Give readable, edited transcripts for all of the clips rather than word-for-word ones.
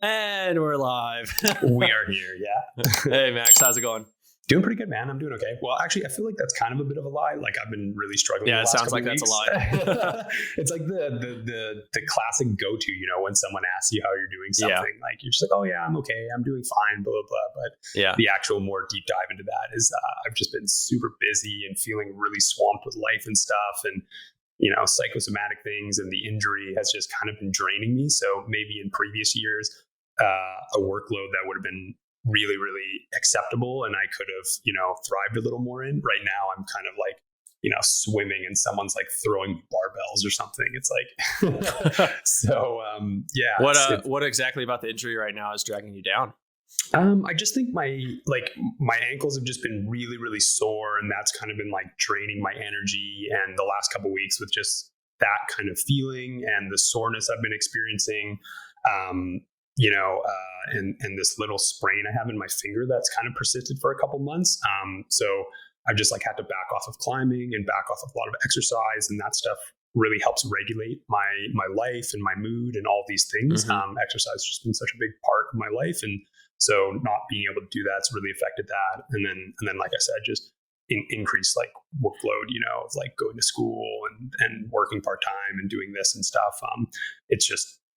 And we're live. We are here, yeah. Hey, Max, how's it going? Doing pretty good, man. I'm doing okay. Well, actually, I feel like that's kind of a bit of a lie. Like I've been really struggling. Yeah, the it last sounds like couple that's a lie. It's like the classic go-to, when someone asks you how you're doing something. Like you're just like, oh yeah, I'm okay, I'm doing fine, blah blah blah. But the actual more deep dive into that is I've just been super busy and feeling really swamped with life and stuff, and psychosomatic things, and the injury has just kind of been draining me. So maybe in previous years, a workload that would have been really, really acceptable and I could have, thrived a little more in. Right now, I'm kind of like, swimming and someone's like throwing barbells or something. It's like, yeah. What exactly about the injury right now is dragging you down? I just think my ankles have just been really, really sore, and that's kind of been like draining my energy. And the last couple of weeks with just that kind of feeling and the soreness I've been experiencing, and this little sprain I have in my finger that's kind of persisted for a couple months. So I've just like had to back off of climbing and back off of a lot of exercise, and that stuff really helps regulate my life and my mood and all these things. Exercise has just been such a big part of my life, and so not being able to do that's really affected that. And then, like I said, just increased like workload, of like going to school and working part time and doing this and stuff.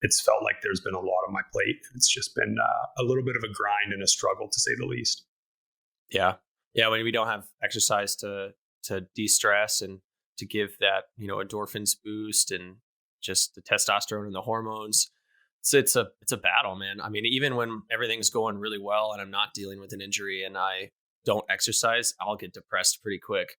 It's felt like there's been a lot on my plate. It's just been a little bit of a grind and a struggle, to say the least. Yeah. When we don't have exercise to de-stress and to give that, endorphins boost and just the testosterone and the hormones, it's a battle, man. I mean, even when everything's going really well and I'm not dealing with an injury and I don't exercise, I'll get depressed pretty quick.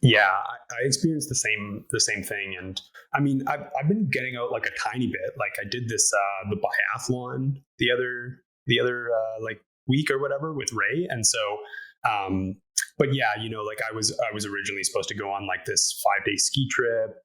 Yeah, I experienced the same thing, and I mean, I've been getting out like a tiny bit. Like I did this the biathlon the other like week or whatever with Ray, and so, but yeah, like I was originally supposed to go on like this 5-day ski trip.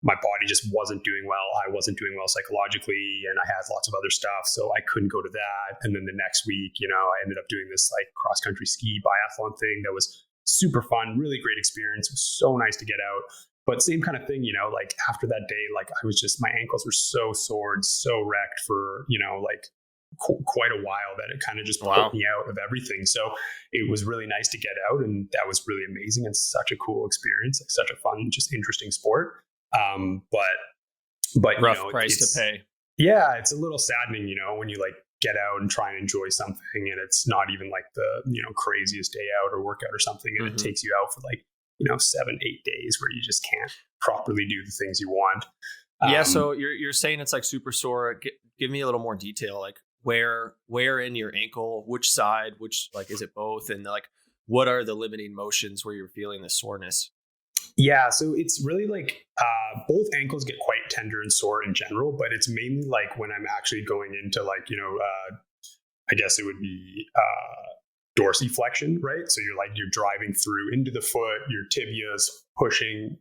My body just wasn't doing well. I wasn't doing well psychologically, and I had lots of other stuff, so I couldn't go to that. And then the next week, I ended up doing this like cross country ski biathlon thing that was super fun, really great experience. It was so nice to get out. But same kind of thing, like after that day, like I was just, my ankles were so sore and so wrecked for, like quite a while that it kind of just pulled me out of everything. So it was really nice to get out, and that was really amazing and such a cool experience, like such a fun, just interesting sport. But rough price to pay. Yeah, it's a little saddening, when you like get out and try and enjoy something, and it's not even like the craziest day out or workout or something, and it takes you out for like 7-8 days where you just can't properly do the things you want. So you're saying it's like super sore. Give me a little more detail, like where in your ankle, which side, which, like, is it both, and like what are the limiting motions where you're feeling the soreness? Yeah, so it's really like both ankles get quite tender and sore in general, but it's mainly like when I'm actually going into like, I guess it would be dorsiflexion, right? So you're driving through into the foot, your tibias pushing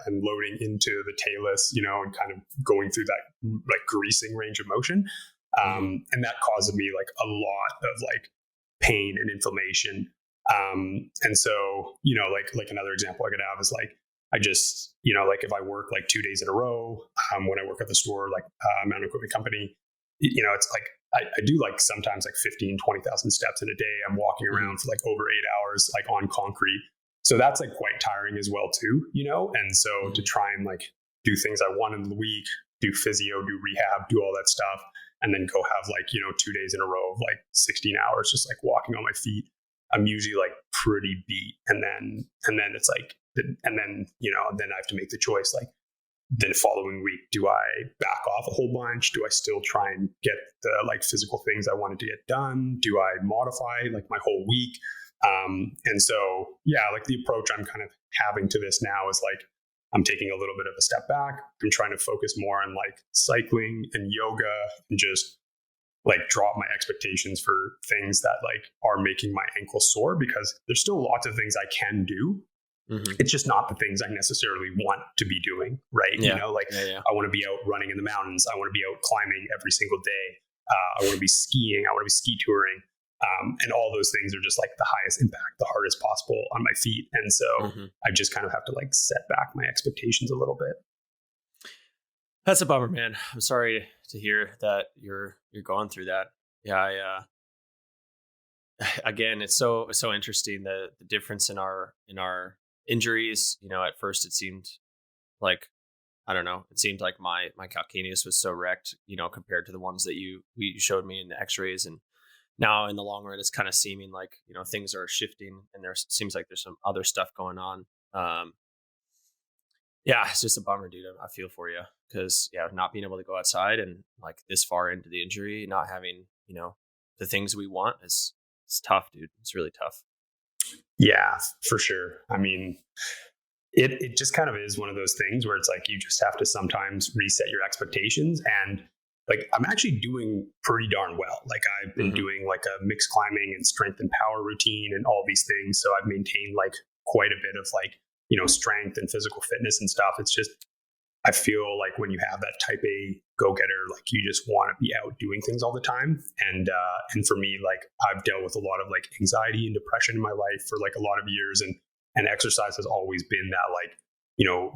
and loading into the talus, and kind of going through that like greasing range of motion. And that causes me like a lot of like pain and inflammation. And so, like another example I could have is like, I just, like if I work like 2 days in a row, when I work at the store, like mountain equipment company, it's like, I do like sometimes like 15, 20,000 steps in a day. I'm walking around for like over 8 hours, like on concrete. So that's like quite tiring as well too, and so to try and like do things I want in the week, do physio, do rehab, do all that stuff, and then go have like, 2 days in a row of like 16 hours, just like walking on my feet. I'm usually like pretty beat. And then it's like, and then I have to make the choice, like the following week, do I back off a whole bunch? Do I still try and get the like physical things I wanted to get done? Do I modify like my whole week? And so, yeah, like the approach I'm kind of having to this now is like, I'm taking a little bit of a step back. I'm trying to focus more on like cycling and yoga and just like drop my expectations for things that like are making my ankle sore, because there's still lots of things I can do. It's just not the things I necessarily want to be doing, right? Yeah. I want to be out running in the mountains. I want to be out climbing every single day. I want to be skiing. I want to be ski touring. And all those things are just like the highest impact, the hardest possible on my feet. And so I just kind of have to like set back my expectations a little bit. That's a bummer, man. I'm sorry to hear that you're going through that. Yeah, again, it's so interesting the difference in our injuries. At first it seemed like, I don't know, it seemed like my calcaneus was so wrecked, compared to the ones that you showed me in the X-rays, and now in the long run, it's kind of seeming like things are shifting, and there seems like there's some other stuff going on. Yeah, it's just a bummer, dude. I feel for you because not being able to go outside and like this far into the injury, not having the things we want is it's tough, dude. It's really tough. Yeah, for sure. I mean, it just kind of is one of those things where it's like you just have to sometimes reset your expectations. And like I'm actually doing pretty darn well. Like I've been doing like a mixed climbing and strength and power routine and all these things. So I've maintained like quite a bit of like, strength and physical fitness and stuff. It's just I feel like when you have that type A go-getter, like you just want to be out doing things all the time. And for me, like I've dealt with a lot of like anxiety and depression in my life for like a lot of years, and exercise has always been that like,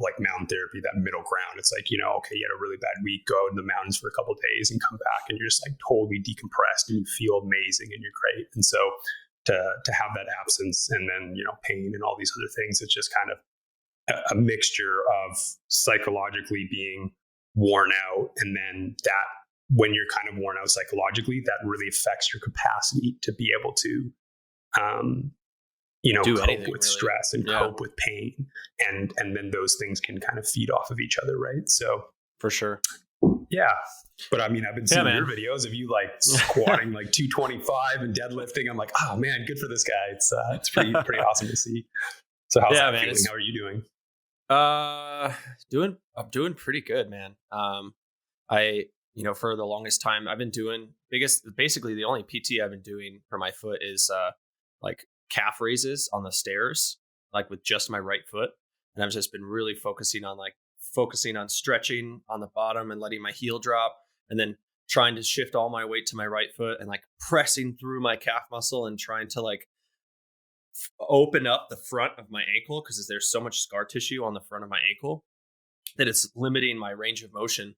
like mountain therapy, that middle ground. It's like, okay, you had a really bad week, go in the mountains for a couple of days and come back and you're just like totally decompressed and you feel amazing and you're great. And so to have that absence and then, pain and all these other things, it's just kind of a mixture of psychologically being worn out, and then that when you're kind of worn out psychologically, that really affects your capacity to be able to cope with really. Stress and cope with pain, and then those things can kind of feed off of each other, right? So for sure. Yeah. But I mean, I've been seeing your videos of you like squatting like 225 and deadlifting. I'm like, oh man, good for this guy. It's pretty awesome to see. So how's that feeling? How are you doing? I'm doing pretty good, man. For the longest time I've been doing basically the only PT I've been doing for my foot is like calf raises on the stairs, like with just my right foot. And I've just been really focusing on stretching on the bottom and letting my heel drop, and then trying to shift all my weight to my right foot and like pressing through my calf muscle and trying to like open up the front of my ankle, because there's so much scar tissue on the front of my ankle that it's limiting my range of motion.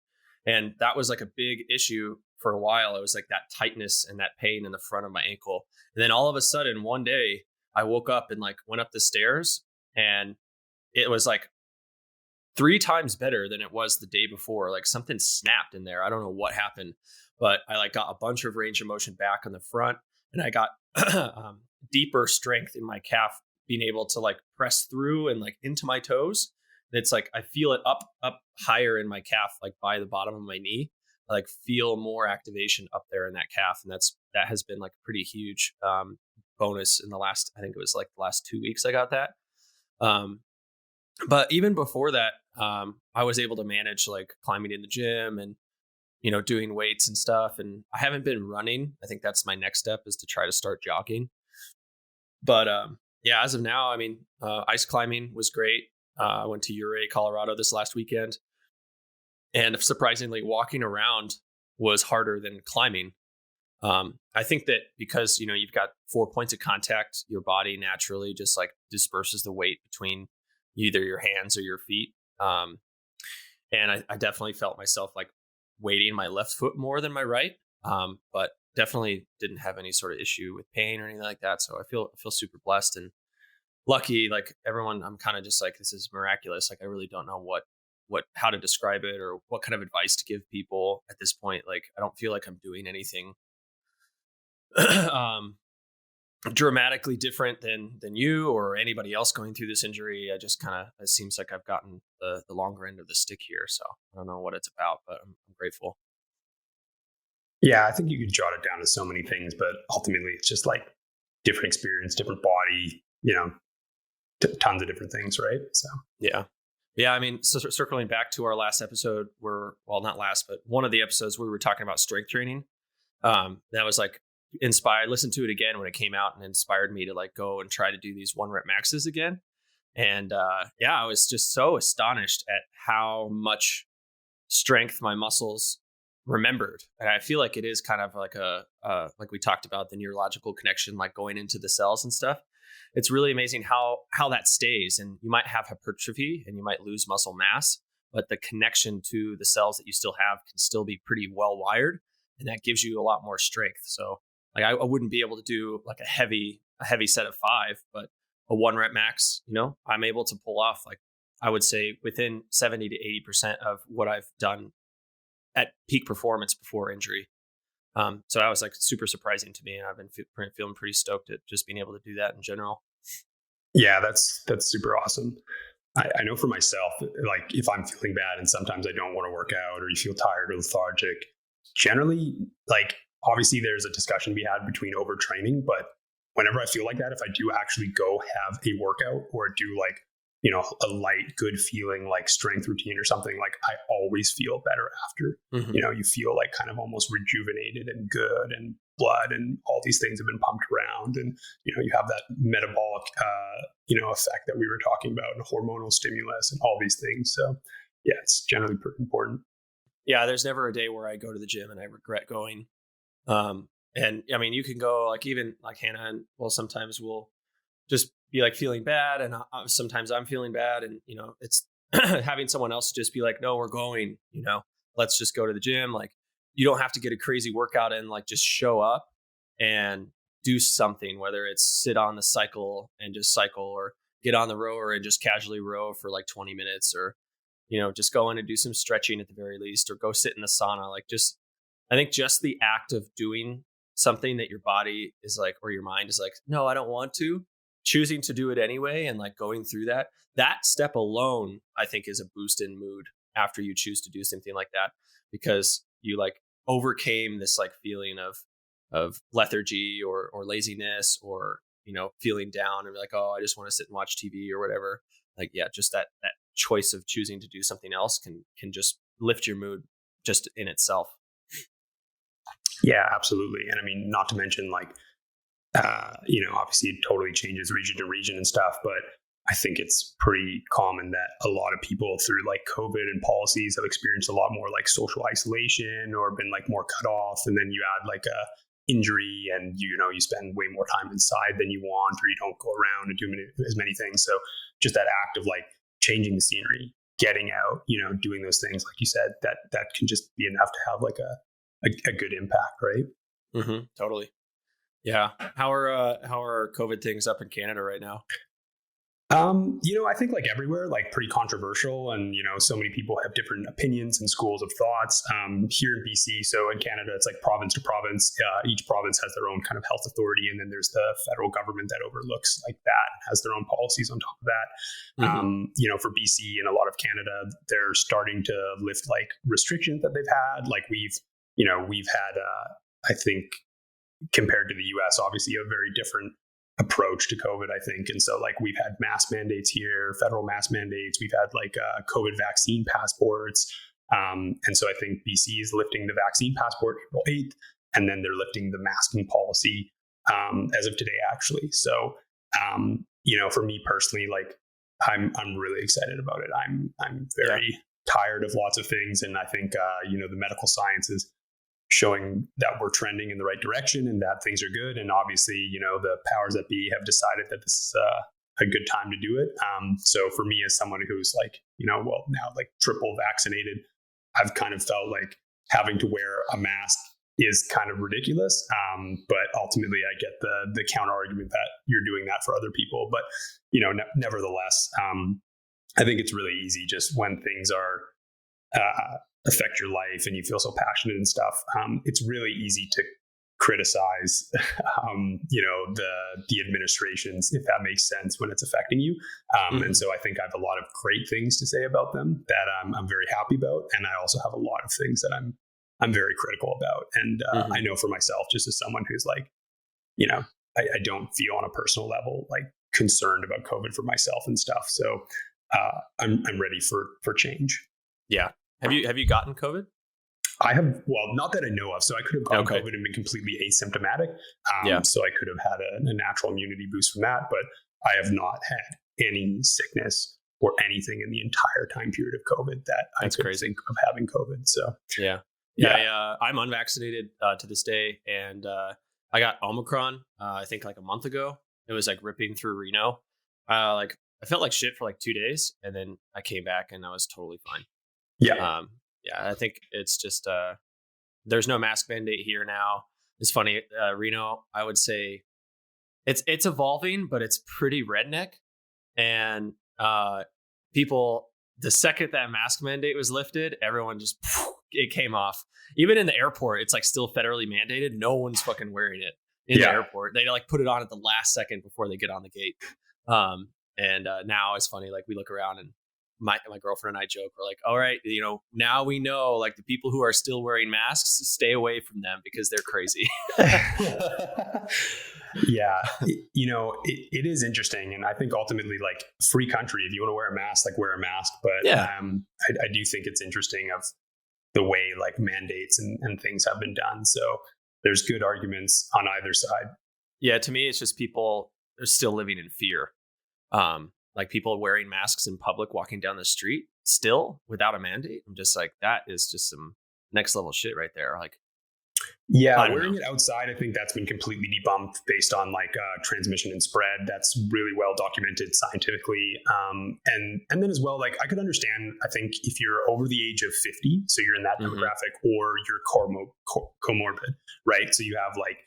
And that was like a big issue for a while. It was like that tightness and that pain in the front of my ankle. And then all of a sudden one day I woke up and like went up the stairs, and it was like 3 times better than it was the day before. Like something snapped in there. I don't know what happened, but I like got a bunch of range of motion back on the front, and I got deeper strength in my calf, being able to like press through and like into my toes. And it's like I feel it up higher in my calf, like by the bottom of my knee. I like feel more activation up there in that calf, and that has been like a pretty huge bonus in the last, I think it was like the last 2 weeks I got that. But even before that, I was able to manage like climbing in the gym and doing weights and stuff. And I haven't been running. I think that's my next step, is to try to start jogging. But as of now, I mean, ice climbing was great. I went to Ouray, Colorado this last weekend, and surprisingly, walking around was harder than climbing. I think that because you've got 4 points of contact, your body naturally just like disperses the weight between either your hands or your feet. And I definitely felt myself like weighting my left foot more than my right. But definitely didn't have any sort of issue with pain or anything like that. So I feel super blessed and lucky. Like everyone, I'm kind of just like, this is miraculous. Like I really don't know how to describe it or what kind of advice to give people at this point. Like I don't feel like I'm doing anything dramatically different than you or anybody else going through this injury. I just kind of, it seems like I've gotten the longer end of the stick here. So I don't know what it's about, but I'm grateful. Yeah, I think you could jot it down to so many things, but ultimately it's just like different experience, different body, tons of different things, right? So yeah. I mean, so circling back to our last episode, not last, but one of the episodes where we were talking about strength training. That was like inspired. Listened to it again when it came out, and inspired me to like go and try to do these 1 rep maxes again. And I was just so astonished at how much strength my muscles remembered. And I feel like it is kind of like like we talked about, the neurological connection, like going into the cells and stuff. It's really amazing how that stays. And you might have hypertrophy and you might lose muscle mass, but the connection to the cells that you still have can still be pretty well wired, and that gives you a lot more strength. So like I wouldn't be able to do like a heavy set of 5, but a 1 rep max, I'm able to pull off, like, I would say within 70 to 80% of what I've done at peak performance before injury. So that was like super surprising to me, and I've been feeling pretty stoked at just being able to do that in general. Yeah, that's super awesome. I know for myself, like if I'm feeling bad and sometimes I don't want to work out, or you feel tired or lethargic, generally, like obviously there's a discussion to be had between overtraining, but whenever I feel like that, if I do actually go have a workout or do like, a light, good feeling like strength routine or something, like I always feel better after. You feel like kind of almost rejuvenated and good, and blood and all these things have been pumped around, and you have that metabolic effect that we were talking about, and hormonal stimulus and all these things. So yeah, it's generally pretty important. Yeah, there's never a day where I go to the gym and I regret going. And I mean, you can go like, even like Hannah, and sometimes we'll just be like feeling bad, and sometimes I'm feeling bad, and it's having someone else just be like, no, we're going, let's just go to the gym. Like, you don't have to get a crazy workout in, like just show up and do something, whether it's sit on the cycle and just cycle, or get on the rower and just casually row for like 20 minutes, or just go in and do some stretching at the very least, or go sit in the sauna. Like, I think just the act of doing something that your body is like, or your mind is like, no, I don't want to, choosing to do it anyway, and like going through that step alone, I think is a boost in mood after you choose to do something like that, because you like overcame this like feeling of lethargy or laziness, or feeling down and be like, oh, I just want to sit and watch TV or whatever. Like, yeah, just that choice of choosing to do something else can just lift your mood just in itself. Yeah, absolutely. And I mean, not to mention like, obviously it totally changes region to region and stuff, but I think it's pretty common that a lot of people through like COVID and policies have experienced a lot more like social isolation, or been like more cut off. And then you add like a injury, and you spend way more time inside than you want, or you don't go around and do as many things. So just that act of like changing the scenery, getting out, doing those things, like you said, that can just be enough to have like a good impact, right? Mm-hmm, totally. Yeah. How are COVID things up in Canada right now? I think like everywhere, like pretty controversial, and so many people have different opinions and schools of thoughts. Here in BC, so in Canada, it's like province to province. Each province has their own kind of health authority, and then there's the federal government that overlooks like that, has their own policies on top of that. For BC and a lot of Canada, they're starting to lift like restrictions that they've had. Like we've had, I think, compared to the US, obviously a very different approach to COVID, I think. And so like we've had mask mandates here, federal mask mandates. We've had like COVID vaccine passports. And so I think BC is lifting the vaccine passport April 8th, and then they're lifting the masking policy as of today, actually. So, for me personally, like I'm really excited about it. I'm very tired of lots of things. And I think, the medical science is showing that we're trending in the right direction and that things are good. And obviously, the powers that be have decided that this is a good time to do it. So for me, as someone who's like, now like triple vaccinated, I've kind of felt like having to wear a mask is kind of ridiculous. But ultimately I get the counter argument that you're doing that for other people. But, nevertheless, I think it's really easy just when things are, affect your life and you feel so passionate and stuff. It's really easy to criticize, the administrations, if that makes sense, when it's affecting you. And so I think I have a lot of great things to say about them that I'm very happy about. And I also have a lot of things that I'm very critical about. And I know for myself, just as someone who's like, I don't feel on a personal level, like concerned about COVID for myself and stuff. So I'm ready for change. Yeah. Have you gotten COVID? I have, well, not that I know of. So I could have gotten COVID and been completely asymptomatic. So I could have had a natural immunity boost from that, but I have not had any sickness or anything in the entire time period of COVID that That's I could crazy. think of having COVID. So I'm unvaccinated to this day, and I got Omicron. I think like a month ago. It was like ripping through Reno. I felt like shit for like 2 days, and then I came back and I was totally fine. Yeah. Yeah, I think it's just there's no mask mandate here now. It's funny, Reno, I would say it's evolving, but it's pretty redneck. And people, the second that mask mandate was lifted, everyone just it came off. Even in the airport, it's like still federally mandated. No one's fucking wearing it in the airport. They like put it on at the last second before they get on the gate. And now it's funny, like we look around and my girlfriend and I joke, we're like, all right, now we know, like, the people who are still wearing masks, stay away from them because they're crazy. Yeah, it is interesting, and I think ultimately, like, free country, if you want to wear a mask, like, wear a mask. But I do think it's interesting of the way, like, mandates and things have been done. So there's good arguments on either side. Yeah, to me, it's just people are still living in fear. Like people wearing masks in public, walking down the street still without a mandate. I'm just like, that is just some next level shit right there. Like, yeah, wearing it outside, I think that's been completely debunked based on like transmission and spread. That's really well documented scientifically. And then as well, like, I could understand, I think, if you're over the age of 50, so you're in that demographic, or you're comorbid, right? So you have like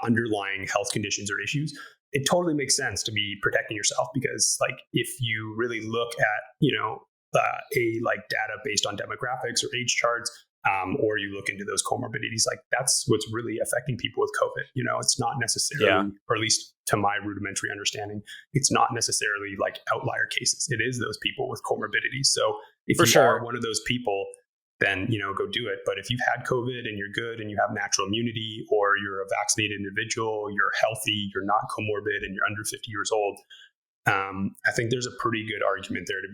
underlying health conditions or issues. It totally makes sense to be protecting yourself, because like if you really look at like data based on demographics or age charts, or you look into those comorbidities, like that's what's really affecting people with COVID. It's not necessarily, or at least to my rudimentary understanding, it's not necessarily like outlier cases. It is those people with comorbidities. So if you are one of those people, then go do it. But if you've had COVID and you're good and you have natural immunity, or you're a vaccinated individual, you're healthy, you're not comorbid, and you're under 50 years old, I think there's a pretty good argument there to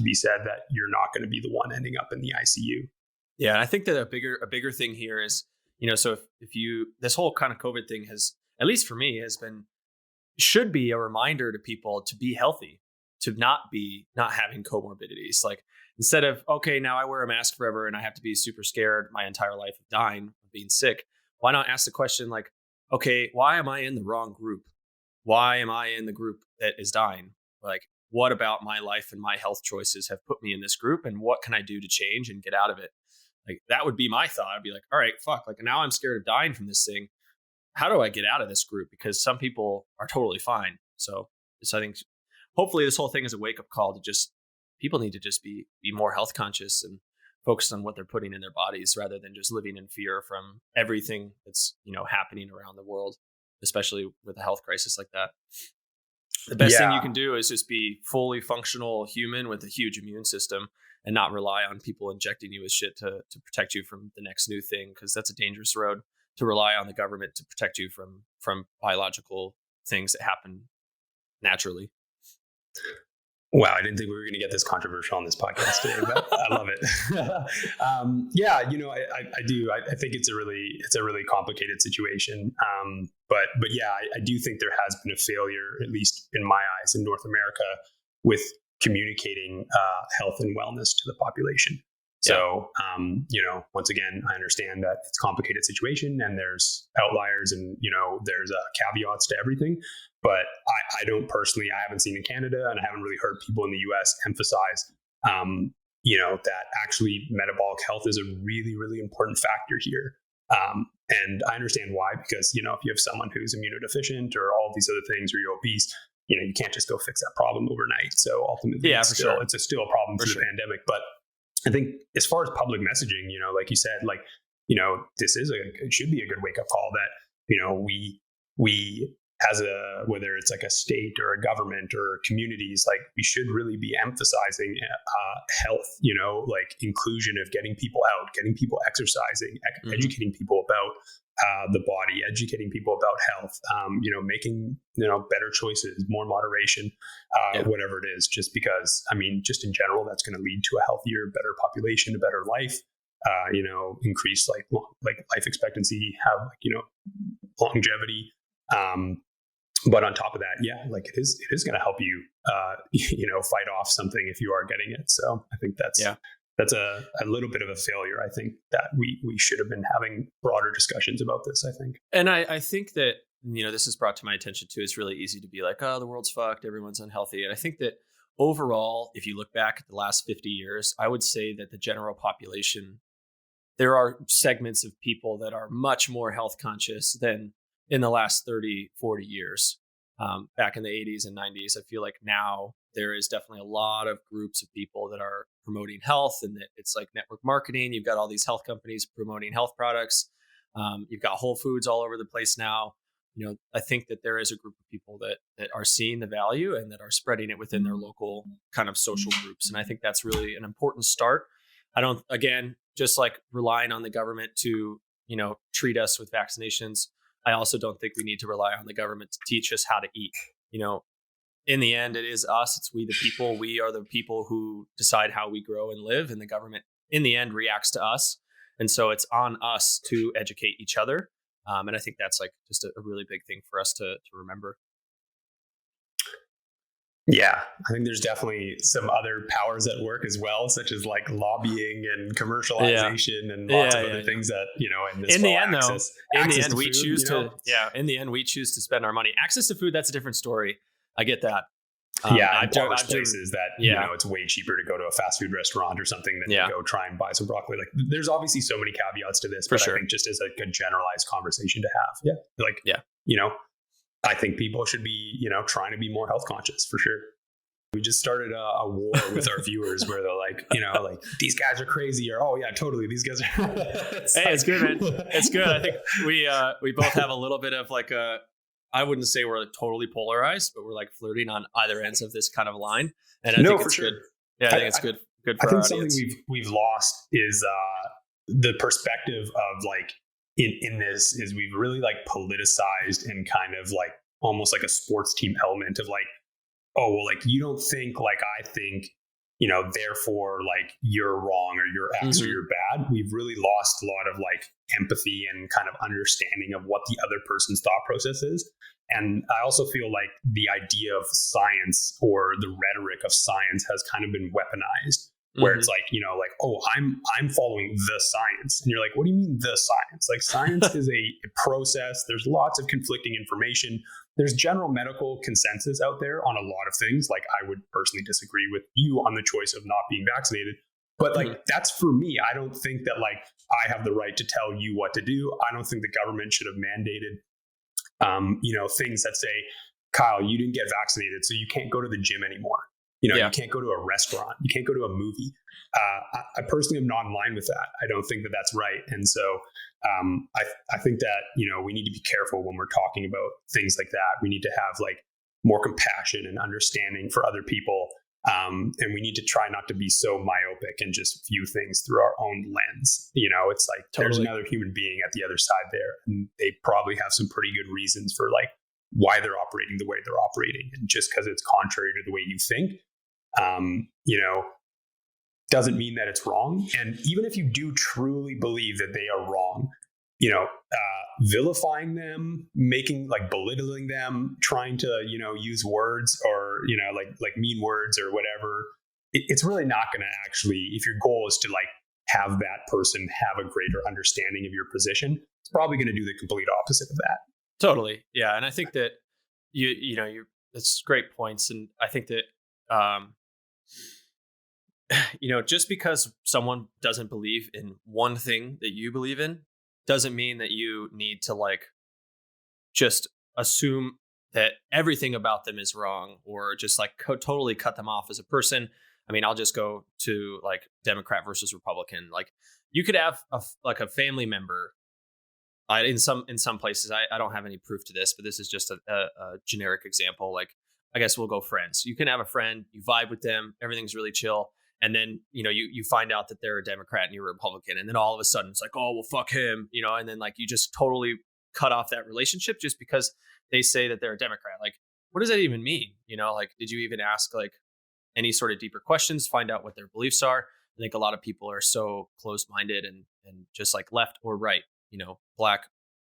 be said that you're not going to be the one ending up in the ICU. Yeah, and I think that a bigger thing here is, so if you, this whole kind of COVID thing has, at least for me, should be a reminder to people to be healthy, to not having comorbidities. Like, instead of, okay, now I wear a mask forever and I have to be super scared my entire life of dying, of being sick, why not ask the question like, okay, why am I in the wrong group? Why am I in the group that is dying? Like, what about my life and my health choices have put me in this group, and what can I do to change and get out of it? Like, that would be my thought. I'd be like, all right, fuck, like, now I'm scared of dying from this thing. How do I get out of this group? Because some people are totally fine. So I think hopefully this whole thing is a wake up call to just, people need to just be more health conscious and focus on what they're putting in their bodies, rather than just living in fear from everything that's, happening around the world, especially with a health crisis like that. The best thing you can do is just be fully functional human with a huge immune system, and not rely on people injecting you with shit to protect you from the next new thing. Because that's a dangerous road, to rely on the government to protect you from biological things that happen naturally. Wow, I didn't think we were going to get this controversial on this podcast today, but I love it. I do. I think it's a really complicated situation. But yeah, I do think there has been a failure, at least in my eyes, in North America, with communicating health and wellness to the population. So, once again, I understand that it's a complicated situation and there's outliers and, there's caveats to everything. But I don't personally, I haven't seen in Canada, and I haven't really heard people in the US emphasize, that actually metabolic health is a really, really important factor here. And I understand why, because, if you have someone who's immunodeficient or all these other things, or you're obese, you can't just go fix that problem overnight. So ultimately, it's still a problem through the pandemic. But I think as far as public messaging, like you said, like, it should be a good wake up call that, we as whether it's like a state or a government or communities, like, we should really be emphasizing health, like inclusion of getting people out, getting people exercising, educating people about the body, educating people about health, making, better choices, more moderation, whatever it is, just because, just in general, that's going to lead to a healthier, better population, a better life, increase like life expectancy, have longevity. But on top of that, like, it is going to help you, fight off something if you are getting it. So I think that's a little bit of a failure. I think that we should have been having broader discussions about this, I think. And I think that, this is brought to my attention too. It's really easy to be like, oh, the world's fucked, everyone's unhealthy. And I think that overall, if you look back at the last 50 years, I would say that the general population, there are segments of people that are much more health conscious than in the last 30, 40 years. Back in the 80s and 90s, I feel like now there is definitely a lot of groups of people that are promoting health, and that it's like network marketing. You've got all these health companies promoting health products. You've got Whole Foods all over the place now. I think that there is a group of people that are seeing the value and that are spreading it within their local kind of social groups. And I think that's really an important start. I don't, again, just like relying on the government to, treat us with vaccinations. I also don't think we need to rely on the government to teach us how to eat. In the end, it is us. It's we, the people. We are the people who decide how we grow and live. And the government, in the end, reacts to us. And so it's on us to educate each other. And I think that's like just a really big thing for us to remember. Yeah, I think there's definitely some other powers at work as well, such as like lobbying and commercialization and lots of other things that, and this in the end, access, though, in the end, to we food, choose in the end, we choose to spend our money. Access to food, that's a different story. I get that. I've places that, it's way cheaper to go to a fast food restaurant or something than to go try and buy some broccoli. Like there's obviously so many caveats to this, but I think just as a generalized conversation to have. I think people should be, trying to be more health conscious for sure. We just started a war with our viewers where they're like, like these guys are crazy, or, oh yeah, totally. These guys are. It's good, man. It's good. I think we both have a little bit of like I wouldn't say we're totally polarized, but we're like flirting on either ends of this kind of line. And I think it's good. Yeah, I think it's good for our audience. Something we've lost is the perspective of like in this is we've really like politicized and kind of like almost like a sports team element of like, oh, well, like you don't think like I think, therefore like you're wrong or you're X or you're bad. We've really lost a lot of like empathy and kind of understanding of what the other person's thought process is. And I also feel like the idea of science or the rhetoric of science has kind of been weaponized, where it's like, like, oh, I'm following the science. And you're like, what do you mean the science? Like science is a process. There's lots of conflicting information. There's general medical consensus out there on a lot of things. Like I would personally disagree with you on the choice of not being vaccinated. But like, that's for me. I don't think that like I have the right to tell you what to do. I don't think the government should have mandated, things that say, Kyle, you didn't get vaccinated, so you can't go to the gym anymore. You can't go to a restaurant. You can't go to a movie. I personally am not in line with that. I don't think that that's right. And so I think that, we need to be careful when we're talking about things like that. We need to have like more compassion and understanding for other people. And we need to try not to be so myopic and just view things through our own lens. It's like there's another human being at the other side there, and they probably have some pretty good reasons for like why they're operating the way they're operating. And just because it's contrary to the way you think, doesn't mean that it's wrong. And even if you do truly believe that they are wrong, vilifying them, belittling them, trying to, use words or, like mean words or whatever, it's really not going to actually, if your goal is to like have that person have a greater understanding of your position, it's probably going to do the complete opposite of that. Totally. Yeah. And I think that that's great points. And I think that, just because someone doesn't believe in one thing that you believe in doesn't mean that you need to like just assume that everything about them is wrong or just like totally cut them off as a person. I mean, I'll just go to like Democrat versus Republican. Like you could have a family member. In some places, I don't have any proof to this, but this is just a generic example. Like, I guess we'll go friends. You can have a friend, you vibe with them, everything's really chill. And then, you find out that they're a Democrat and you're a Republican. And then all of a sudden it's like, oh, well, fuck him, and then like you just totally cut off that relationship just because they say that they're a Democrat. Like, what does that even mean? Like, did you even ask like any sort of deeper questions, find out what their beliefs are? I think a lot of people are so closed-minded and just like left or right, black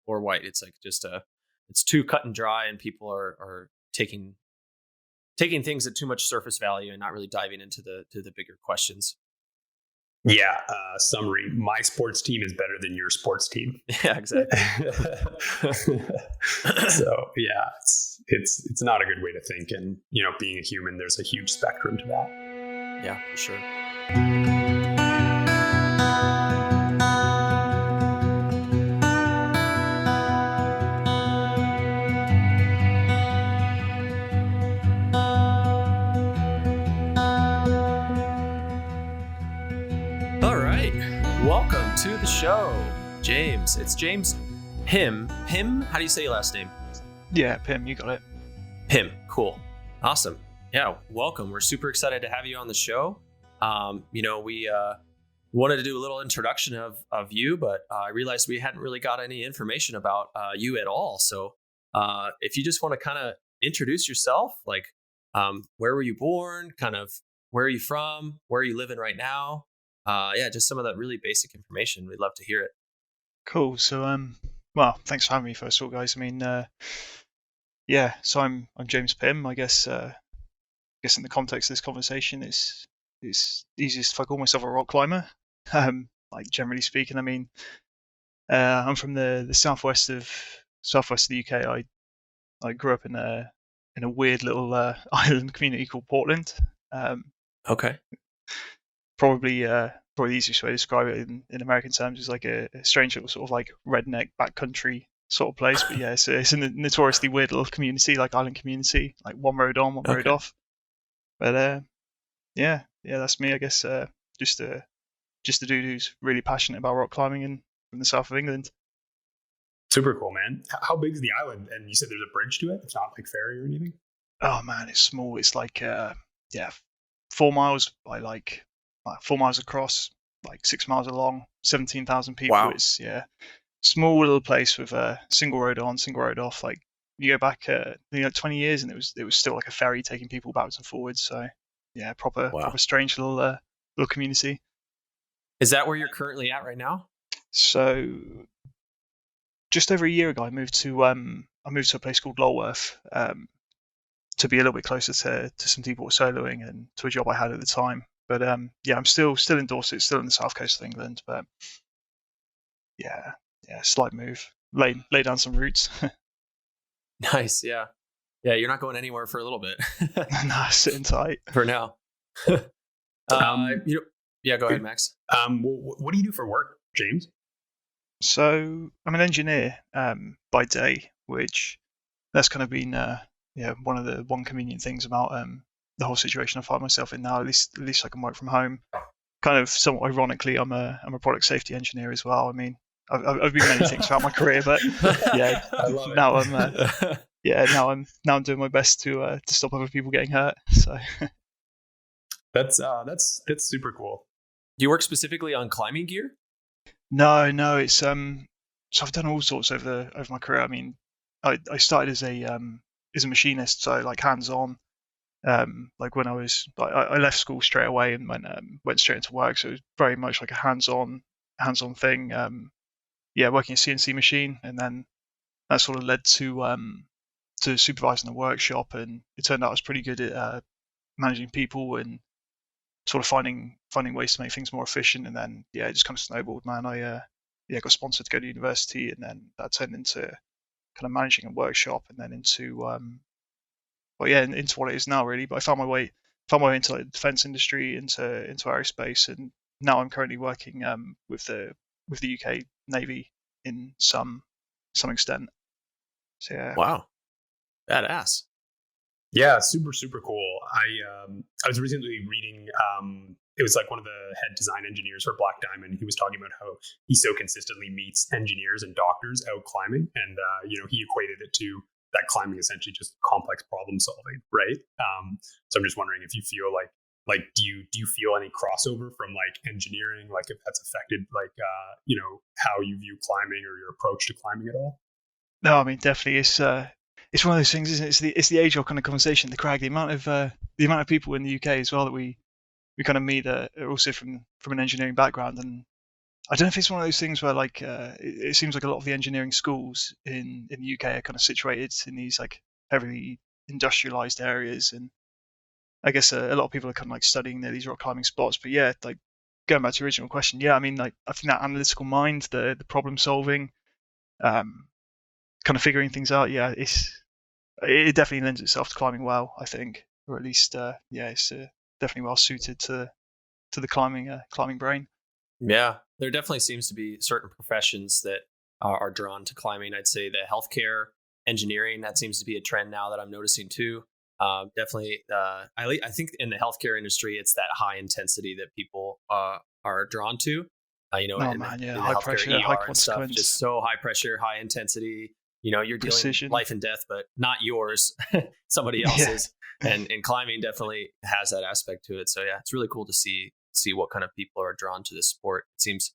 or white. It's like just it's too cut and dry, and people are taking things at too much surface value and not really diving into the bigger questions. Yeah. Summary: my sports team is better than your sports team. Yeah, exactly. So yeah, it's it's not a good way to think. And being a human, there's a huge spectrum to that. Yeah, for sure. All right, welcome to the show, James. It's James Pymn. Pymn? How do you say your last name? Yeah, Pym, you got it. Pym, cool. Awesome. Yeah, welcome. We're super excited to have you on the show. We wanted to do a little introduction of you, but I realized we hadn't really got any information about you at all. So if you just want to kind of introduce yourself, like where were you born, kind of where are you from, where are you living right now? Just some of that really basic information. We'd love to hear it. Cool. So, well, thanks for having me first of all, guys. I mean, so I'm James Pym. I guess in the context of this conversation, it's easiest if I call myself a rock climber. Like generally speaking, I mean, I'm from the southwest of the UK. I grew up in a weird little island community called Portland. Okay. Probably the easiest way to describe it in American terms is like a strange little sort of like redneck backcountry sort of place. But yeah, it's a notoriously weird little community, like island community, like one road on, one road off. But yeah, that's me. I guess just a dude who's really passionate about rock climbing and from the south of England. Super cool, man. How big is the island? And you said there's a bridge to it. It's not like ferry or anything. Oh man, it's small. It's like 4 miles by like 4 miles across, like 6 miles along, 17,000 people. Wow. It's small little place with a single road on, single road off. Like you go back 20 years and it was still like a ferry taking people backwards and forwards. So yeah, proper strange little community. Is that where you're currently at right now? So just over a year ago, I moved to a place called Lulworth to be a little bit closer to some people who were soloing and to a job I had at the time. But I'm still in Dorset, still in the south coast of England. But yeah, slight move, lay down some roots. Nice, yeah. You're not going anywhere for a little bit. Nah, sitting tight for now. Go ahead, Max. What do you do for work, James? So I'm an engineer by day, which that's kind of been one of the convenient things about the whole situation I find myself in now. At least I can work from home. Kind of somewhat ironically, I'm a product safety engineer as well. I mean, I've been many things throughout my career, but yeah, I love it. Now I'm doing my best to stop other people getting hurt. So that's super cool. Do you work specifically on climbing gear? No, it's so I've done all sorts over my career. I mean, I started as a machinist, so like hands-on. Like when I left school straight away and went straight into work, so it was very much like a hands-on thing. Working a CNC machine, and then that sort of led to supervising the workshop, and it turned out I was pretty good at managing people and sort of finding ways to make things more efficient. And then it just kind of snowballed, man. I got sponsored to go to university, and then that turned into kind of managing a workshop, and then into into what it is now, really. But I found my way into like the defense industry, into aerospace, and now I'm currently working with the UK Navy in some extent. So yeah. Wow, badass. Yeah, super cool. I was recently reading. It was like one of the head design engineers for Black Diamond. He was talking about how he so consistently meets engineers and doctors out climbing, and he equated it to that climbing essentially just complex problem solving, right? So I'm just wondering if you feel like do you feel any crossover from like engineering, like if that's affected like how you view climbing or your approach to climbing at all? No, I mean definitely it's one of those things, isn't it? It's the age-old kind of conversation. The amount of people in the UK as well that we kind of meet are also from an engineering background, and I don't know if it's one of those things where like it seems like a lot of the engineering schools in the UK are kind of situated in these like heavily industrialized areas, and I guess a lot of people are kind of like studying near these rock climbing spots. But yeah, like going back to your original question, I mean, like I think that analytical mind, the problem solving, kind of figuring things out, it's it definitely lends itself to climbing well, I think, or at least it's definitely well suited to the climbing brain. Yeah, there definitely seems to be certain professions that are drawn to climbing. I'd say the healthcare, engineering, that seems to be a trend now that I'm noticing too. Definitely, I think in the healthcare industry, it's that high intensity that people are drawn to. Oh In man, yeah, in the high healthcare pressure, high ER and stuff, just consequence, so high pressure, high intensity. You're dealing precision. life and death, but not yours, somebody Yeah, else's. And climbing definitely has that aspect to it. So yeah, it's really cool to see what kind of people are drawn to this sport. It seems,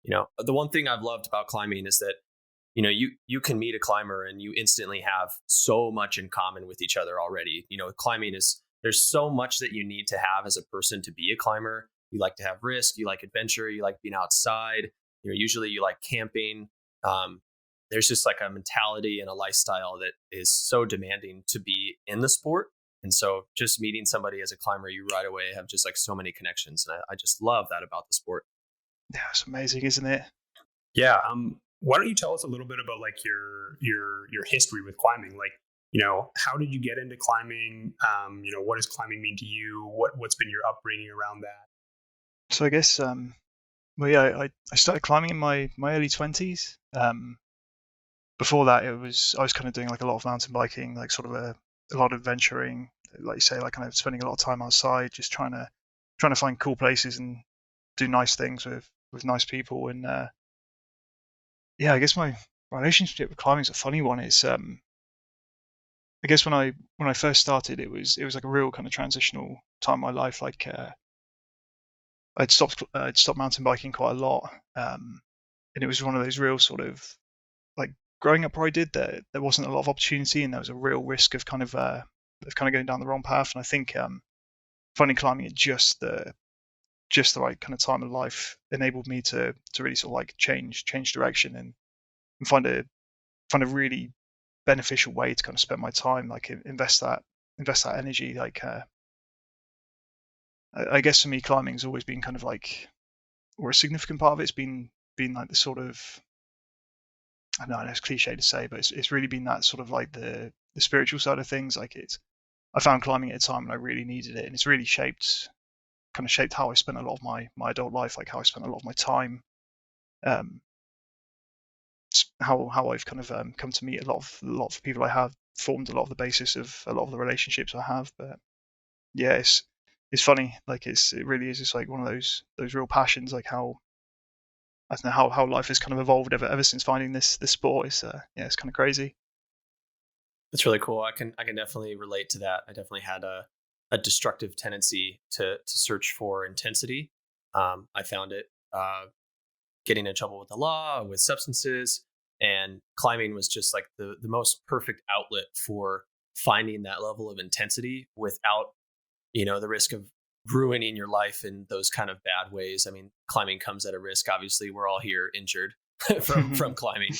the one thing I've loved about climbing is that you can meet a climber and you instantly have so much in common with each other already. Climbing is, there's so much that you need to have as a person to be a climber. You like to have risk, you like adventure, you like being outside. Usually you like camping. There's just like a mentality and a lifestyle that is so demanding to be in the sport. And so just meeting somebody as a climber, you right away have just like so many connections. And I just love that about the sport. yeah, it's amazing, isn't it? Yeah. Why don't you tell us a little bit about like your history with climbing? Like, how did you get into climbing? What does climbing mean to you? What's been your upbringing around that? So I guess, well, yeah, I started climbing in my early 20s. Before that, I was kind of doing like a lot of mountain biking, like sort of a lot of adventuring, like you say, like kind of spending a lot of time outside, just trying to find cool places and do nice things with nice people. And yeah, I guess my relationship with climbing is a funny one. It's I guess when I first started, it was like a real kind of transitional time in my life. Like I'd stopped mountain biking quite a lot, and it was one of those real sort of like growing up where I did there wasn't a lot of opportunity, and there was a real risk of kind of going down the wrong path. And I think finding climbing at just the right kind of time of life enabled me to really sort of like change direction and find a really beneficial way to kind of spend my time, like invest that energy. Like I guess for me, climbing's always been kind of like, or a significant part of it's been like the sort of, I know it's cliche to say, but it's really been that sort of like the spiritual side of things. Like I found climbing at a time when I really needed it, and it's really shaped how I spent a lot of my adult life, like how I spent a lot of my time, um, how I've kind of come to meet a lot of people I have, formed a lot of the basis of a lot of the relationships I have. But yeah, it's funny, like it really is just like one of those real passions, like how I don't know how life has kind of evolved ever since finding this sport. It's yeah, it's kind of crazy. That's really cool. I can definitely relate to that. I definitely had a destructive tendency to search for intensity. I found it getting in trouble with the law, with substances, and climbing was just like the most perfect outlet for finding that level of intensity without the risk of ruining your life in those kind of bad ways. I mean, climbing comes at a risk. Obviously, we're all here injured from climbing,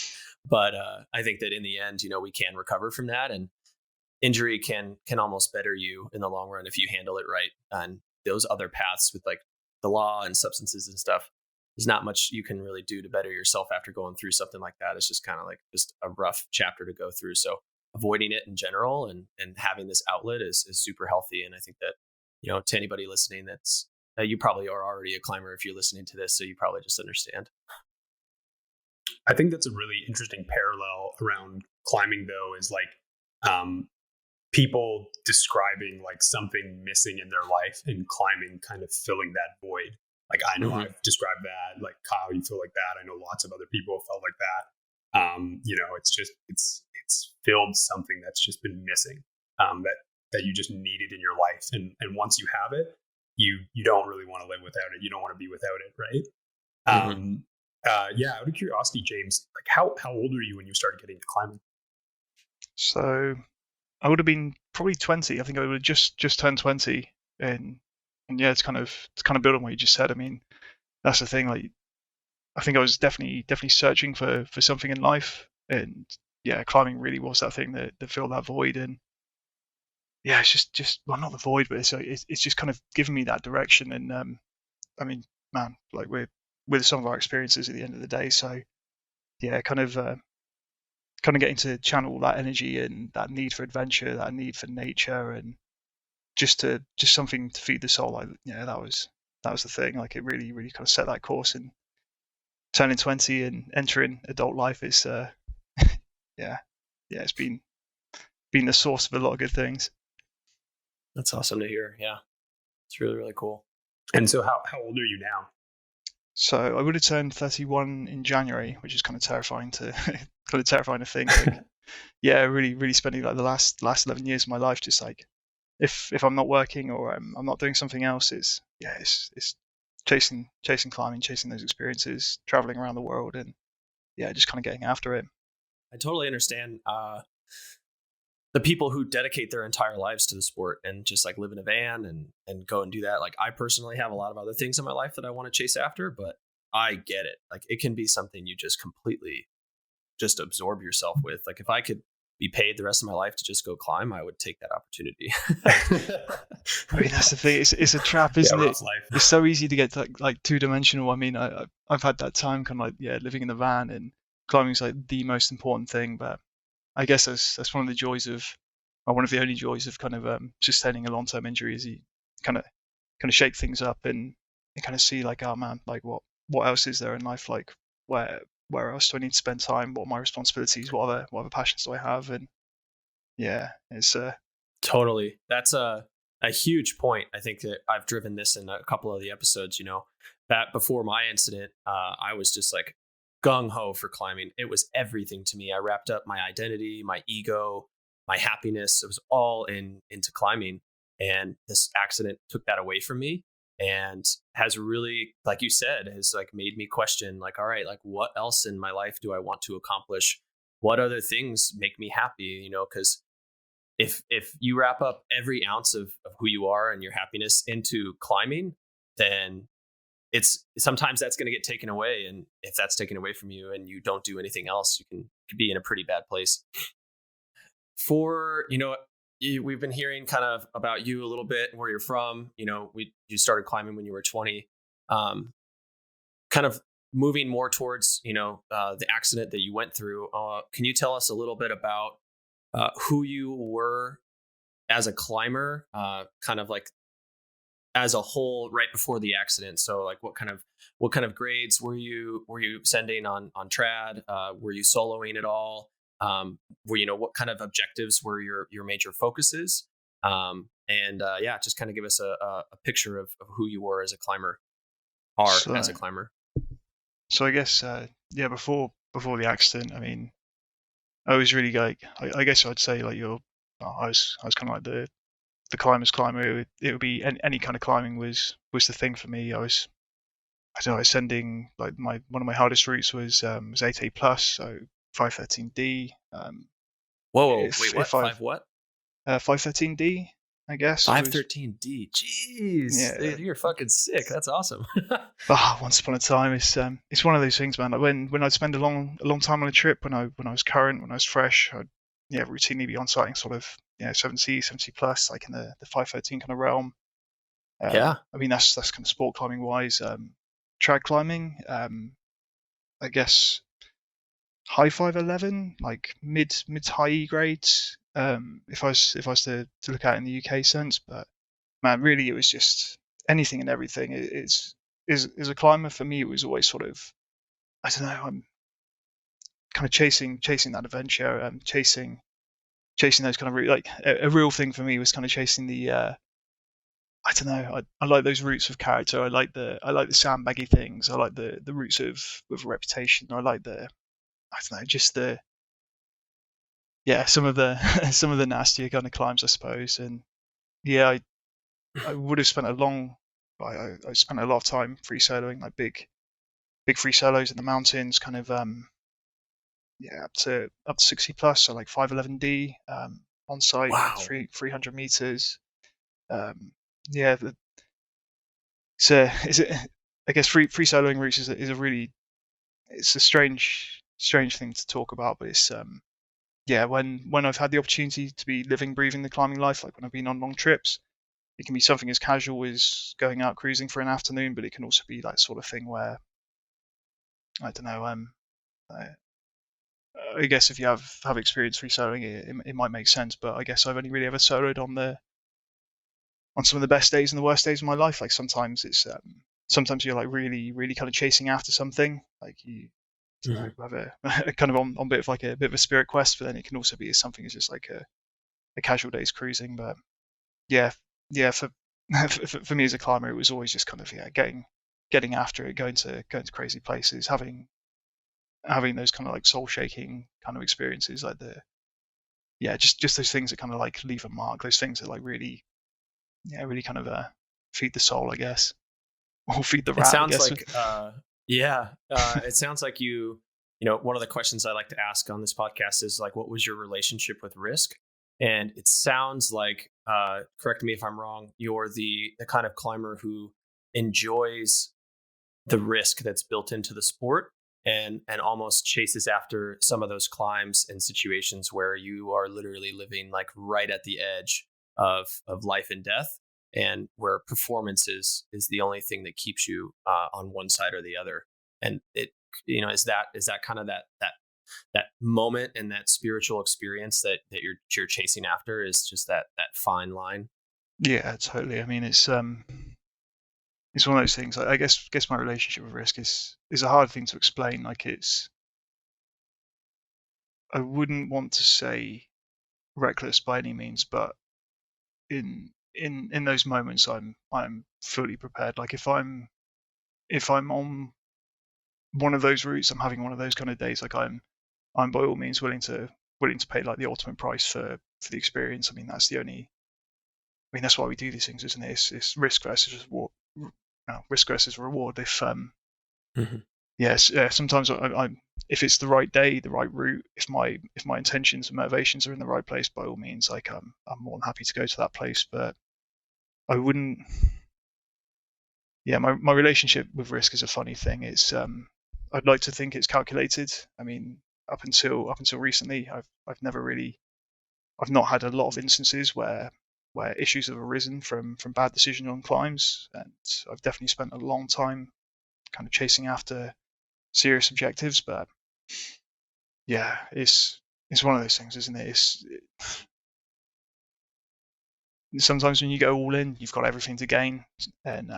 but I think that in the end, we can recover from that, and injury can almost better you in the long run if you handle it right. And those other paths with like the law and substances and stuff, there's not much you can really do to better yourself after going through something like that. It's just kind of like just a rough chapter to go through. So avoiding it in general and having this outlet is super healthy. And I think that, to anybody listening, that's you probably are already a climber if you're listening to this, so you probably just understand. I think that's a really interesting parallel around climbing, though, is like people describing like something missing in their life and climbing kind of filling that void. Like I know I've described that. Like Kyle, you feel like that. I know lots of other people have felt like that. It's just it's filled something that's just been missing. That you just needed in your life, and once you have it, you don't really want to live without it. You don't want to be without it, right? Yeah. Out of curiosity, James, like how old were you when you started getting into climbing? So I would have been probably 20. I think I would have just turned 20, and yeah, it's kind of built on what you just said. I mean, that's the thing. Like, I think I was definitely searching for something in life, and yeah, climbing really was that thing that filled that void. And yeah, it's just well, not the void, but it's just kind of given me that direction. And I mean, man, like we're with some of our experiences at the end of the day. So yeah, kind of kind of getting to channel that energy and that need for adventure, that need for nature, and just something to feed the soul. Like, that was the thing. Like, it really kind of set that course. And turning 20 and entering adult life is it's been the source of a lot of good things. That's awesome to hear. Yeah, it's really, really cool. And so how old are you now? So I would have turned 31 in January, which is kind of terrifying to think. Like, really spending like the last 11 years of my life just like, if I'm not working or I'm not doing something else, it's chasing climbing, chasing those experiences, traveling around the world, and just kind of getting after it. I totally understand the people who dedicate their entire lives to the sport and just like live in a van and go and do that. Like, I personally have a lot of other things in my life that I want to chase after, but I get it. Like, it can be something you just completely just absorb yourself with. Like, if I could be paid the rest of my life to just go climb, I would take that opportunity. I mean, that's the thing. It's a trap, isn't it? Life. It's so easy to get like two-dimensional. I mean, I've had that time kind of like, living in the van, and climbing's like the most important thing. But I guess that's one of the joys of, or one of the only joys of kind of sustaining a long-term injury, is you kind of shake things up and kind of see like, oh man, like what else is there in life? Like, where else do I need to spend time? What are my responsibilities? What other passions do I have? And it's totally. That's a huge point. I think that I've driven this in a couple of the episodes. That before my incident, I was just like gung ho for climbing. It was everything to me. I wrapped up my identity, my ego, my happiness. It was all into climbing, and this accident took that away from me. And has really, like you said, has like made me question, like, all right, like, what else in my life do I want to accomplish? What other things make me happy? Because if you wrap up every ounce of who you are and your happiness into climbing, then sometimes that's going to get taken away. And if that's taken away from you and you don't do anything else, you can be in a pretty bad place. We've been hearing kind of about you a little bit, where you're from. You started climbing when you were 20. Kind of moving more towards, the accident that you went through. Can you tell us a little bit about who you were as a climber, kind of like as a whole right before the accident? So like, what kind of grades were you sending on trad? Were you soloing at all? What kind of objectives were your major focuses? Just kind of give us a picture of who you were as a climber, as a climber. So I guess, before the accident, I mean, I was really like, I guess I'd say like I was kind of like the climber's climber. It would be any kind of climbing was the thing for me. I was sending like one of my hardest routes was 8A plus, so 513D. Whoa! Wait, what? 513D, I guess. 513D. Jeez, you're fucking sick. That's awesome. Once upon a time, it's one of those things, man. Like when I'd spend a long time on a trip, when I was current, when I was fresh, I'd routinely be on sighting sort of 70 plus, like in the 513 kind of realm. I mean, that's kind of sport climbing wise. Trad climbing, I guess high 511, like mid to high E grades. If I was to look at it in the UK sense, but man, really, it was just anything and everything. Is a climber for me, it was always sort of, I don't know, I'm kind of chasing that adventure, chasing those kind of routes. Like a real thing for me was kind of chasing the I don't know. I like those roots of character. I like the sandbaggy things. I like the roots with reputation. I like just the some of the some of the nastier kind of climbs, I suppose. And I would have spent I spent a lot of time free soloing, like big free solos in the mountains, kind of up to 60 plus, so like 511D on site, wow. 300 meters. I guess free soloing routes is a really, it's a strange thing to talk about, but it's when I've had the opportunity to be living, breathing the climbing life, like when I've been on long trips, it can be something as casual as going out cruising for an afternoon, but it can also be that sort of thing where, I don't know, I guess if you have experience free soloing, it might make sense. But I guess I've only really ever soloed on some of the best days and the worst days of my life. Like sometimes sometimes you're like really really kind of chasing after something, like you have a kind of on a bit of a spirit quest, but then it can also be something as just like a casual day's cruising. But yeah, for for me as a climber, it was always just kind of getting after it, going to crazy places, having those kind of like soul shaking kind of experiences, like just those things that kind of like leave a mark, those things that like really really kind of feed the soul, I guess, or feed the It rat, I sounds guess. like, it sounds like one of the questions I like to ask on this podcast is like, what was your relationship with risk? And it sounds like, correct me if I'm wrong, you're the kind of climber who enjoys the risk that's built into the sport and almost chases after some of those climbs in situations where you are literally living like right at the edge of life and death, and where performance is the only thing that keeps you on one side or the other. And it, is that kind of that moment and that spiritual experience that you're chasing after, is just that fine line. Yeah, totally. I mean, it's one of those things. I guess my relationship with risk is a hard thing to explain. Like I wouldn't want to say reckless by any means, but in those moments, I'm fully prepared. Like if I'm on one of those routes, I'm having one of those kind of days, like I'm by all means willing to pay like the ultimate price for the experience. I mean, that's why we do these things, isn't it? It's risk versus reward. No, risk versus reward. If yes, sometimes I if it's the right day, the right route, if my intentions and motivations are in the right place, by all means, like I'm more than happy to go to that place. But I wouldn't. Yeah, my relationship with risk is a funny thing. It's I'd like to think it's calculated. I mean, up until recently, I've never really, I've not had a lot of instances where issues have arisen from bad decisions on climbs, and I've definitely spent a long time kind of chasing after serious objectives. But yeah, it's one of those things, isn't it? Sometimes when you go all in, you've got everything to gain, and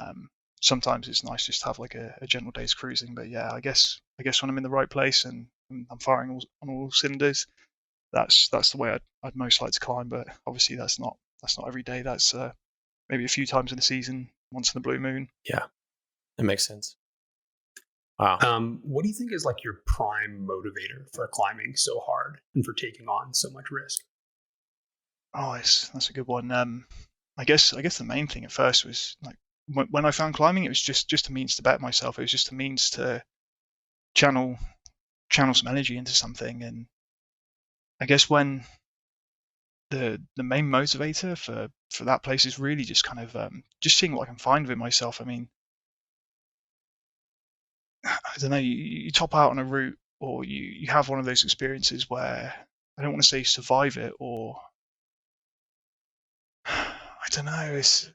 sometimes it's nice just to have like a general day's cruising. But yeah, I guess when I'm in the right place and I'm firing on all cylinders, that's the way I'd most like to climb. But obviously that's not every day. That's maybe a few times in the season, once in the blue moon. Yeah, that makes sense. Wow. What do you think is like your prime motivator for climbing so hard and for taking on so much risk? Oh, that's a good one. I guess the main thing at first was like when I found climbing, it was just a means to better myself. It was just a means to channel some energy into something. And I guess when the main motivator for that place is really just kind of just seeing what I can find with myself. I mean, I don't know, you top out on a route, or you have one of those experiences where, I don't want to say survive it, or I don't know, it's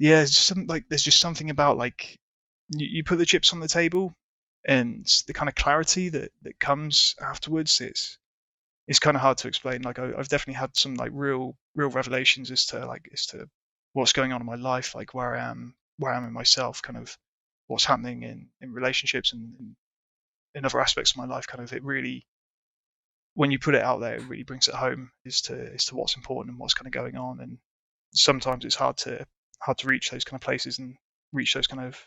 just something like, there's just something about like you put the chips on the table, and the kind of clarity that comes afterwards, it's kind of hard to explain. Like I've definitely had some like real revelations as to what's going on in my life, like where I am in myself, kind of what's happening in relationships and in other aspects of my life. Kind of, it really, when you put it out there, it really brings it home as to what's important and what's kind of going on. And sometimes it's hard to reach those kind of places and reach those kind of,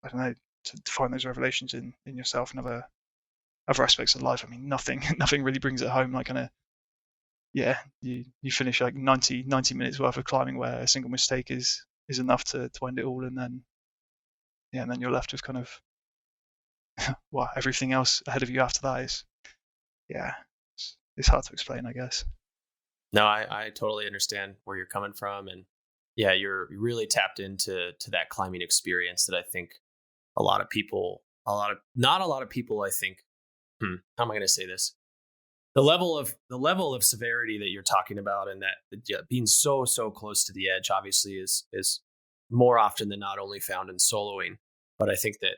I don't know, to find those revelations in yourself and other aspects of life. I mean, nothing really brings it home. Like, kind of, yeah, you finish like 90 minutes worth of climbing where a single mistake is enough to end it all, and then and then you're left with kind of well, everything else ahead of you after that is, it's hard to explain, I guess. No, I totally understand where you're coming from, and yeah, you're really tapped into that climbing experience that I think not a lot of people, I think, how am I going to say this? The level of severity that you're talking about, and that being so close to the edge, obviously is more often than not only found in soloing. But I think that,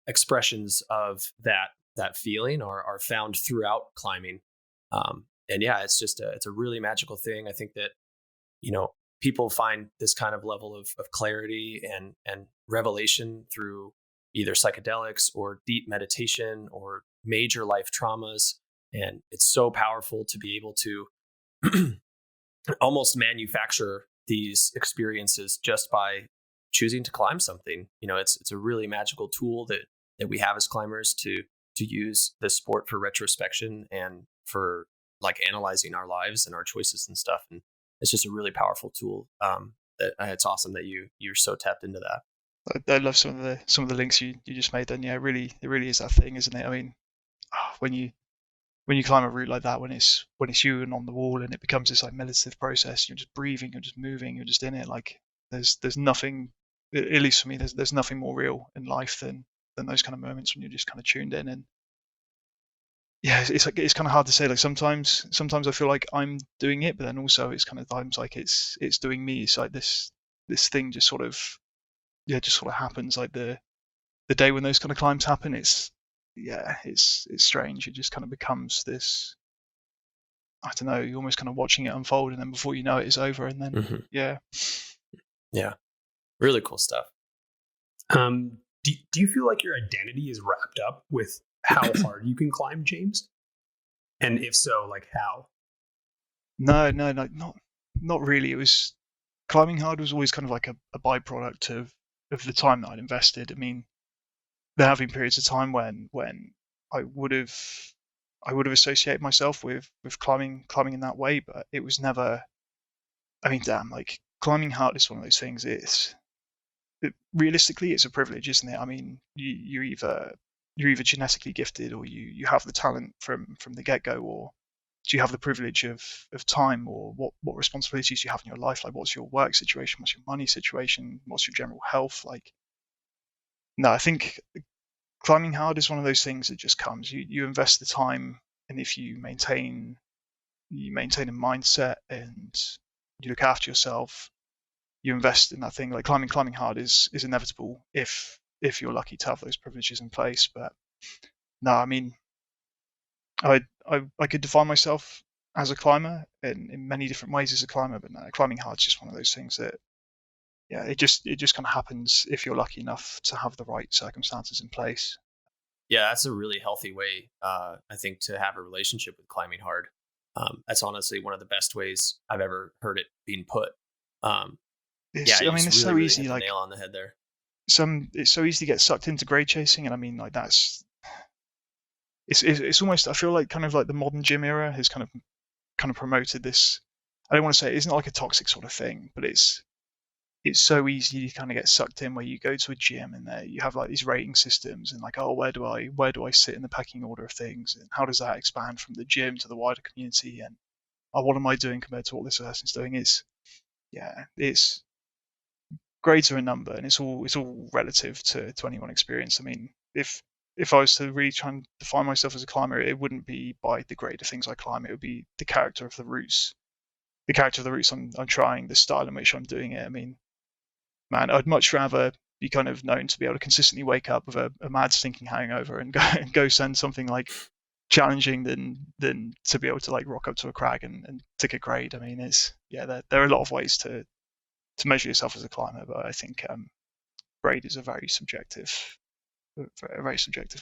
expressions of that that feeling are found throughout climbing. And yeah, it's a really magical thing. I think that, people find this kind of level of clarity and revelation through either psychedelics or deep meditation or major life traumas. And it's so powerful to be able to almost manufacture these experiences just by choosing to climb something. It's a really magical tool that we have as climbers to use this sport for retrospection and for like analyzing our lives and our choices and stuff. And it's just a really powerful tool. That it's awesome that you're so tapped into that. I love some of the links you just made. And yeah, it really is that thing, isn't it? I mean, when you climb a route like that, when it's you and on the wall, and it becomes this like meditative process, you're just breathing, you're just moving, you're just in it. Like there's nothing, at least for me, there's nothing more real in life than those kind of moments when you're just kind of tuned in. And yeah, it's kind of hard to say. Like sometimes I feel like I'm doing it, but then also it's kind of times like it's doing me. It's like this thing just sort of happens. Like the day when those kind of climbs happen, it's strange. It just kind of becomes this, I don't know, you're almost kind of watching it unfold, and then before you know it, it's over. And then yeah, really cool stuff. Do you feel like your identity is wrapped up with how hard you can climb, James? And if so, like how? No, not really. It was, climbing hard was always kind of like a byproduct of the time that I'd invested. I mean, there have been periods of time when I would have associated myself with climbing in that way, but it was never. I mean, damn, like climbing hard is one of those things. Realistically, it's a privilege, isn't it? I mean, you're either genetically gifted, or you have the talent from the get go, or do you have the privilege of time, or what responsibilities do you have in your life? Like, what's your work situation? What's your money situation? What's your general health? Like, no, I think climbing hard is one of those things that just comes. You invest the time, and if you maintain a mindset and you look after yourself, you invest in that thing. Like climbing hard is inevitable if you're lucky to have those privileges in place. But no, I mean, I could define myself as a climber in many different ways as a climber, but no, climbing hard is just one of those things that, yeah, it just kind of happens if you're lucky enough to have the right circumstances in place. Yeah, that's a really healthy way, I think, to have a relationship with climbing hard. That's honestly one of the best ways I've ever heard it being put. It's really, so really easy. hit the Like nail on the head there. it's so easy to get sucked into grade chasing, and I mean, like it's almost, I feel like kind of like the modern gym era has kind of promoted this. I don't want to say it's not like a toxic sort of thing, but it's so easy to kind of get sucked in, where you go to a gym and there you have like these rating systems, and like, oh, where do I sit in the pecking order of things, and how does that expand from the gym to the wider community, and what am I doing compared to what this person's doing? It's grades are a number, and it's all relative to anyone's experience. I mean, if I was to really try and define myself as a climber, it wouldn't be by the grade of things I climb. It would be the character of the routes. The character of the routes I'm trying, the style in which I'm doing it. I mean, man, I'd much rather be kind of known to be able to consistently wake up with a mad stinking hangover and go send something like challenging than to be able to like rock up to a crag and tick a grade. I mean, there are a lot of ways to measure yourself as a climber, but I think grade is a very subjective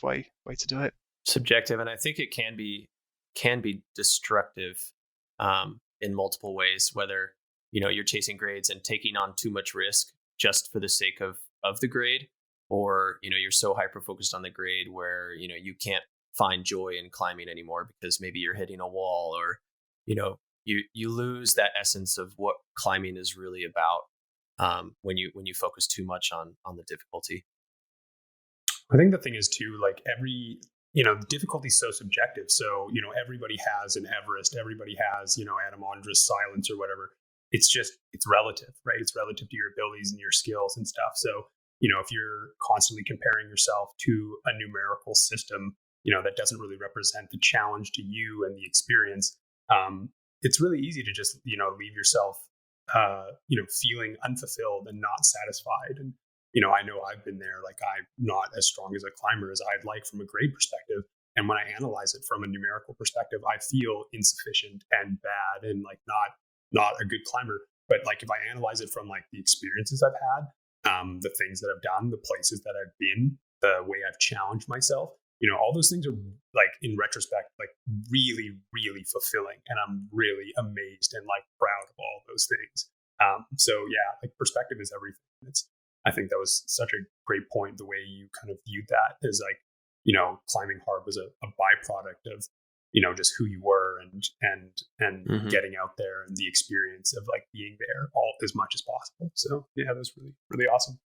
way to do it. Subjective, and I think it can be destructive in multiple ways. Whether you're chasing grades and taking on too much risk just for the sake of the grade, or you're so hyper focused on the grade where you can't find joy in climbing anymore because maybe you're hitting a wall, or you lose that essence of what climbing is really about when you focus too much on the difficulty. I think the thing is too, like difficulty is so subjective. So, everybody has an Everest, everybody has, Adam Ondra's silence or whatever. It's relative, right? It's relative to your abilities and your skills and stuff. So, if you're constantly comparing yourself to a numerical system, that doesn't really represent the challenge to you and the experience, it's really easy to just, leave yourself, feeling unfulfilled and not satisfied. And, I know I've been there. Like, I'm not as strong as a climber as I'd like from a grade perspective, And when I analyze it from a numerical perspective, I feel insufficient and bad and like not a good climber. But like if I analyze it from like the experiences I've had, the things that I've done, the places that I've been, the way I've challenged myself, all those things are like in retrospect, like really, really fulfilling. And I'm really amazed and like proud of all those things. So yeah, like perspective is everything. I think that was such a great point, the way you kind of viewed that as like, climbing hard was a byproduct of, just who you were and getting out there and the experience of like being there all as much as possible. So yeah, that was really, really awesome.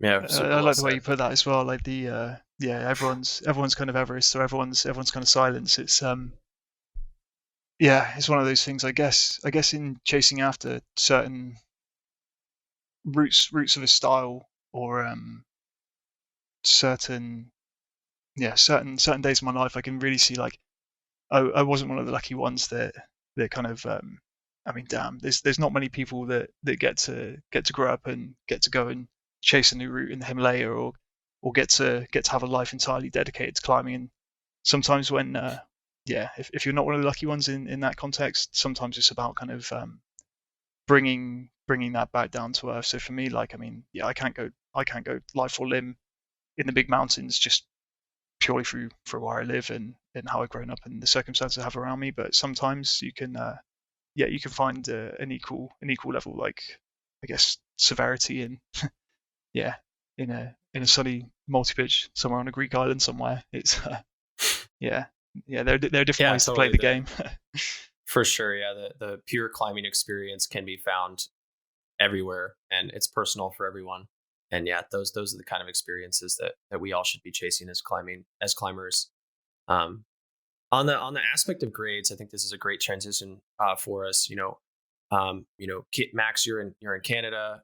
Yeah, I like the way you put that as well. Like the everyone's kind of Everest, or everyone's kind of silence. It's it's one of those things. I guess in chasing after certain roots of a style, or certain days of my life, I can really see like I wasn't one of the lucky ones that kind of I mean, damn, there's not many people that get to grow up and get to go and chase a new route in the Himalaya, or get to have a life entirely dedicated to climbing. And sometimes when if you're not one of the lucky ones in that context, sometimes it's about kind of bringing that back down to earth. So for me, like, I mean, I can't go life or limb in the big mountains just purely through where I live and how I've grown up and the circumstances I have around me. But sometimes you can you can find an equal level, like, I guess, severity in in a sunny multi-pitch somewhere on a Greek island somewhere. It's there are different ways to play the game. For sure, yeah. The pure climbing experience can be found everywhere, and it's personal for everyone. And yeah, those are the kind of experiences that we all should be chasing as climbers. On the aspect of grades, I think this is a great transition for us. Max, you're in Canada.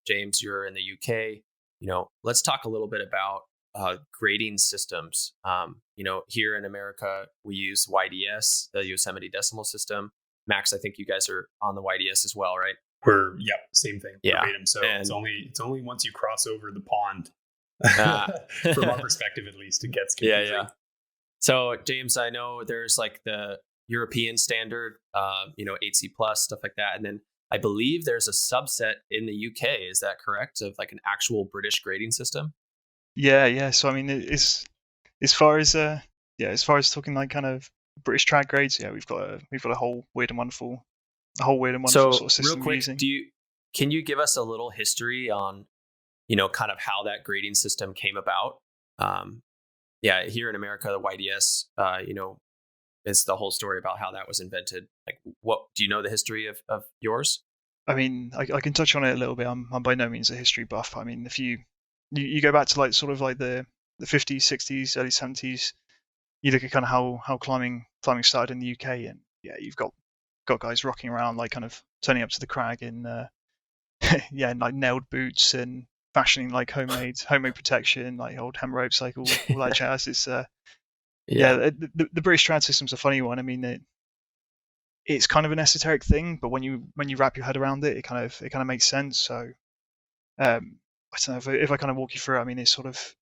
James, you're in the UK. Let's talk a little bit about grading systems. Here in America, we use YDS, the Yosemite Decimal System. Max, I think you guys are on the YDS as well, right? Same thing. Yeah. Verbatim. So it's only once you cross over the pond, from our perspective at least, it gets confusing. Yeah. So James, I know there's like the European standard, 8C plus, stuff like that, and then I believe there's a subset in the UK. Is that correct? Of like an actual British grading system? Yeah. So I mean, it's as far as talking like kind of British trad grades, we've got a whole weird and wonderful sort of system. Real quick, using. Can you give us a little history on, kind of how that grading system came about? Here in America, the YDS, is the whole story about how that was invented. Like, what do you know the history of yours? I mean, I can touch on it a little bit. I'm by no means a history buff. I mean, if you go back to like sort of like the 50s, 60s, early 70s, you look at kind of how climbing started in the UK, and you've got guys rocking around like kind of turning up to the crag in like nailed boots and fashioning like homemade protection, like old hem ropes, like all that jazz. It's the British trad system's a funny one. I mean, it's kind of an esoteric thing, but when you wrap your head around it, it kind of makes sense. So I don't know if I kind of walk you through it. I mean, it's sort of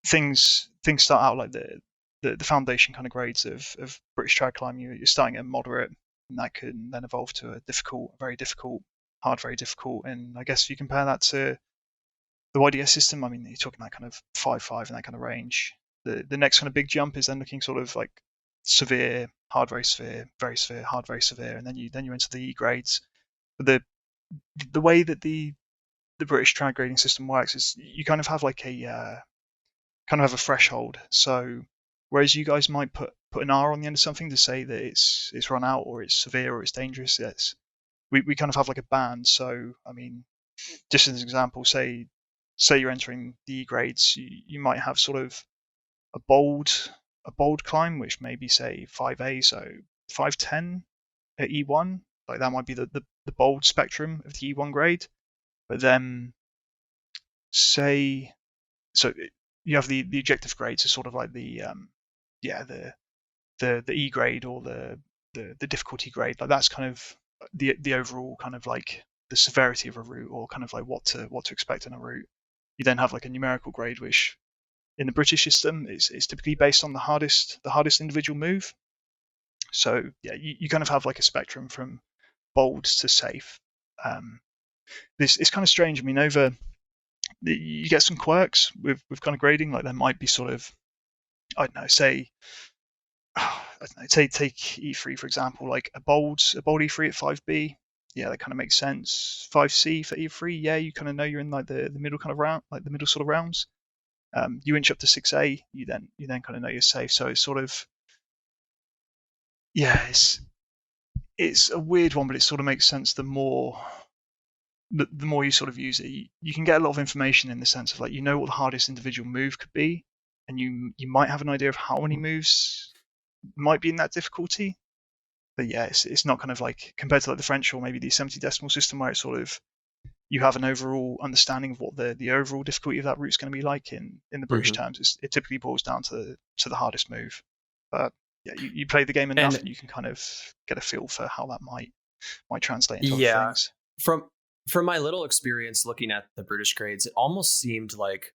things start out like the foundation kind of grades of British trad climbing. You're starting at moderate, and that can then evolve to a difficult, very difficult, hard, very difficult. And I guess if you compare that to the YDS system, I mean, you're talking that kind of 5.5 in that kind of range. The next kind of big jump is then looking sort of like severe, hard, very severe, hard, very severe, and then you enter the E grades. But the way that the British trad grading system works is you kind of have like a threshold. So whereas you guys might put an R on the end of something to say that it's run out, or it's severe, or it's dangerous, we kind of have like a band. So I mean, just as an example, say you're entering the E grades, you might have sort of a bold climb, which may be say 5A, so 510 at E1, like that might be the bold spectrum of the E1 grade. But then you have the objective grade, so sort of like the E grade, or the difficulty grade. Like that's kind of the overall kind of like the severity of a route, or kind of like what to expect in a route. You then have like a numerical grade, which in the British system, it's typically based on the hardest individual move. So yeah, you kind of have like a spectrum from bold to safe. It's kind of strange. I mean, you get some quirks with kind of grading. Like there might be sort of, I don't know, say take E3 for example, like a bold E3 at 5B. Yeah, that kind of makes sense. 5C for E3. Yeah, you kind of know you're in like the middle kind of round, like the middle sort of rounds. You inch up to 6A, you then kind of know you're safe. So it's sort of, yeah, it's a weird one, but it sort of makes sense the more you sort of use it. You can get a lot of information in the sense of like, you know what the hardest individual move could be, and you might have an idea of how many moves might be in that difficulty. But yeah, it's not kind of like compared to like the French or maybe the 70 decimal system, where it's sort of you have an overall understanding of what the overall difficulty of that route is going to be like. In the British terms, it typically boils down to the hardest move. But yeah, you play the game enough and you can kind of get a feel for how that might translate into other things. From my little experience looking at the British grades, it almost seemed like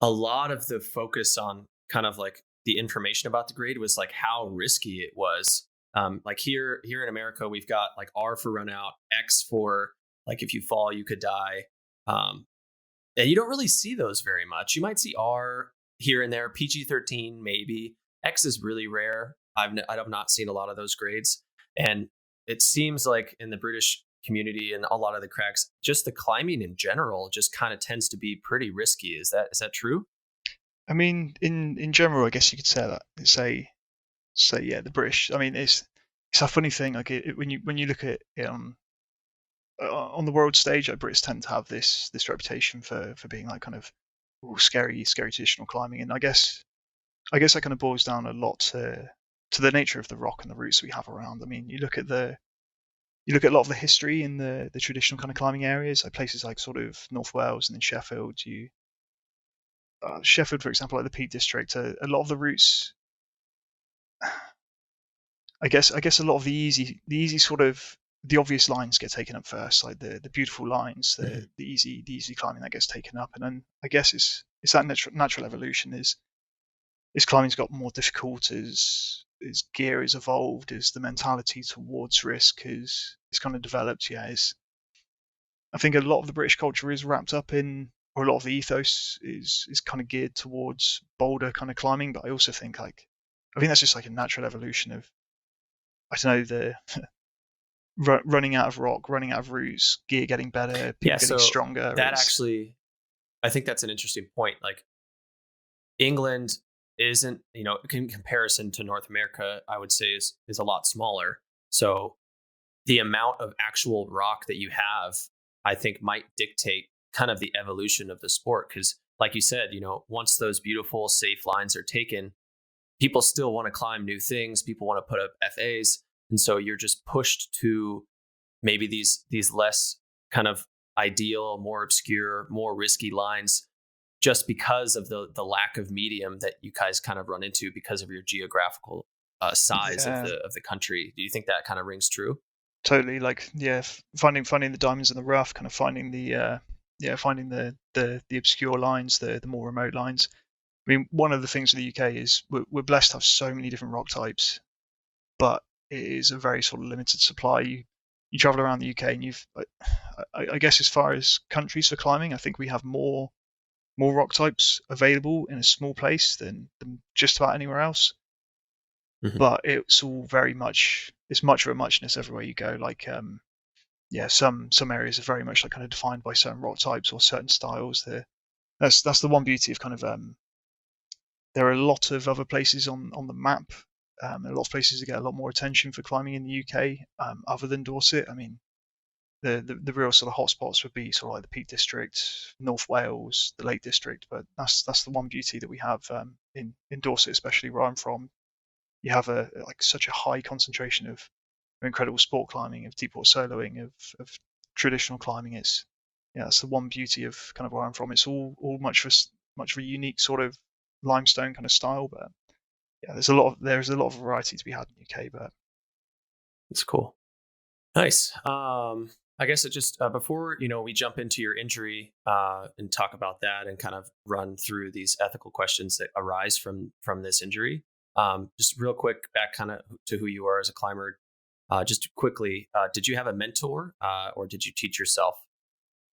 a lot of the focus on kind of like the information about the grade was like how risky it was. Like here in America, we've got like R for run out, X for like if you fall, you could die. And you don't really see those very much. You might see R here and there, PG-13 maybe. X is really rare. I have not seen a lot of those grades. And it seems like in the British community and a lot of the cracks, just the climbing in general just kind of tends to be pretty risky. Is that true? I mean, in general, I guess you could say that. Say yeah, the British. I mean, it's a funny thing. Like when you look at it on the world stage, like Brits tend to have this reputation for being like kind of scary traditional climbing, and I guess that kind of boils down a lot to the nature of the rock and the routes we have around. I mean, you look at a lot of the history in the traditional kind of climbing areas, like places like sort of North Wales and then Sheffield. Sheffield, for example, like the Peak District, a lot of the routes. I guess a lot of the easy sort of the obvious lines get taken up first, like the beautiful lines, the easy climbing that gets taken up, and then I guess it's that natural evolution is climbing's got more difficult as gear is evolved, as the mentality towards risk is kind of developed. Yeah, I think a lot of the British culture is wrapped up in, or a lot of the ethos is kind of geared towards bolder kind of climbing, but I also think I think that's just like a natural evolution of, I don't know, the running out of rock, running out of routes, gear getting better, people getting stronger. That actually, I think that's an interesting point. Like England isn't, in comparison to North America, I would say is a lot smaller. So the amount of actual rock that you have, I think might dictate kind of the evolution of the sport. Because like you said, once those beautiful, safe lines are taken, people still want to climb new things. People want to put up FAs. And so you're just pushed to maybe these less kind of ideal, more obscure, more risky lines, just because of the lack of medium that you guys kind of run into because of your geographical size of the country. Do you think that kind of rings true? Totally. Like, yeah, finding the diamonds in the rough, kind of finding the obscure lines, the more remote lines. I mean, one of the things with the UK is we're blessed to have so many different rock types, but it is a very sort of limited supply. You travel around the UK and I guess as far as countries for climbing, I think we have more rock types available in a small place than just about anywhere else. Mm-hmm. But it's all it's much of a muchness everywhere you go. Like, some areas are very much like kind of defined by certain rock types or certain styles. That's the one beauty of kind of, there are a lot of other places on the map. A lot of places that get a lot more attention for climbing in the UK, other than Dorset. I mean, the real sort of hotspots would be sort of like the Peak District, North Wales, the Lake District. But that's the one beauty that we have in Dorset, especially where I'm from. You have such a high concentration of incredible sport climbing, of deep water soloing, of traditional climbing. It's the one beauty of kind of where I'm from. It's all much of a unique sort of limestone kind of style, but yeah, there's a lot of variety to be had in the UK, but it's cool. Nice. I guess it just before we jump into your injury and talk about that and kind of run through these ethical questions that arise from this injury. Just real quick, back kind of to who you are as a climber. Just quickly, did you have a mentor or did you teach yourself?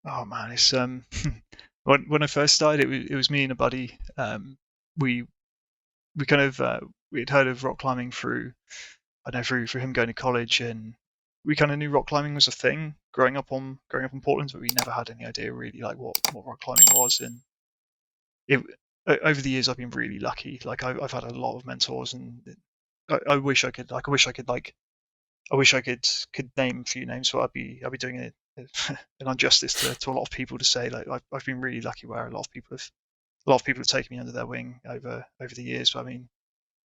Oh man, it's when I first started, it was me and a buddy. We we kind of we had heard of rock climbing through, I don't know, through him going to college, and we kind of knew rock climbing was a thing growing up in Portland, but we never had any idea really like what rock climbing was. And it over the years I've been really lucky. Like I've had a lot of mentors, and I wish I could could name a few names, but I'd be doing an injustice to a lot of people to say like I've been really lucky where a lot of people have taken me under their wing over the years. But I mean,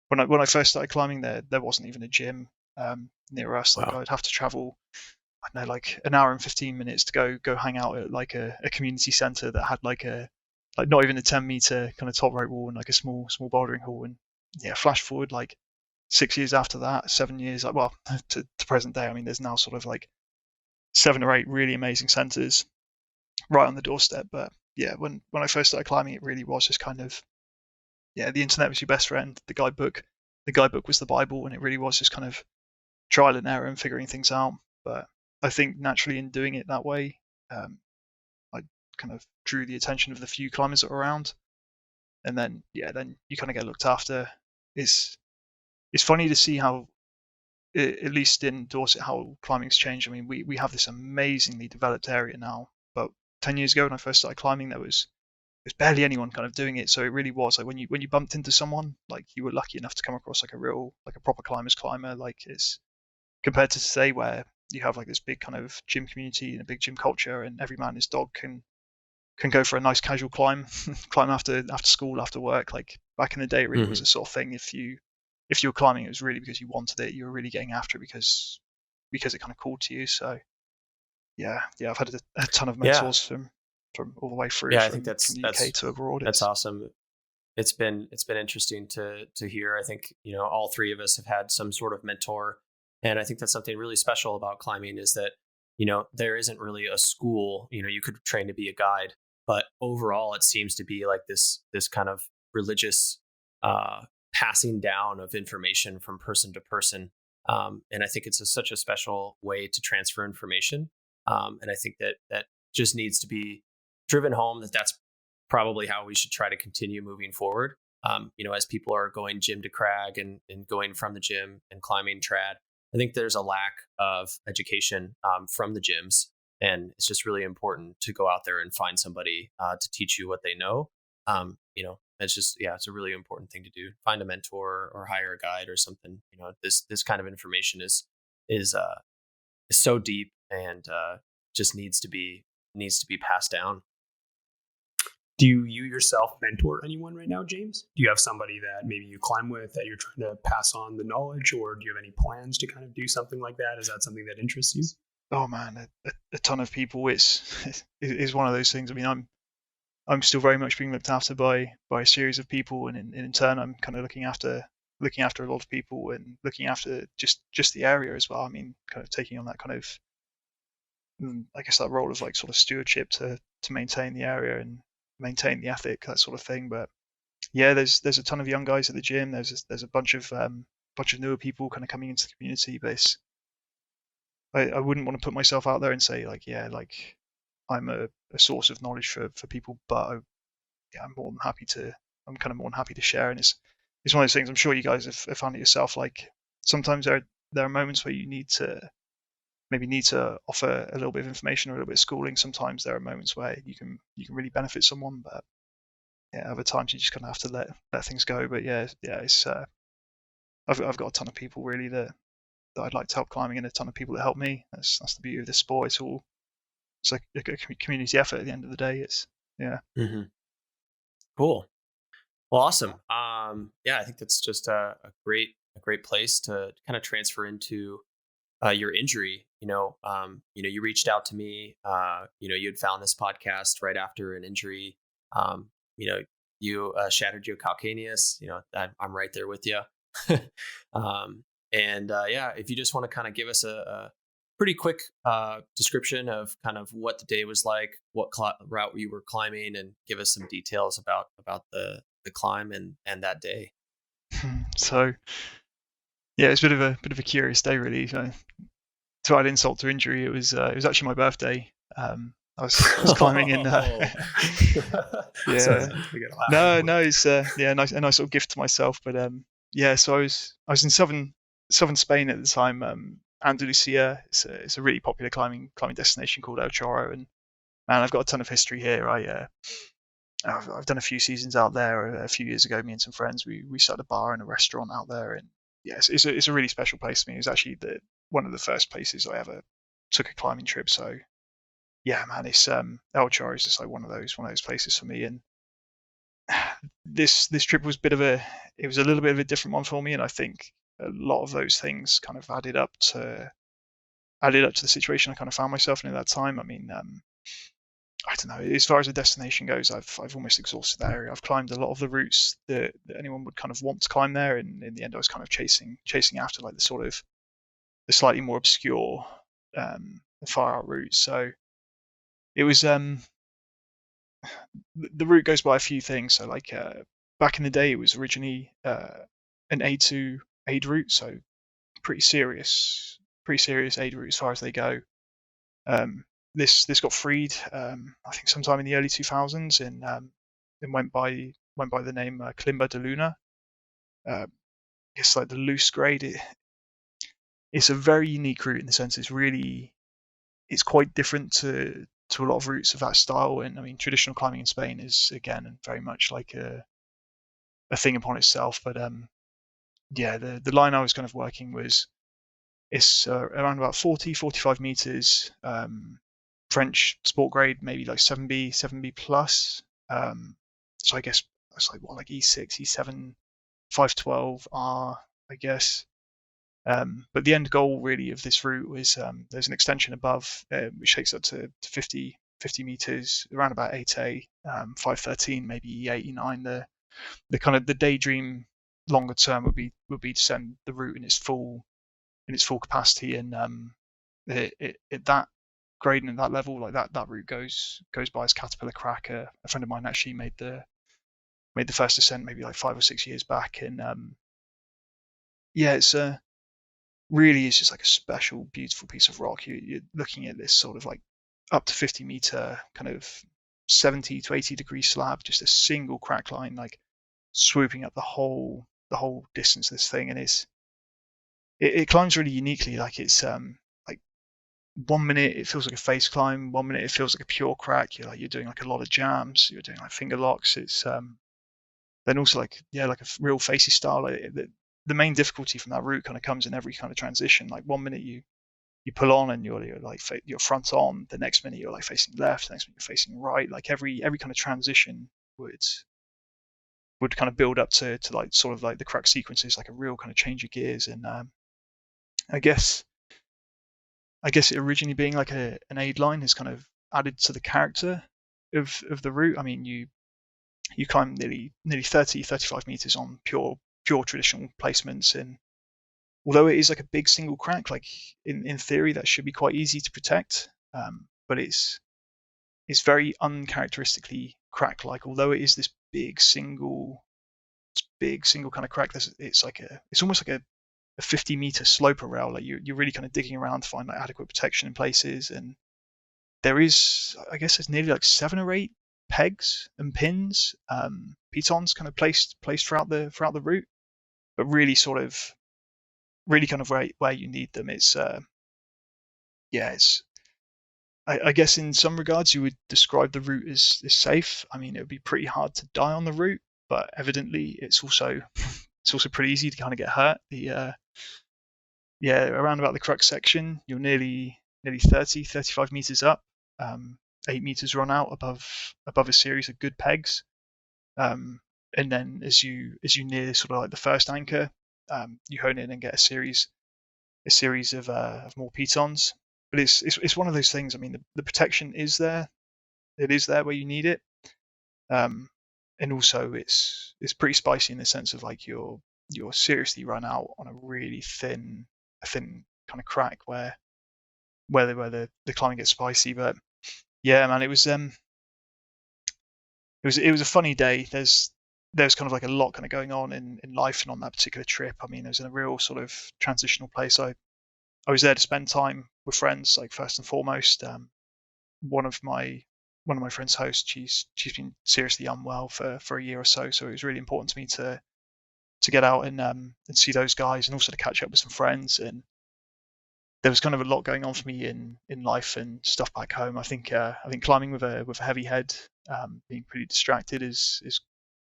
when I first started climbing, there wasn't even a gym near us. Like Wow. I'd have to travel, I don't know, like an hour and 15 minutes to go hang out at like a community center that had like not even a 10-meter kind of top rope wall and like a small bouldering hall. And yeah, flash forward like 6 years after that, 7 years, like well to present day. I mean, there's now sort of like 7 or 8 really amazing centers right on the doorstep. But yeah, when I first started climbing, it really was just kind of, yeah, the internet was your best friend. The guidebook was the Bible, and it really was just kind of trial and error and figuring things out. But I think naturally in doing it that way, I kind of drew the attention of the few climbers that were around, and then yeah, then you kind of get looked after. It's funny to see how, at least in Dorset, how climbing's changed. I mean, we have this amazingly developed area now, but 10 years ago when I first started climbing, there's barely anyone kind of doing it. So it really was like when you bumped into someone, like you were lucky enough to come across like a proper climber's climber. Like it's compared to today where you have like this big kind of gym community and a big gym culture, and every man and his dog can go for a nice casual climb after school, after work. Like back in the day, it really was a sort of thing. If you were climbing, it was really because you wanted it. You were really getting after it because it kind of called to you. So yeah, I've had a ton of Yeah. mentors from all the way through Yeah, I think from the UK to abroad. that's awesome. It's been interesting to hear. I think, all three of us have had some sort of mentor. And I think that's something really special about climbing is that, there isn't really a school. You could train to be a guide, but overall it seems to be like this kind of religious passing down of information from person to person. And I think it's such a special way to transfer information. And I think that just needs to be driven home, that's probably how we should try to continue moving forward. As people are going gym to crag and going from the gym and climbing trad, I think there's a lack of education from the gyms. And it's just really important to go out there and find somebody to teach you what they know. It's just, yeah, it's a really important thing to do. Find a mentor or hire a guide or something. This kind of information is so deep and just needs to be passed down. Do you yourself mentor anyone right now, James? Do you have somebody that maybe you climb with that you're trying to pass on the knowledge, or do you have any plans to kind of do something like that? Is that something that interests you? Oh man, a ton of people. It's one of those things. I mean, I'm still very much being looked after by a series of people, and in turn, I'm kind of looking after a lot of people and looking after just the area as well. I mean, kind of taking on that kind of, I guess, that role of like sort of stewardship to maintain the area and maintain the ethic, that sort of thing. But yeah, there's a ton of young guys at the gym. There's a bunch of newer people kind of coming into the community. But I wouldn't want to put myself out there and say like, yeah, like I'm a source of knowledge for people, but yeah, I'm kind of more than happy to share. And it's one of those things. I'm sure you guys have found it yourself. Like sometimes there are moments where you need to offer a little bit of information or a little bit of schooling. Sometimes there are moments where you can really benefit someone, but yeah, other times you just kind of have to let things go. But yeah, it's I've got a ton of people really that I'd like to help climbing, and a ton of people that help me. That's the beauty of this sport. It's like a community effort at the end of the day. It's yeah. Mm-hmm. Cool. Well, awesome. Yeah, I think that's just a great place to kind of transfer into your injury. You reached out to me. You had found this podcast right after an injury. You shattered your calcaneus. I'm right there with you. Yeah, if you just want to kind of give us a pretty quick description of kind of what the day was like, what route you were climbing, and give us some details about the climb and that day. So yeah, it's a bit of a curious day really. So, to add insult to injury, it was actually my birthday. I was climbing in. Yeah. No, it's yeah, a nice sort of gift to myself. But yeah, so I was in southern Spain at the time. Andalusia. It's a really popular climbing destination called El Chorro, and man, I've got a ton of history here. I've done a few seasons out there a few years ago. Me and some friends, we started a bar and a restaurant out there, and yes, it's a really special place to me. It was actually one of the first places I ever took a climbing trip. So yeah, man, it's El Chorro is just like one of those places for me. And this trip was it was a little bit of a different one for me, and I think a lot of those things kind of added up to the situation I kind of found myself in at that time. I mean, I don't know. As far as the destination goes, I've almost exhausted that area. I've climbed a lot of the routes that anyone would kind of want to climb there, and in the end, I was kind of chasing after like the slightly more obscure, far out routes. So it was the route goes by a few things. So like back in the day, it was originally an A2 aid route, so pretty serious aid route as far as they go. This got freed, I think sometime in the early 2000s, and went by the name Climba de Luna. It's like the loose grade. It's a very unique route in the sense it's quite different to a lot of routes of that style. And I mean, traditional climbing in Spain is again very much like a thing upon itself. But yeah, the line I was kind of working it's around about 45 meters. French sport grade, maybe like 7B plus. So I guess it's like like E6, E7, 512R, I guess. But the end goal really of this route was there's an extension above which takes up to 50 meters, around about 8A, 513, maybe E8, E9. The kind of the daydream longer term would be to send the route in its full capacity, and at that grade and at that level, like that route goes by as Caterpillar Crack. A friend of mine actually made the first ascent maybe like 5 or 6 years back, and yeah, it's really is just like a special, beautiful piece of rock. You're looking at this sort of like up to 50 meter kind of 70 to 80 degree slab, just a single crack line, like swooping up the whole distance of this thing. And it climbs really uniquely. Like it's like 1 minute it feels like a face climb, 1 minute it feels like a pure crack. You're doing like a lot of jams, you're doing like finger locks. It's then also like a real facey style. Like, the main difficulty from that route kind of comes in every kind of transition. Like 1 minute you pull on and you're like you're front on, the next minute you're like facing left, the next minute you're facing right. Like every kind of transition would kind of build up to like sort of like the crack sequences, like a real kind of change of gears. And I guess it originally being like an aid line has kind of added to the character of the route. I mean, you climb nearly 35 meters on pure traditional placements, and although it is like a big single crack, like in theory that should be quite easy to protect, but it's very uncharacteristically crack like. Although it is this big single kind of crack, it's almost like a 50 meter sloper rail. Like you're really kind of digging around to find like adequate protection in places, and there's nearly like 7 or 8 pegs and pins, pitons kind of placed throughout the route, but really kind of where you need them. It's I guess in some regards you would describe the route as safe. I mean, it would be pretty hard to die on the route, but evidently it's also pretty easy to kind of get hurt. Around about the crux section, you're nearly 35 meters up, 8 meters run out above a series of good pegs, and then as you near sort of like the first anchor, you hone in and get a series of more pitons. But it's one of those things. I mean, the protection is there. It is there where you need it, and also it's pretty spicy in the sense of like you're seriously run out on a really thin kind of crack where where the climbing gets spicy. But yeah, man, it was a funny day. There's kind of like a lot kind of going on in life and on that particular trip. I mean, it was in a real sort of transitional place. I was there to spend time with friends, like first and foremost. One of my friends' hosts, she's been seriously unwell for a year or so, so it was really important to me to get out and see those guys, and also to catch up with some friends. And there was kind of a lot going on for me in life and stuff back home. I think climbing with a heavy head, being pretty distracted is a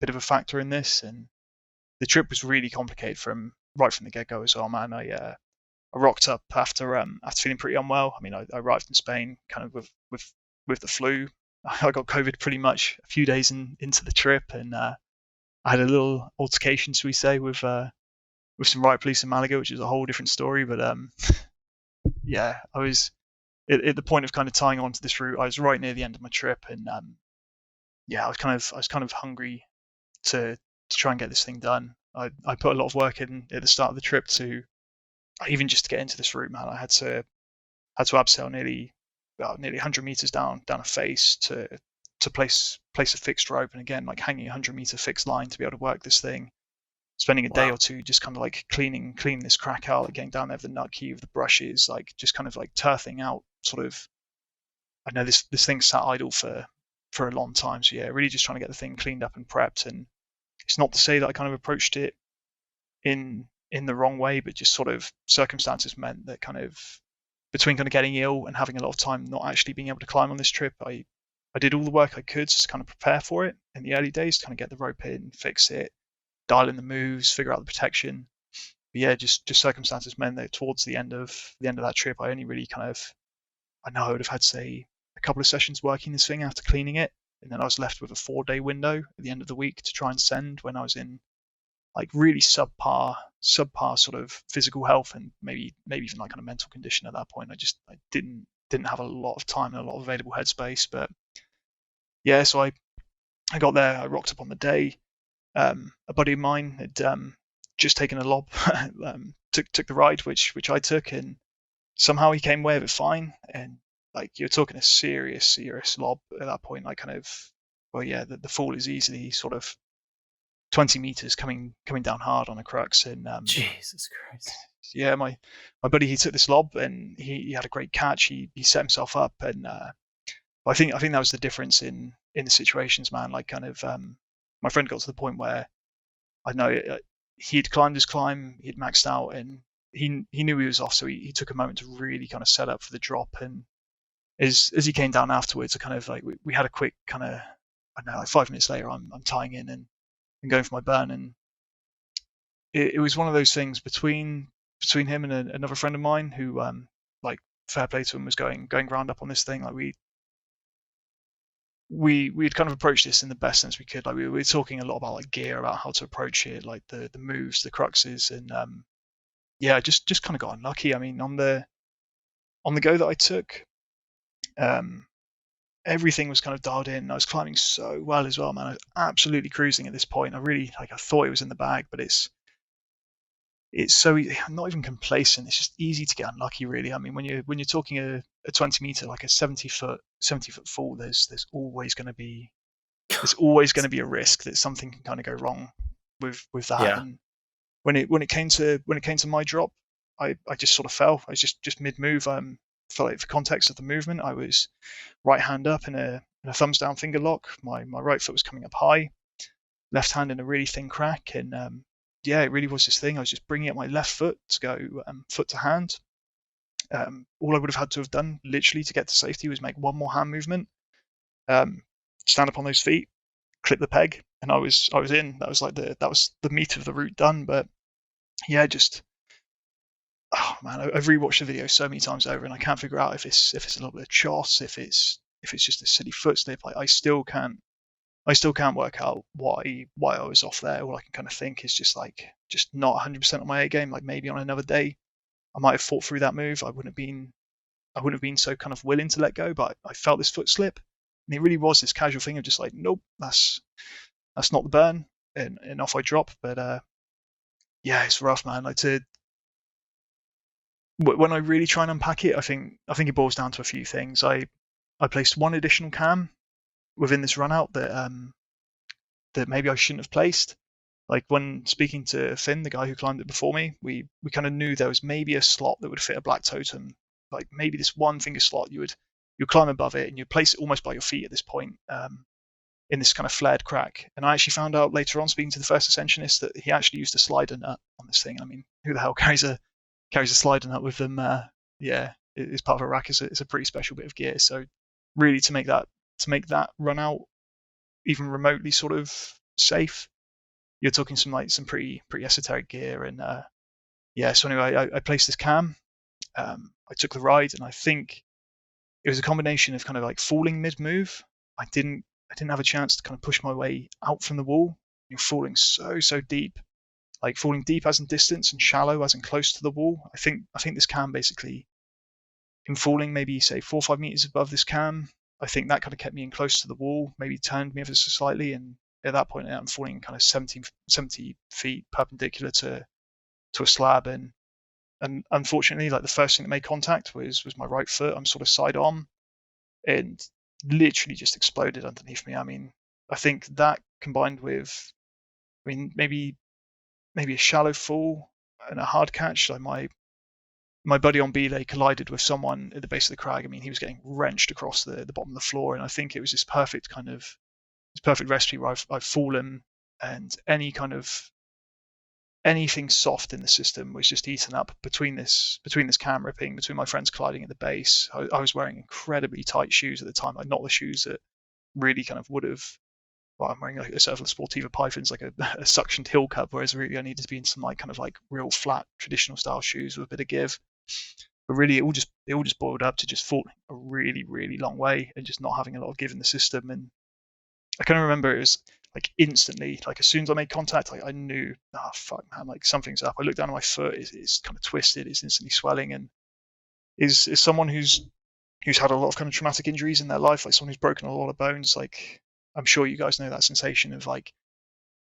bit of a factor in this. And the trip was really complicated right from the get go as well, man. I rocked up after feeling pretty unwell. I mean, I arrived in Spain kind of with the flu. I got COVID pretty much a few days into the trip, and I had a little altercation, shall we say, with some riot police in Malaga, which is a whole different story. But yeah, I was at the point of kind of tying on to this route. I was right near the end of my trip, and yeah, I was kind of hungry to try and get this thing done. I put a lot of work in at the start of the trip to even just to get into this route, man. I had to abseil nearly 100 meters down a face to place a fixed rope, and again, like hanging a 100-meter fixed line to be able to work this thing. Spending a day or two just kind of like cleaning this crack out, like getting down there with the nut key, with the brushes, like just kind of like turfing out sort of. I know this thing sat idle for a long time, so yeah, really just trying to get the thing cleaned up and prepped. And it's not to say that I kind of approached it in the wrong way, but just sort of circumstances meant that kind of between kind of getting ill and having a lot of time not actually being able to climb on this trip, I did all the work I could to kind of prepare for it in the early days, to kind of get the rope in, fix it, dial in the moves, figure out the protection. But yeah, just circumstances meant that towards the end of that trip, I only really kind of, I know I would have had, say, a couple of sessions working this thing after cleaning it, and then I was left with a 4-day window at the end of the week to try and send, when I was in like really subpar sort of physical health, and maybe even like kind of mental condition at that point. I didn't have a lot of time and a lot of available headspace. But yeah, so I got there, I rocked up on the day. A buddy of mine had just taken a lob, took the ride, which I took, and somehow he came away with it fine. And like, you're talking a serious lob at that point. Like kind of, well, yeah, the fall is easily sort of 20 meters coming down hard on a crux. And Jesus Christ. Yeah, my buddy, he took this lob and he had a great catch. He set himself up, and I think that was the difference in the situations, man. Like kind of my friend got to the point where I know he'd climbed his climb, he'd maxed out, and he knew he was off, so he took a moment to really kind of set up for the drop. And as he came down afterwards, I kind of like we had a quick kind of, I don't know, like 5 minutes later, I'm tying in and going for my burn, and it was one of those things between him and another friend of mine who, like, fair play to him, was going ground up on this thing. Like we'd kind of approached this in the best sense we could. Like we were talking a lot about like gear, about how to approach it, like the moves, the cruxes, and yeah, just kind of got unlucky. I mean, on the go that I took, everything was kind of dialed in. I was climbing so well as well, man. I was absolutely cruising at this point. I thought it was in the bag, but it's so I'm not even complacent. It's just easy to get unlucky, really. I mean, when you're talking a 20 meter, like a 70 foot fall, there's always going to be a risk that something can kind of go wrong with that. Yeah. And when it came to my drop, I just sort of fell. I was just mid move. For context of the movement, I was right hand up in a thumbs down finger lock. My right foot was coming up high, left hand in a really thin crack, and yeah, it really was this thing. I was just bringing up my left foot to go foot to hand. All I would have had to have done, literally, to get to safety was make one more hand movement, stand up on those feet, clip the peg, and I was in. That was the meat of the route done. But yeah, just, oh man, I've rewatched the video so many times over, and I can't figure out if it's a little bit of choss, if it's just a silly foot slip. I still can't work out why I was off there. All I can kind of think is just not 100% on my A game. Like maybe on another day, I might have fought through that move. I wouldn't have been so kind of willing to let go. But I felt this foot slip, and it really was this casual thing of just like, nope, that's not the burn, and off I drop. But yeah, it's rough, man. Like when I really try and unpack it, I think it boils down to a few things. I placed one additional cam within this run out that maybe I shouldn't have placed. Like when speaking to Finn, the guy who climbed it before me, we kind of knew there was maybe a slot that would fit a black totem. Like maybe this one finger slot, you climb above it and you place it almost by your feet at this point, in this kind of flared crack. And I actually found out later on, speaking to the first ascensionist, that he actually used a slider nut on this thing. I mean, who the hell carries a slider nut with them? Yeah, it's part of a rack. It's a pretty special bit of gear. So really, to make that run out even remotely sort of safe, you're talking some pretty esoteric gear. And yeah, so anyway, I placed this cam. I took the ride, and I think it was a combination of kind of like falling mid move. I didn't have a chance to kind of push my way out from the wall. You're falling so deep, like falling deep as in distance and shallow as in close to the wall. I think this cam basically, in falling maybe say 4 or 5 meters above this cam, I think that kind of kept me in close to the wall, maybe turned me ever so slightly, and at that point I'm falling kind of 70 feet perpendicular to a slab, and unfortunately, like the first thing that made contact was my right foot. I'm sort of side on, and literally just exploded underneath me. I mean, I think that combined with, I mean, maybe a shallow fall and a hard catch. Like my buddy on belay collided with someone at the base of the crag. I mean, he was getting wrenched across the bottom of the floor, and I think it was this perfect recipe where I've fallen, and anything soft in the system was just eaten up between this cam ripping, between my friends colliding at the base. I was wearing incredibly tight shoes at the time, like not the shoes that really kind of would have. Well, I'm wearing like a set of Sportiva Pythons, like a suctioned heel cup, whereas really I needed to be in some like kind of like real flat traditional style shoes with a bit of give. But really, it all just boiled up to just falling a really, really long way and just not having a lot of give in the system. And I kind of remember it was like instantly, like as soon as I made contact, like I knew, fuck man, like something's up. I looked down at my foot, it's kind of twisted, it's instantly swelling, and is someone who's had a lot of kind of traumatic injuries in their life, like someone who's broken a lot of bones, like I'm sure you guys know that sensation of like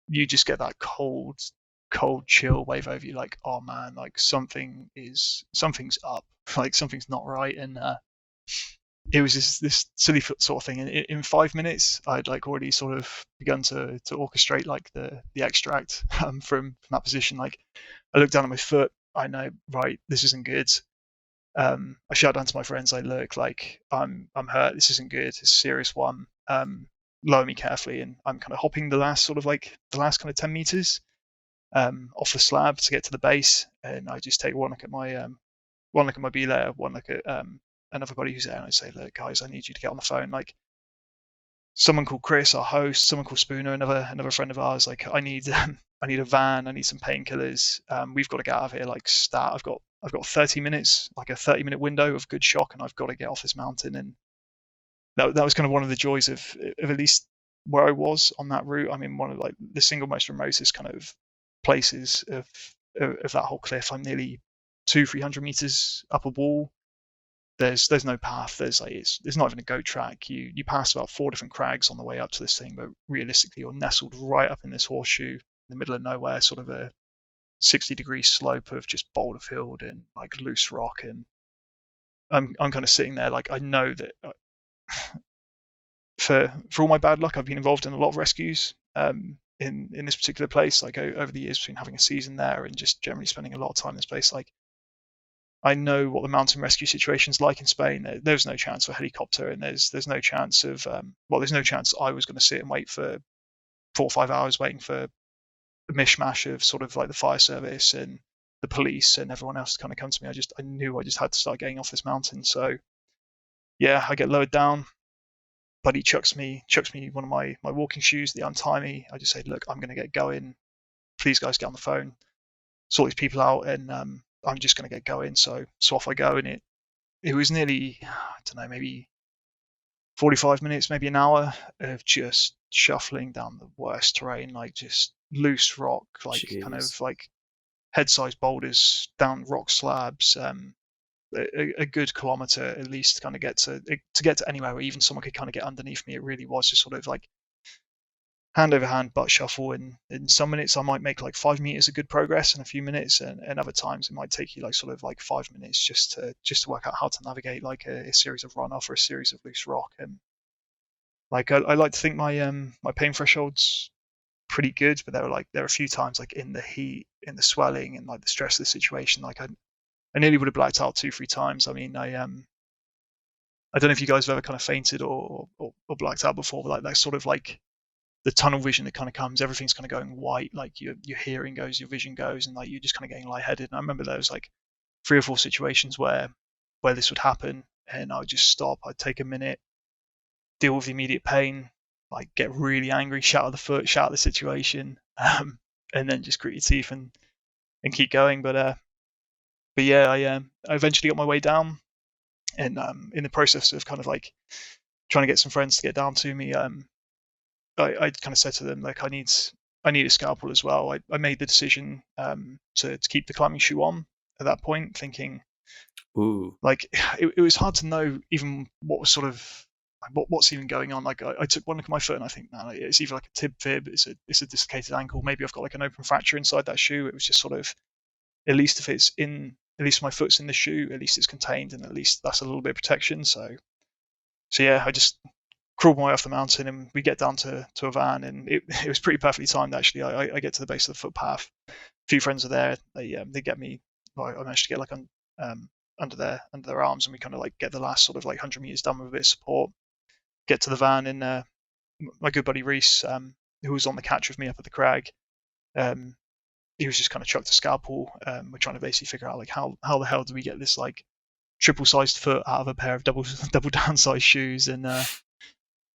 you just get that cold chill wave over you, like, oh man, like something's up, like something's not right. And it was this silly sort of thing. And in 5 minutes, I'd like already sort of begun to orchestrate like the extract from that position. Like I looked down at my foot, I know, right, this isn't good. I shout down to my friends, like, look, like I'm hurt, this isn't good, it's a serious one. Lower me carefully, and I'm kind of hopping the last kind of 10 meters off the slab to get to the base, and I just take one look at my belayer, one look at another buddy who's there, and I say, look guys, I need you to get on the phone. Like someone called Chris, our host, someone called Spooner, another friend of ours, like I need a van, I need some painkillers, we've got to get out of here, like stat. I've got 30 minutes, like a 30-minute window of good shock, and I've got to get off this mountain. And that was kind of one of the joys of at least where I was on that route. I mean, one of like the single most remotest kind of places of that whole cliff. I'm nearly 200-300 meters up a wall. There's no path. There's not even a goat track. You pass about 4 different crags on the way up to this thing, but realistically, you're nestled right up in this horseshoe in the middle of nowhere, sort of a 60-degree slope of just boulder field and like loose rock. And I'm kind of sitting there, like I know that for all my bad luck, I've been involved in a lot of rescues in this particular place, like over the years, between having a season there and just generally spending a lot of time in this place. Like I know what the mountain rescue situation's like in Spain. There's no chance for a helicopter, and there's no chance of there's no chance I was going to sit and wait for 4 or 5 hours waiting for a mishmash of sort of like the fire service and the police and everyone else to kind of come to me. I knew I just had to start getting off this mountain. So yeah, I get lowered down. Buddy chucks me one of my walking shoes, they untie me. I just say, look, I'm going to get going. Please guys, get on the phone, sort these people out, and I'm just going to get going. So off I go, and it was nearly, I don't know, maybe 45 minutes, maybe an hour of just shuffling down the worst terrain, like just loose rock, like Jeez. kind of like head-sized boulders down rock slabs. A good kilometer at least to kind of get to anywhere where even someone could kind of get underneath me. It really was just sort of like hand over hand butt shuffle, and in some minutes I might make like 5 meters of good progress in a few minutes, and other times it might take you like sort of like 5 minutes just to work out how to navigate like a series of runoff or a series of loose rock. And like I like to think my pain threshold's pretty good, but there are a few times like in the heat, in the swelling, and like the stress of the situation, like I nearly would have blacked out 2-3 times. I mean, I don't know if you guys have ever kind of fainted or blacked out before, but like that sort of like the tunnel vision that kind of comes, everything's kind of going white, like your hearing goes, your vision goes, and like you're just kind of getting lightheaded. And I remember there was like 3 or 4 situations where this would happen, and I would just stop. I'd take a minute, deal with the immediate pain, like get really angry, shout at the foot, shout at the situation, and then just grit your teeth and keep going. But yeah, I eventually got my way down, and in the process of kind of like trying to get some friends to get down to me, I kind of said to them like I need a scalpel as well. I made the decision to keep the climbing shoe on at that point, thinking, Ooh, like it was hard to know even what was sort of what's even going on. Like I took one look at my foot and I think, man, it's either like a tib fib, it's a dislocated ankle, maybe I've got like an open fracture inside that shoe. It was just sort of, at least if it's in, at least my foot's in the shoe, at least it's contained, and at least that's a little bit of protection. So yeah, I just crawled my way off the mountain, and we get down to a van, and it was pretty perfectly timed actually. I get to the base of the footpath. A few friends are there. They get me. I managed to get like under their arms, and we kind of like get the last sort of like 100 meters done with a bit of support. Get to the van, and my good buddy Reese, who was on the catch with me up at the crag, he was just kind of chucked a scalpel. We're trying to basically figure out like how the hell do we get this like triple-sized foot out of a pair of double down-sized shoes. And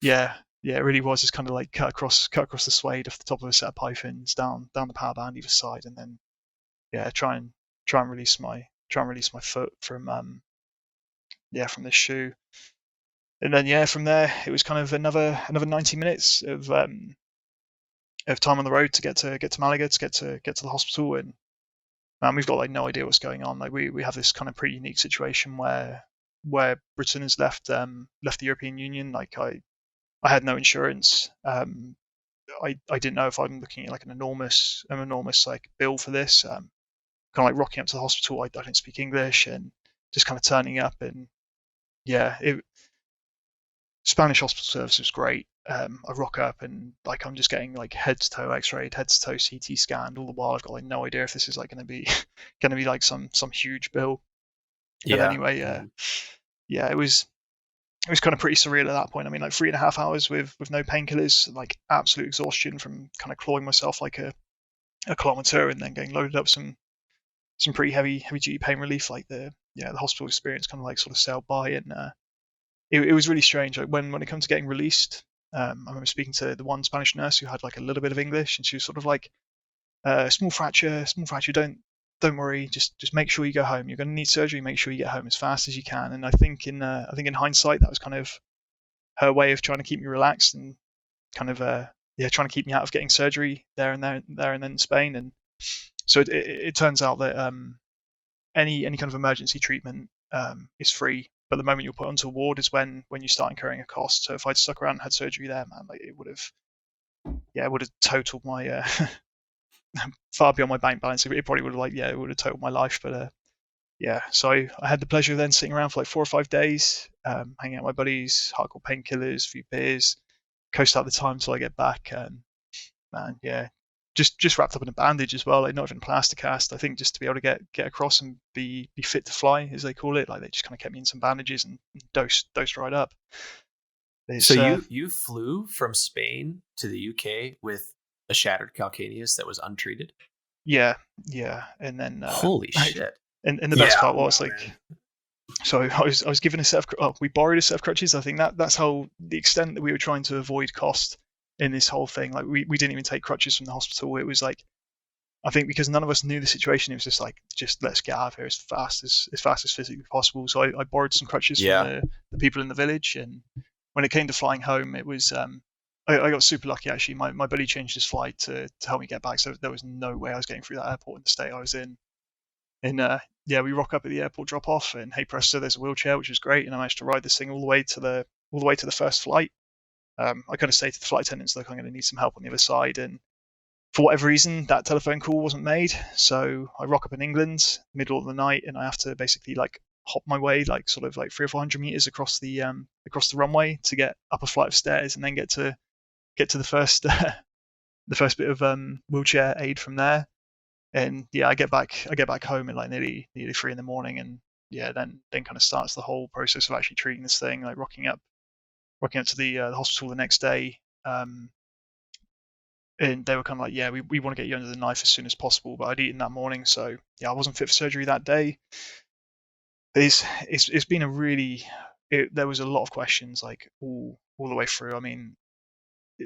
yeah, it really was just kind of like cut across the suede off the top of a set of pythons down the power band either side, and then try and release my foot from from this shoe. And then from there it was kind of another 90 minutes of time on the road to get to Malaga, to get to the hospital. And man, we've got like no idea what's going on. Like we have this kind of pretty unique situation where Britain has left the European Union. Like I had no insurance. I didn't know if I'm looking at like an enormous like bill for this. Kind of like rocking up to the hospital. I didn't speak English, and just kind of turning up. And Spanish hospital service was great. I rock up, and like I'm just getting like head to toe X-rayed, head to toe CT scanned. All the while I've got like no idea if this is like going to be like some huge bill. yeah. But anyway, it was kind of pretty surreal at that point. I mean, like 3.5 hours with no painkillers, like absolute exhaustion from kind of clawing myself like a kilometer, and then getting loaded up some pretty heavy duty pain relief. Like the hospital experience kind of like sort of sailed by. And it was really strange. Like when it comes to getting released, I remember speaking to the one Spanish nurse who had like a little bit of English, and she was sort of like, small fracture, don't worry, just make sure you go home. You're going to need surgery. Make sure you get home as fast as you can. And I think in hindsight, that was kind of her way of trying to keep me relaxed, and kind of trying to keep me out of getting surgery there and then in Spain. And so it turns out that any kind of emergency treatment is free, but the moment you're put onto a ward is when you start incurring a cost. So if I'd stuck around and had surgery there, man, like it would have totaled my far beyond my bank balance. It probably would have it would have totaled my life. But so I had the pleasure of then sitting around for like 4 or 5 days, hanging out with my buddies, hardcore painkillers, a few beers, coast out the time till I get back. Man, just wrapped up in a bandage as well, like not even plaster cast. I think just to be able to get across and be fit to fly, as they call it. Like they just kind of kept me in some bandages and dosed right up. So you flew from Spain to the UK with a shattered calcaneus that was untreated? Yeah, and then holy shit! And the best part was man. so I was given a set of we borrowed a set of crutches. I think that's how the extent that we were trying to avoid cost in this whole thing. Like we didn't even take crutches from the hospital. It was like, I think because none of us knew the situation, it was just let's get out of here as fast as physically possible. So I borrowed some crutches from the people in the village, and when it came to flying home, it was I got super lucky actually. My buddy changed his flight to help me get back, so there was no way I was getting through that airport in the state I was in. And we rock up at the airport drop off, and hey presto, there's a wheelchair, which was great, and I managed to ride this thing all the way to the first flight. I kind of say to the flight attendants, look, I'm going to need some help on the other side. And for whatever reason, that telephone call wasn't made. So I rock up in England, middle of the night, and I have to basically like hop my way like sort of like 300 or 400 meters across the runway to get up a flight of stairs, and then get to the first the first bit of wheelchair aid from there. And yeah, I get back home at like nearly 3 in the morning, and yeah, then kind of starts the whole process of actually treating this thing, like rocking up to the hospital the next day. And they were kind of like, yeah, we want to get you under the knife as soon as possible. But I'd eaten that morning, so yeah, I wasn't fit for surgery that day. It's been a really there was a lot of questions like all the way through. I mean,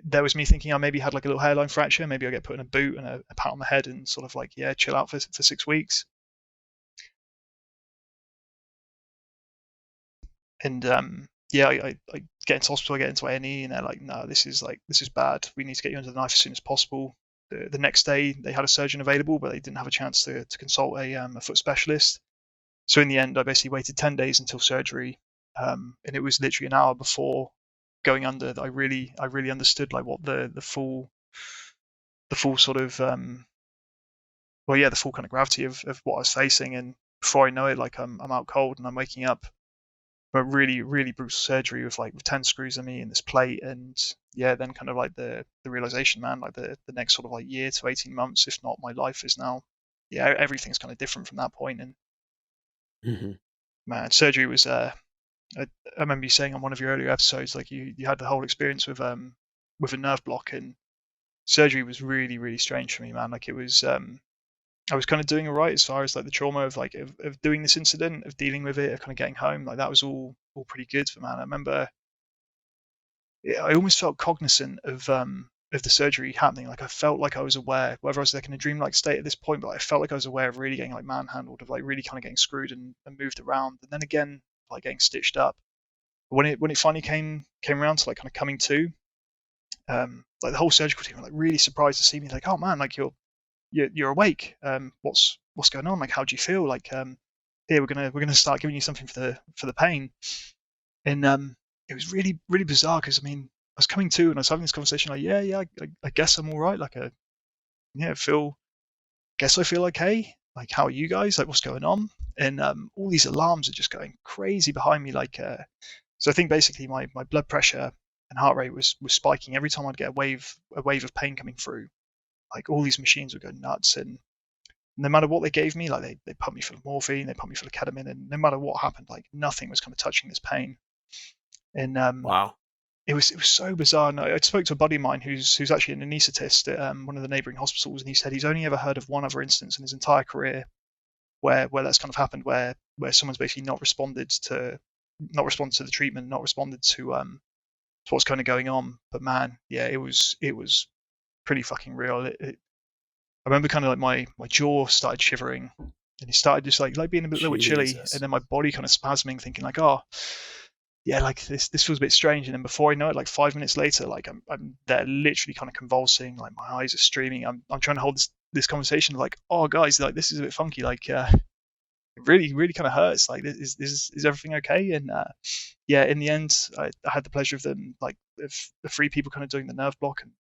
there was me thinking I maybe had like a little hairline fracture. Maybe I get put in a boot and a pat on the head and sort of like, yeah, chill out for 6 weeks. And yeah, I get into hospital, I get into A&E, and they're like, no, this is bad. We need to get you under the knife as soon as possible. The next day they had a surgeon available, but they didn't have a chance to consult a foot specialist. So in the end, I basically waited 10 days until surgery, and it was literally an hour before going under that I really understood like what the full sort of well, yeah, the full kind of gravity of what I was facing. And before I know it, like I'm out cold and I'm waking up from a really brutal surgery with 10 screws on me and this plate. And yeah, then kind of like the realization, man, like the next sort of like year to 18 months, if not my life, is now, yeah, everything's kind of different from that point. And man, surgery was I remember you saying on one of your earlier episodes, like you had the whole experience with a nerve block, and surgery was really strange for me, man. Like it was, I was kind of doing all right as far as like the trauma of like of doing this incident, of dealing with it, of kind of getting home. Like that was all pretty good. But man, I remember I almost felt cognizant of the surgery happening. Like I felt like I was aware, whether I was like in a dreamlike state at this point, but I felt like I was aware of really getting like manhandled, of like really kind of getting screwed and moved around, and then again like getting stitched up. But when it finally came around to like kind of coming to, like the whole surgical team were like really surprised to see me. Like, oh man, like you're awake. What's going on? Like, how do you feel? Like, here we're gonna start giving you something for the pain. And it was really bizarre because I mean I was coming to and I was having this conversation like, yeah, I guess I'm all right. Like, yeah, guess I feel okay. Like, how are you guys? Like, what's going on? And all these alarms are just going crazy behind me. Like, so I think basically my blood pressure and heart rate was spiking every time I'd get a wave of pain coming through. Like all these machines would go nuts, and no matter what they gave me, like they pumped me full of morphine, they pumped me full of ketamine, and no matter what happened, like nothing was kind of touching this pain. And wow, it was so bizarre. And I spoke to a buddy of mine who's actually an anaesthetist at one of the neighbouring hospitals, and he said he's only ever heard of one other instance in his entire career where that's kind of happened, where someone's basically not responded to the treatment, not responded to what's kind of going on. But man, yeah, it was pretty fucking real. I remember kind of like my jaw started shivering, and it started just like being a little bit chilly, and then my body kind of spasming, thinking like, oh yeah, like this feels a bit strange. And then before I know it, like 5 minutes later, like I'm there literally kind of convulsing, like my eyes are streaming. I'm trying to hold this conversation like, oh guys, like this is a bit funky, like it really kind of hurts. Like is everything okay? And yeah, in the end, I had the pleasure of them, like the 3 people kind of doing the nerve block. And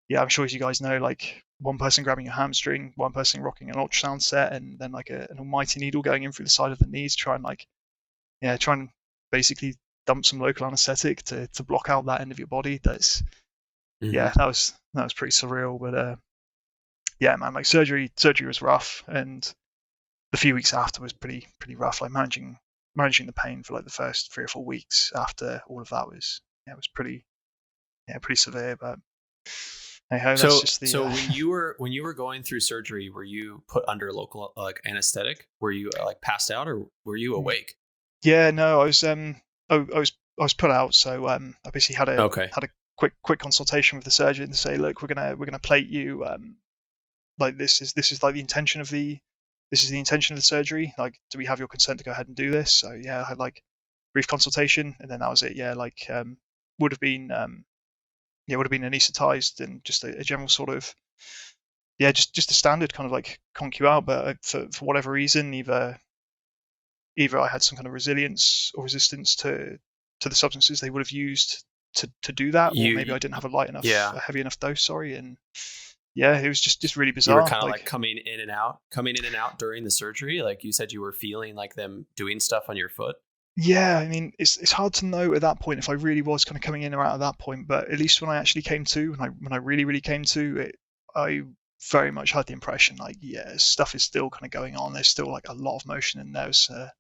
yeah, I'm sure as you guys know, like one person grabbing your hamstring, one person rocking an ultrasound set, and then like an almighty needle going in through the side of the knees, try and basically dump some local anesthetic to block out that end of your body. That's yeah, that was pretty surreal. But yeah, man, like surgery was rough, and the few weeks after was pretty rough. Like managing the pain for like the first 3 or 4 weeks after all of that was pretty severe. But hey, so when you were going through surgery, were you put under local like anesthetic? Were you like passed out, or were you awake? Yeah, no, I was put out. So I basically had a quick consultation with the surgeon to say, look, we're gonna plate you. Like this is like the intention of the surgery. Like, do we have your consent to go ahead and do this? So yeah, I had like brief consultation, and then that was it. Yeah, like would have been anesthetized, and just a general sort of just a standard kind of like conk you out. But for whatever reason, either I had some kind of resilience or resistance to the substances they would have used to do that, or maybe You I didn't have a yeah. heavy enough dose. Sorry, and yeah, it was just really You were bizarre. kind of like coming in and out during the surgery. Like you said, you were feeling like them doing stuff on your foot. Yeah, I mean, it's hard to know at that point if I really was kind of coming in or out at that point. But at least when I actually came to, when I really came to it, I very much had the impression like, yeah, stuff is still kind of going on. There's still like a lot of motion, and there's a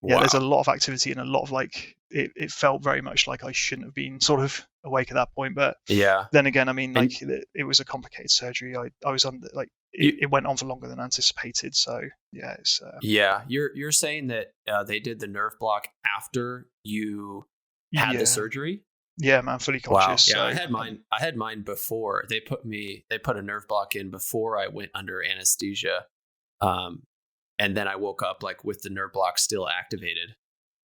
Wow. lot of activity and a lot of like it felt very much like I shouldn't have been sort of awake at that point. But Yeah. then again, I mean, And like it was a complicated surgery. I was under like you, it went on for longer than anticipated. So yeah, it's yeah, you're saying that they did the nerve block after you had the yeah, surgery. yeah, man, fully Wow. conscious. Yeah, So I had mine before. They put a nerve block in before I went under anesthesia. Um, and then I woke up like with the nerve block still activated.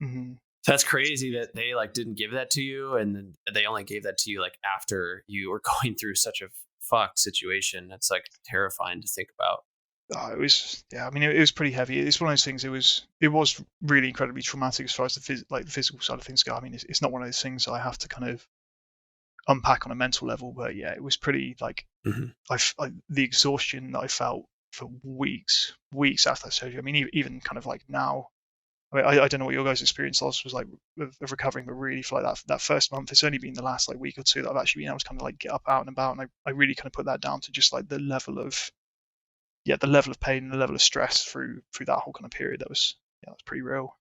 mhm. That's crazy that they like didn't give that to you, and then they only gave that to you like after you were going through such a fucked situation. That's like terrifying to think about. It was yeah. I mean, it was pretty heavy. It's one of those things. It was really incredibly traumatic as far as the physical side of things go. I mean, it's not one of those things I have to kind of unpack on a mental level. But yeah, it was pretty like Mhm. the exhaustion that I felt for weeks after that surgery. I mean, even kind of like now. I mean, I don't know what your guys' experience was like of recovering, but really for like that first month, it's only been the last like week or two that I've actually been able to kind of like get up out and about, and I really kind of put that down to just like the level of pain and the level of stress through that whole kind of period. That was pretty real.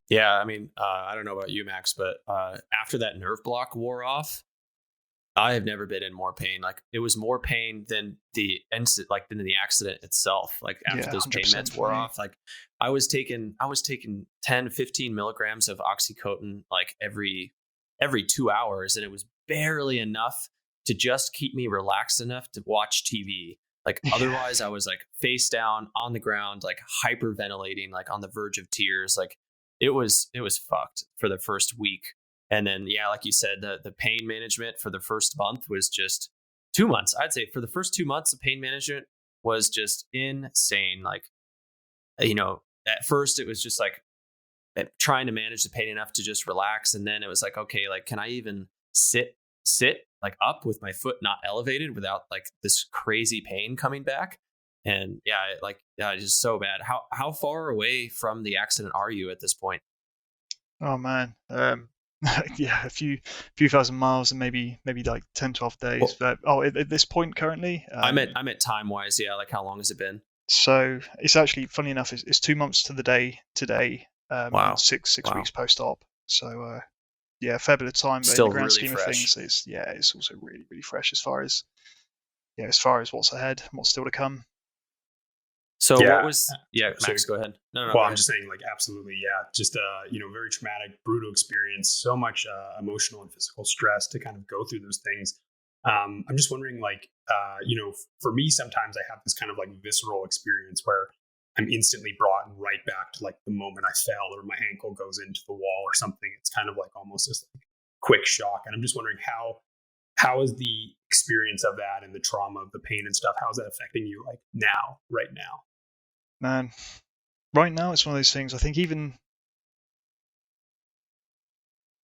Yeah, I mean, I don't know about you, Max, but after that nerve block wore off, I have never been in more pain. Like it was more pain than the incident, like than the accident itself. Like after Yeah, those pain 100% meds for wore me. off, like I was taking 10, 15 milligrams of oxycodone like every 2 hours, and it was barely enough to just keep me relaxed enough to watch TV. Like Yeah, otherwise, I was like face down on the ground, like hyperventilating, like on the verge of tears. Like it was fucked for the first week. And then, yeah, like you said, the pain management for the first month was just 2 months. I'd say for the first 2 months, the pain management was just insane. Like, at first it was just like trying to manage the pain enough to just relax. And then it was like, okay, like, can I even sit like up with my foot not elevated without like this crazy pain coming back? And yeah, it's just so bad. How far away from the accident are you at this point? oh man, yeah, a few thousand miles and maybe like 10, 12 days. Well, But at this point currently, I meant time wise. Yeah, like how long has it been? so it's actually funny enough, it's 2 months to the day today, and Wow. six Wow. weeks post op. So yeah, a fair bit of time, but in the Still grand really scheme of fresh. things, it's also really fresh as far as what's ahead, and what's still to come. So what Yeah. was yeah, So, Max, go ahead. No, well, go I'm ahead. just saying, like, absolutely, yeah. Just very traumatic, brutal experience. So much emotional and physical stress to kind of go through those things. I'm just wondering, like, for me, sometimes I have this kind of like visceral experience where I'm instantly brought right back to like the moment I fell or my ankle goes into the wall or something. It's kind of like almost this like, quick shock, and I'm just wondering how is the experience of that and the trauma of the pain and stuff? How is that affecting you, like now, right now? Man, right now it's one of those things. I think even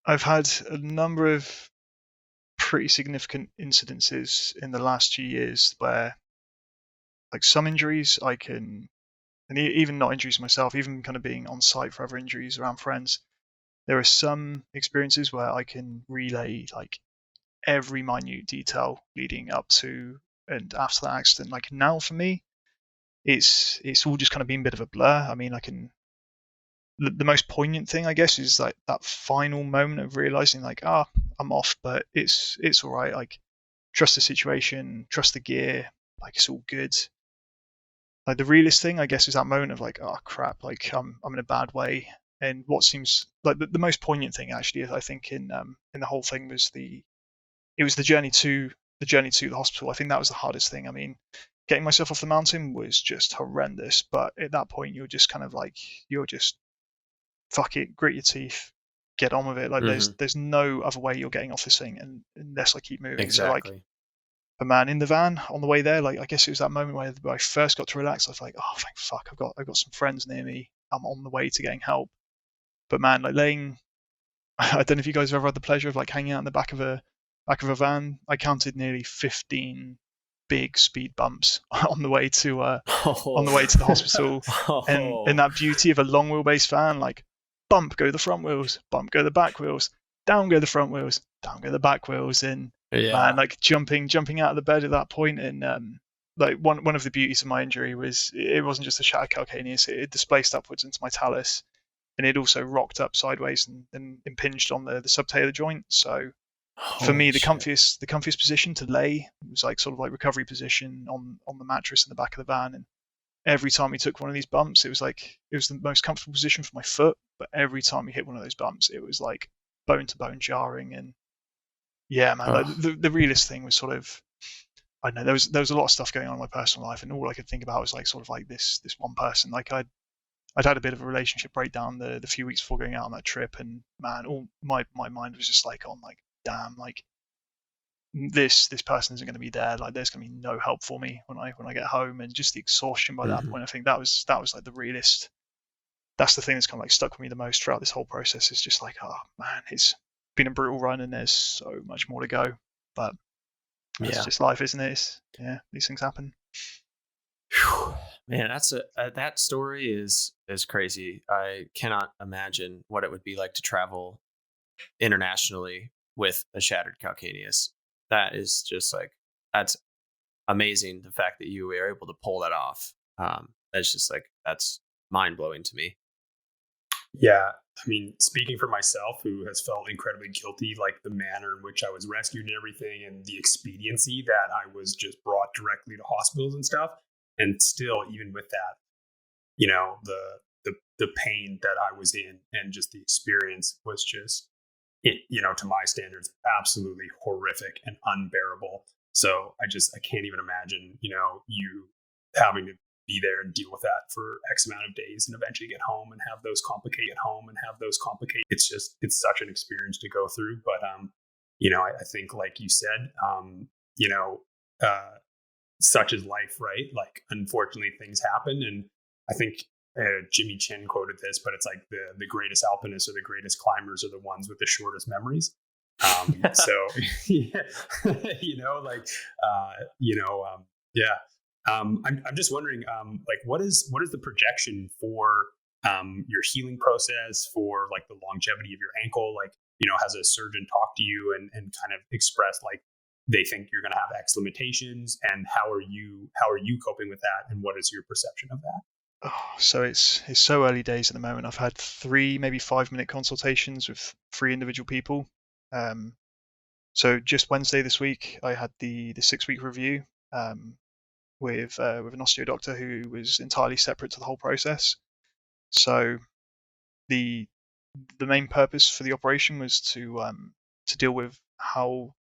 I've had a number of pretty significant incidences in the last 2 years where, like, some injuries I can, and even not injuries myself, even kind of being on site for other injuries around friends, there are some experiences where I can relay like every minute detail leading up to and after that accident. Like now for me, it's all just kind of been a bit of a blur. I mean, I can the most poignant thing I guess is like that final moment of realizing like I'm off, but it's all right. Like trust the situation, trust the gear, like it's all good. Like the realest thing I guess is that moment of like, oh crap, like I'm in a bad way. And what seems like the most poignant thing actually I think in the whole thing was the journey to the hospital. I think that was the hardest thing. I mean, getting myself off the mountain was just horrendous, but at that point you're just kind of like you're just fuck it, grit your teeth, get on with it. Like Hmm. there's no other way you're getting off this thing, and unless I keep moving. So like, Exactly. but man, in the van on the way there, like I guess it was that moment where I first got to relax. I was like, oh thank fuck, I've got some friends near me. I'm on the way to getting help. But man, like I don't know if you guys have ever had the pleasure of like hanging out in the back of a van. I counted nearly 15 big speed bumps on the way to the hospital, and Oh. that beauty of a long wheelbase van, like bump go the front wheels, bump go the back wheels, down go the front wheels, down go the back wheels, and man, Yeah. like jumping out of the bed at that point, and like one of the beauties of my injury was it wasn't just a shattered calcaneus, it displaced upwards into my talus, and it also rocked up sideways and impinged on the subtalar joint. So for me, Holy the shit. comfiest position to lay was like sort of like recovery position on the mattress in the back of the van. And every time we took one of these bumps, it was the most comfortable position for my foot. But every time we hit one of those bumps, it was like bone to bone jarring. And yeah, man, like Ugh. the realest thing was sort of, I don't know, there was a lot of stuff going on in my personal life, and all I could think about was like sort of like this one person. Like I'd had a bit of a relationship breakdown the few weeks before going out on that trip, and man, all my mind was just like on like, damn, like this person isn't going to be there. Like there's going to be no help for me when I get home, and just the exhaustion by that Mhm. point. I think that was like the realest. That's the thing that's kind of like stuck with me the most throughout this whole process. Is just like, oh man, it's been a brutal run, and there's so much more to go. But that's Yeah. just life, isn't it? Yeah, these things happen. Whew. Man, that story is crazy. I cannot imagine what it would be like to travel internationally with a shattered calcaneus. That is just like, that's amazing. The fact that you were able to pull that off. That's just like, that's mind blowing to me. Yeah, I mean, speaking for myself, who has felt incredibly guilty, like the manner in which I was rescued and everything, and the expediency that I was just brought directly to hospitals and stuff, and still, even with that, the pain that I was in, and just the experience was just, to my standards, absolutely horrific and unbearable. So I can't even imagine, you having to be there and deal with that for X amount of days, and eventually get home and have those complicate. It's such an experience to go through. But I think, like you said, you know, uh, such is life, right? Like, unfortunately, things happen, and I think Jimmy Chin quoted this, but it's like the greatest alpinists or the greatest climbers are the ones with the shortest memories. So yeah, yeah. I'm just wondering, like, what is the projection for your healing process, for like the longevity of your ankle? Like, has a surgeon talked to you and kind of expressed like they think you're going to have X limitations, and how are you coping with that, and what is your perception of that? Oh, so it's so early days at the moment. I've had 3, maybe 5 minute consultations with 3 individual people. Um, so just Wednesday this week, I had the 6 week review with an osteo doctor who was entirely separate to the whole process. So the main purpose for the operation was to deal with how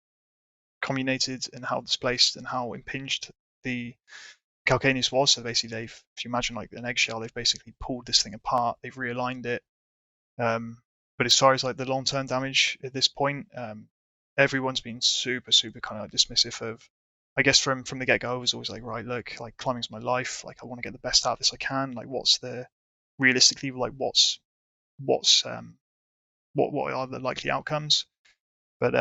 comminuted and how displaced and how impinged the calcaneus was. So basically, if you imagine like an eggshell, they've basically pulled this thing apart, they've realigned it. But as far as like the long-term damage at this point, everyone's been super, super kind of like dismissive of. I guess from the get-go, I was always like, right, look, like climbing's my life. Like I want to get the best out of this I can. Like what's the realistically like what's what are the likely outcomes? But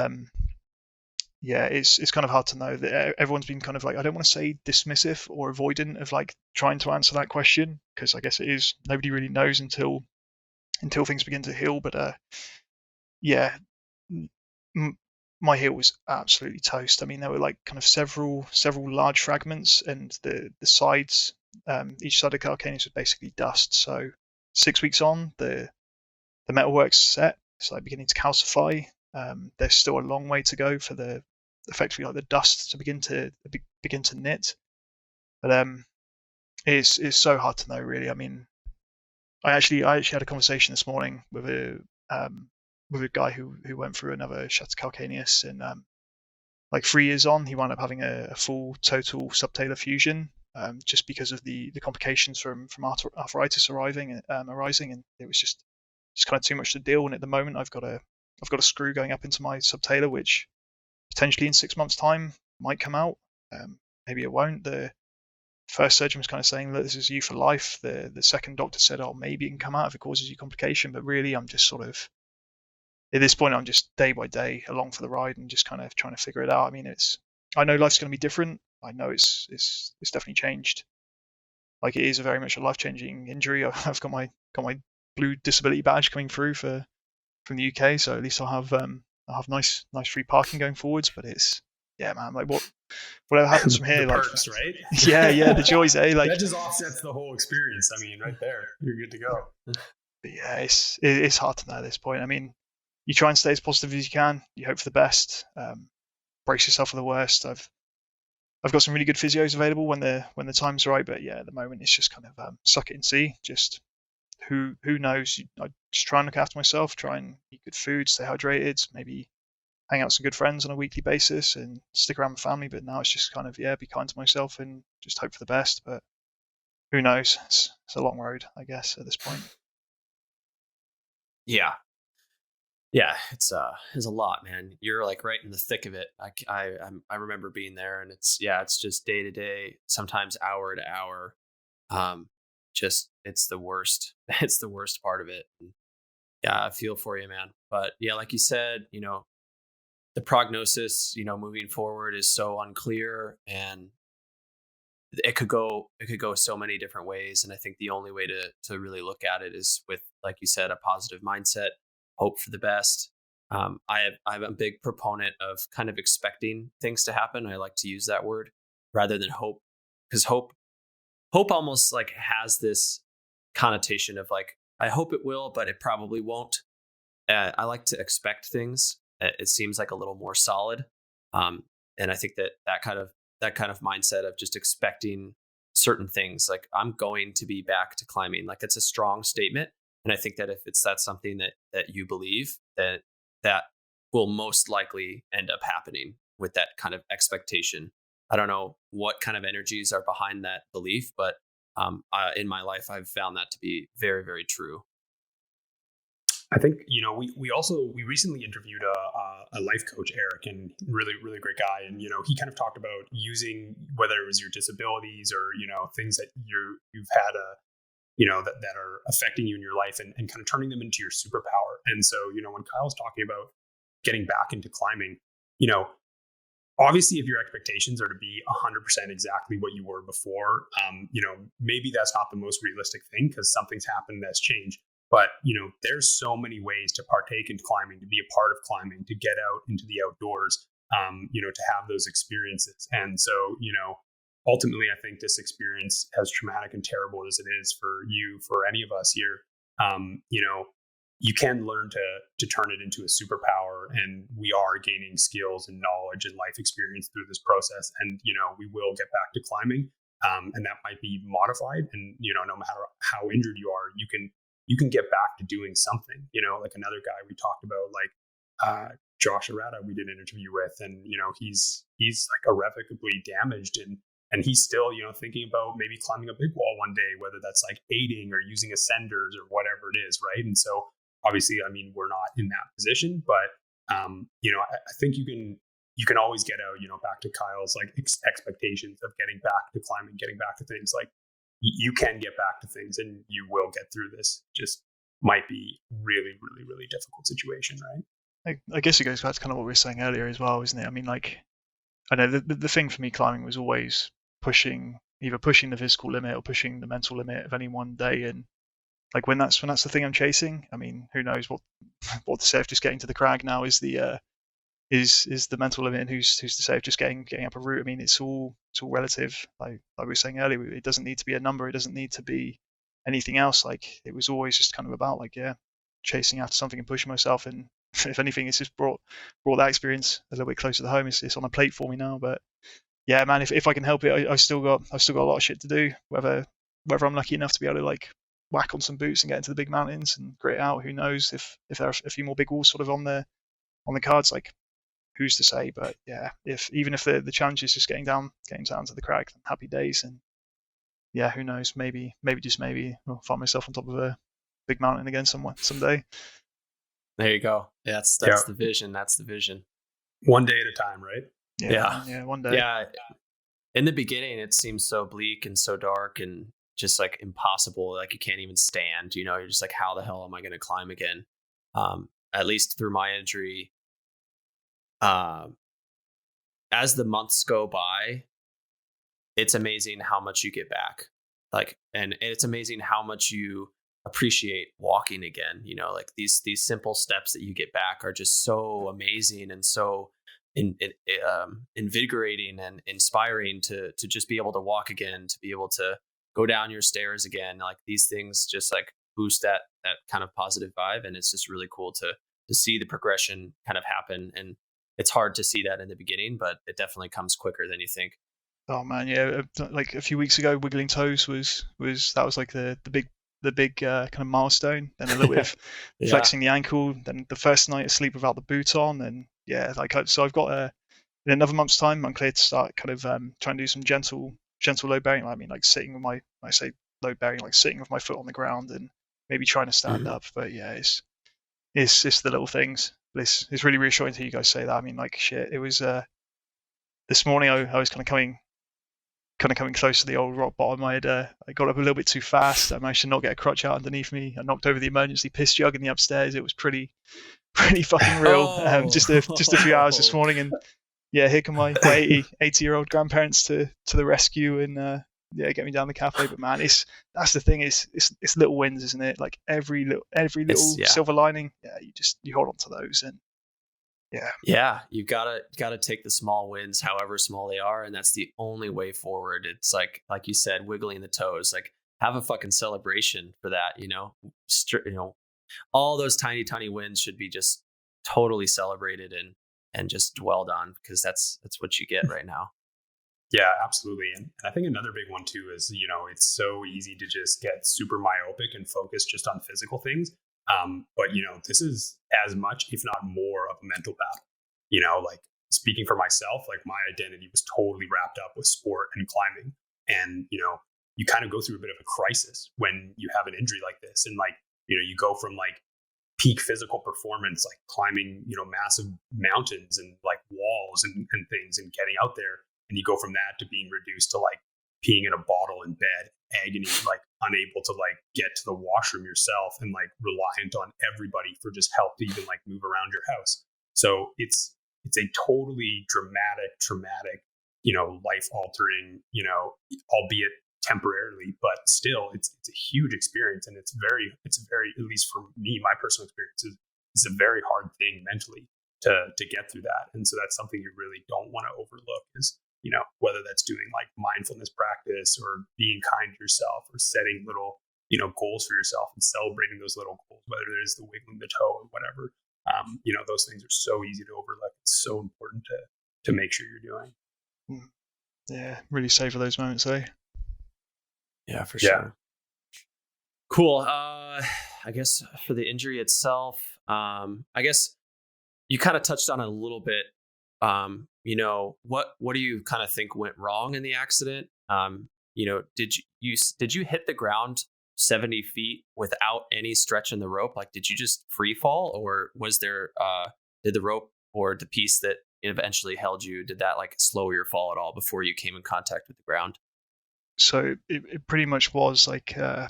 yeah, it's kind of hard to know. That everyone's been kind of like, I don't want to say dismissive or avoidant of like trying to answer that question, because I guess it is, nobody really knows until things begin to heal. But yeah, my heel was absolutely toast. I mean, there were like kind of several large fragments, and the sides, each side of calcaneus was basically dust. So 6 weeks on, the metalwork's set. It's like beginning to calcify. There's still a long way to go for the effectively like the dust to begin to knit. But it's so hard to know, really. I mean, I actually had a conversation this morning with a guy who went through another shattered calcaneus, and like 3 years on, he wound up having a full total subtalar fusion, just because of the complications from arthritis arising, and it was just kind of too much to deal. And at the moment, I've got a screw going up into my subtalar, which potentially in 6 months' time might come out. Maybe it won't. The first surgeon was kind of saying, look, this is you for life. The second doctor said, oh, maybe it can come out if it causes you complication. But really, I'm just sort of, at this point, I'm just day by day along for the ride and just kind of trying to figure it out. I mean, I know life's going to be different. I know it's definitely changed. Like, it is a very much a life-changing injury. I've got my blue disability badge coming through from the UK, so at least I'll have nice free parking going forwards. But it's, yeah, man, like whatever happens from here, the like perks, right? yeah, the joys, like that just offsets the whole experience. I mean, right there, you're good to go. But yeah, it's hard to know at this point. I mean, you try and stay as positive as you can. You hope for the best. Brace yourself for the worst. I've got some really good physios available when the time's right. But yeah, at the moment it's just kind of suck it and see. Just who knows? I just try and look after myself. Try and eat good food, stay hydrated. Maybe hang out with some good friends on a weekly basis and stick around with family. But now it's just kind of, be kind to myself and just hope for the best. But who knows? It's a long road, I guess, at this point. Yeah, it's a lot, man. You're like right in the thick of it. I remember being there, and it's just day to day, sometimes hour to hour. Just it's the worst. It's the worst part of it. And yeah, I feel for you, man. But yeah, like you said, the prognosis, moving forward is so unclear, and it could go so many different ways. And I think the only way to really look at it is with, like you said, a positive mindset, hope for the best. I'm a big proponent of kind of expecting things to happen. I like to use that word rather than hope, because hope almost like has this connotation of like, I hope it will, but it probably won't. I like to expect things. It seems like a little more solid. And I think that kind of mindset of just expecting certain things, like I'm going to be back to climbing, like it's a strong statement. And I think that if that's something that you believe, that will most likely end up happening with that kind of expectation. I don't know what kind of energies are behind that belief, but in my life, I've found that to be very, very true. I think, we recently interviewed a life coach, Eric, and really, really great guy. And, he kind of talked about using, whether it was your disabilities or, things that you've had that are affecting you in your life, and kind of turning them into your superpower. And so, when Kyle's talking about getting back into climbing, obviously if your expectations are to be 100% exactly what you were before, maybe that's not the most realistic thing because something's happened that's changed. But, there's so many ways to partake in climbing, to be a part of climbing, to get out into the outdoors, to have those experiences. And so, ultimately, I think this experience, as traumatic and terrible as it is for you, for any of us here, you can learn to turn it into a superpower. And we are gaining skills and knowledge and life experience through this process. And, we will get back to climbing. And that might be modified. And, no matter how injured you are, you can get back to doing something, like another guy we talked about, like Josh Arata, we did an interview with, and, he's like irrevocably damaged, and he's still, thinking about maybe climbing a big wall one day, whether that's like aiding or using ascenders or whatever it is. Right. And so obviously, I mean, we're not in that position, but, I think you can always get out, back to Kyle's like expectations of getting back to climbing, getting back to things. Like, you can get back to things, and you will get through this. Just might be really, really, really difficult situation, right? I guess it goes back to kind of what we were saying earlier as well, isn't it? I mean, like, I know the thing for me climbing was always either pushing the physical limit or pushing the mental limit of any one day. And like when that's the thing I'm chasing, I mean, who knows what to say if just getting to the crag now is the mental limit, and who's to say if just getting up a route. I mean, it's all relative. Like we were saying earlier, it doesn't need to be a number. It doesn't need to be anything else. Like, it was always just kind of about like, chasing after something and pushing myself. And if anything, it's just brought that experience a little bit closer to home. It's on a plate for me now. But yeah, man, if I can help it, I've still got a lot of shit to do. Whether I'm lucky enough to be able to like whack on some boots and get into the big mountains and grit it out, who knows? If there are a few more big walls sort of on the cards, like, who's to say? But yeah, even if the challenge is just getting down to the crag, happy days. And yeah, who knows? Maybe just maybe I'll find myself on top of a big mountain again someday. There you go. That's the vision. That's the vision. One day at a time, right? Yeah. One day. Yeah. In the beginning, it seems so bleak and so dark and just like impossible. Like you can't even stand. You're just like, how the hell am I going to climb again? at least through my injury, as the months go by, it's amazing how much you get back. Like, and it's amazing how much you appreciate walking again. You know, like these simple steps that you get back are just so amazing and so invigorating and inspiring to just be able to walk again, to be able to go down your stairs again. Like these things just like boost that kind of positive vibe, and it's just really cool to see the progression kind of happen. And it's hard to see that in the beginning, but it definitely comes quicker than you think. Oh man, yeah. Like a few weeks ago, wiggling toes was like the big kind of milestone. Then a little bit of Yeah. flexing the ankle. Then the first night of sleep without the boot on, and yeah, so I've got in another month's time, I'm clear to start kind of trying to do some gentle load bearing. I mean, like sitting with when I say load bearing, like sitting with my foot on the ground and maybe trying to stand up. But yeah, it's the little things. But it's really reassuring to hear you guys say that. I mean, like shit, it was this morning I was kind of coming close to the old rock bottom. I got up a little bit too fast. I managed to not get a crutch out underneath me. I knocked over the emergency piss jug in the upstairs. It was pretty fucking real. Just a few hours this morning, and yeah, here come my 80-year-old grandparents to the rescue and yeah, get me down the cafe. But man, that's the thing. It's little wins, isn't it? Like every little silver lining. Yeah, you hold on to those, and yeah, you gotta take the small wins, however small they are, and that's the only way forward. It's like you said, wiggling the toes. Like have a fucking celebration for that. You know, all those tiny wins should be just totally celebrated and just dwelled on, because that's what you get right now. Yeah, absolutely. And I think another big one too is, it's so easy to just get super myopic and focus just on physical things. But this is as much, if not more, of a mental battle. Like speaking for myself, like my identity was totally wrapped up with sport and climbing. And, you kind of go through a bit of a crisis when you have an injury like this. And like, you go from like peak physical performance, like climbing, massive mountains and like walls and things and getting out there. And you go from that to being reduced to like peeing in a bottle in bed, agony, like unable to like get to the washroom yourself and like reliant on everybody for just help to even like move around your house. So it's a totally traumatic, life altering, albeit temporarily, but still it's a huge experience. And it's very, at least for me, my personal experience is a very hard thing mentally to get through that. And so that's something you really don't want to overlook is, whether that's doing like mindfulness practice or being kind to yourself or setting little, goals for yourself and celebrating those little goals, whether it is the wiggling the toe or whatever. Those things are so easy to overlook. It's so important to make sure you're doing. Yeah, really savor those moments, eh? Yeah, for sure. Yeah. Cool. I guess for the injury itself, I guess you kind of touched on it a little bit. What do you kind of think went wrong in the accident? Did you hit the ground 70 feet without any stretch in the rope? Like, did you just free fall, or was there, did the rope or the piece that eventually held you, did that like slow your fall at all before you came in contact with the ground? So it pretty much was like, I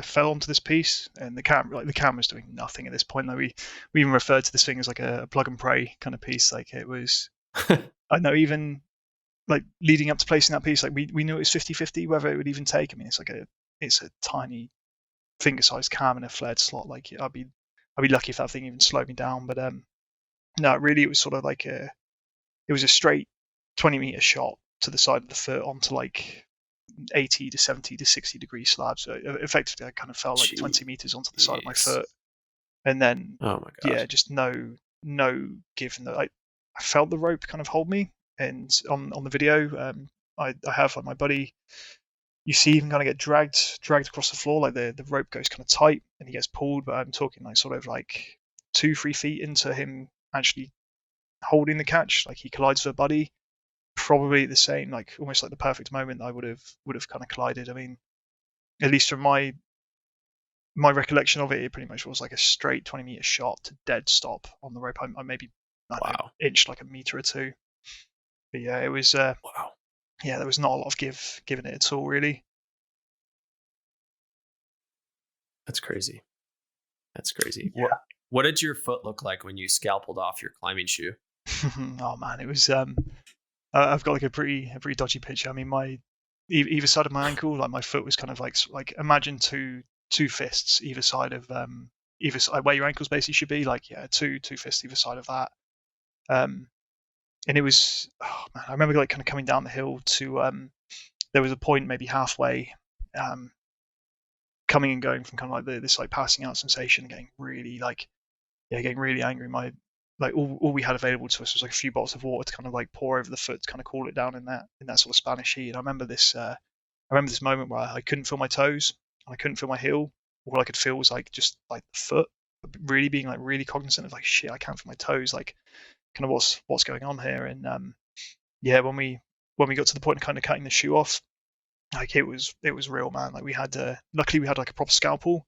fell onto this piece, and the camera's doing nothing at this point. Like we even referred to this thing as like a plug and pray kind of piece. Like it was, I know, even like leading up to placing that piece, like we knew it was 50-50 whether it would even take. I mean, it's a tiny finger-sized cam in a flared slot. Like I'd be lucky if that thing even slowed me down. But no, really, it was sort of like it was a straight 20-meter shot to the side of the foot onto like 80 to 70 to 60 degree slab. So effectively, I kind of fell like 20 meters onto the side of my foot, and then yeah, just no give. And I felt the rope kind of hold me, and on the video, I have like my buddy. You see him kind of get dragged across the floor, like the rope goes kind of tight, and he gets pulled. But I'm talking like sort of like 2-3 feet into him actually holding the catch, like he collides with a buddy. Probably the same, like almost like the perfect moment I would have kind of collided. I mean, at least from my recollection of it, it pretty much was like a straight 20-meter shot to dead stop on the rope. I maybe inched like a meter or two. But yeah, it was wow. Yeah, there was not a lot of given it at all, really. That's crazy. That's crazy. Yeah. What did your foot look like when you scalpeled off your climbing shoe? Oh man, it was. I've got like a pretty dodgy picture. I mean, my either side of my ankle, like my foot was kind of like imagine two fists either side of either side where your ankles basically should be. Like two fists either side of that. And it was, oh man, I remember like kind of coming down the hill to there was a point maybe halfway, coming and going from kind of like this like passing out sensation, getting really getting really angry. My like all we had available to us was like a few bottles of water to kind of like pour over the foot to kind of cool it down in that sort of Spanish heat. And I remember this moment where I couldn't feel my toes and I couldn't feel my heel. All I could feel was like just like the foot, really being like really cognizant of like shit, I can't feel my toes, like kind of what's going on here. And when we got to the point of kind of cutting the shoe off, like it was real, man. Like we had luckily we had like a proper scalpel,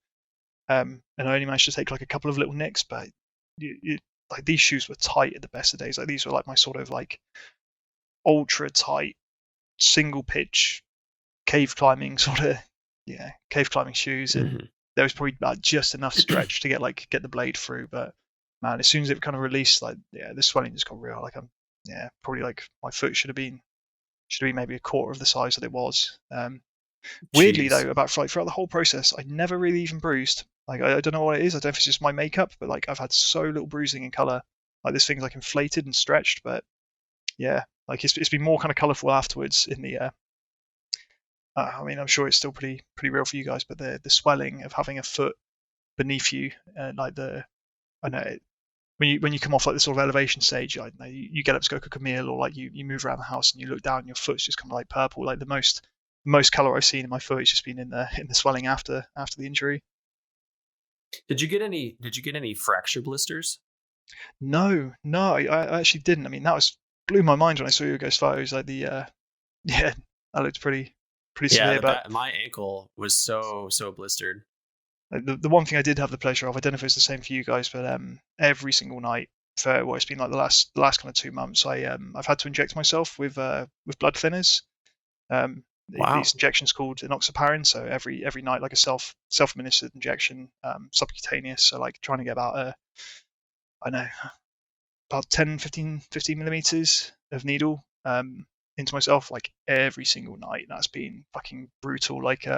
and I only managed to take like a couple of little nicks, but like these shoes were tight at the best of days. Like these were like my sort of like ultra tight single pitch cave climbing shoes, and there was probably about just enough stretch to get the blade through. But man, as soon as it kind of released, like the swelling just got real. Like probably like my foot should have been maybe a quarter of the size that it was. Weirdly though, throughout the whole process, I never really even bruised. Like I don't know what it is. I don't know if it's just my makeup, but like I've had so little bruising and color. Like this thing's like inflated and stretched, but yeah, like it's been more kind of colorful afterwards in the. I mean, I'm sure it's still pretty real for you guys, but the swelling of having a foot beneath you, like I know when you come off like this sort of elevation stage, you get up to go cook a meal, or like you move around the house and you look down and your foot's just kind of like purple. Like the most color I've seen in my foot has just been in the swelling after the injury. Did you get any fracture blisters? No, I actually didn't. I mean, that blew my mind when I saw you guys' photos. Like that looked pretty severe. But my ankle was so blistered. Like the one thing I did have the pleasure of, I don't know if it's the same for you guys, but every single night for it's been like the last kind of 2 months, I've had to inject myself with blood thinners. Wow. These injections called enoxaparin. So every night, like a self-administered injection, subcutaneous. So like trying to get about 10, 15 millimeters of needle into myself like every single night. That's been fucking brutal. Like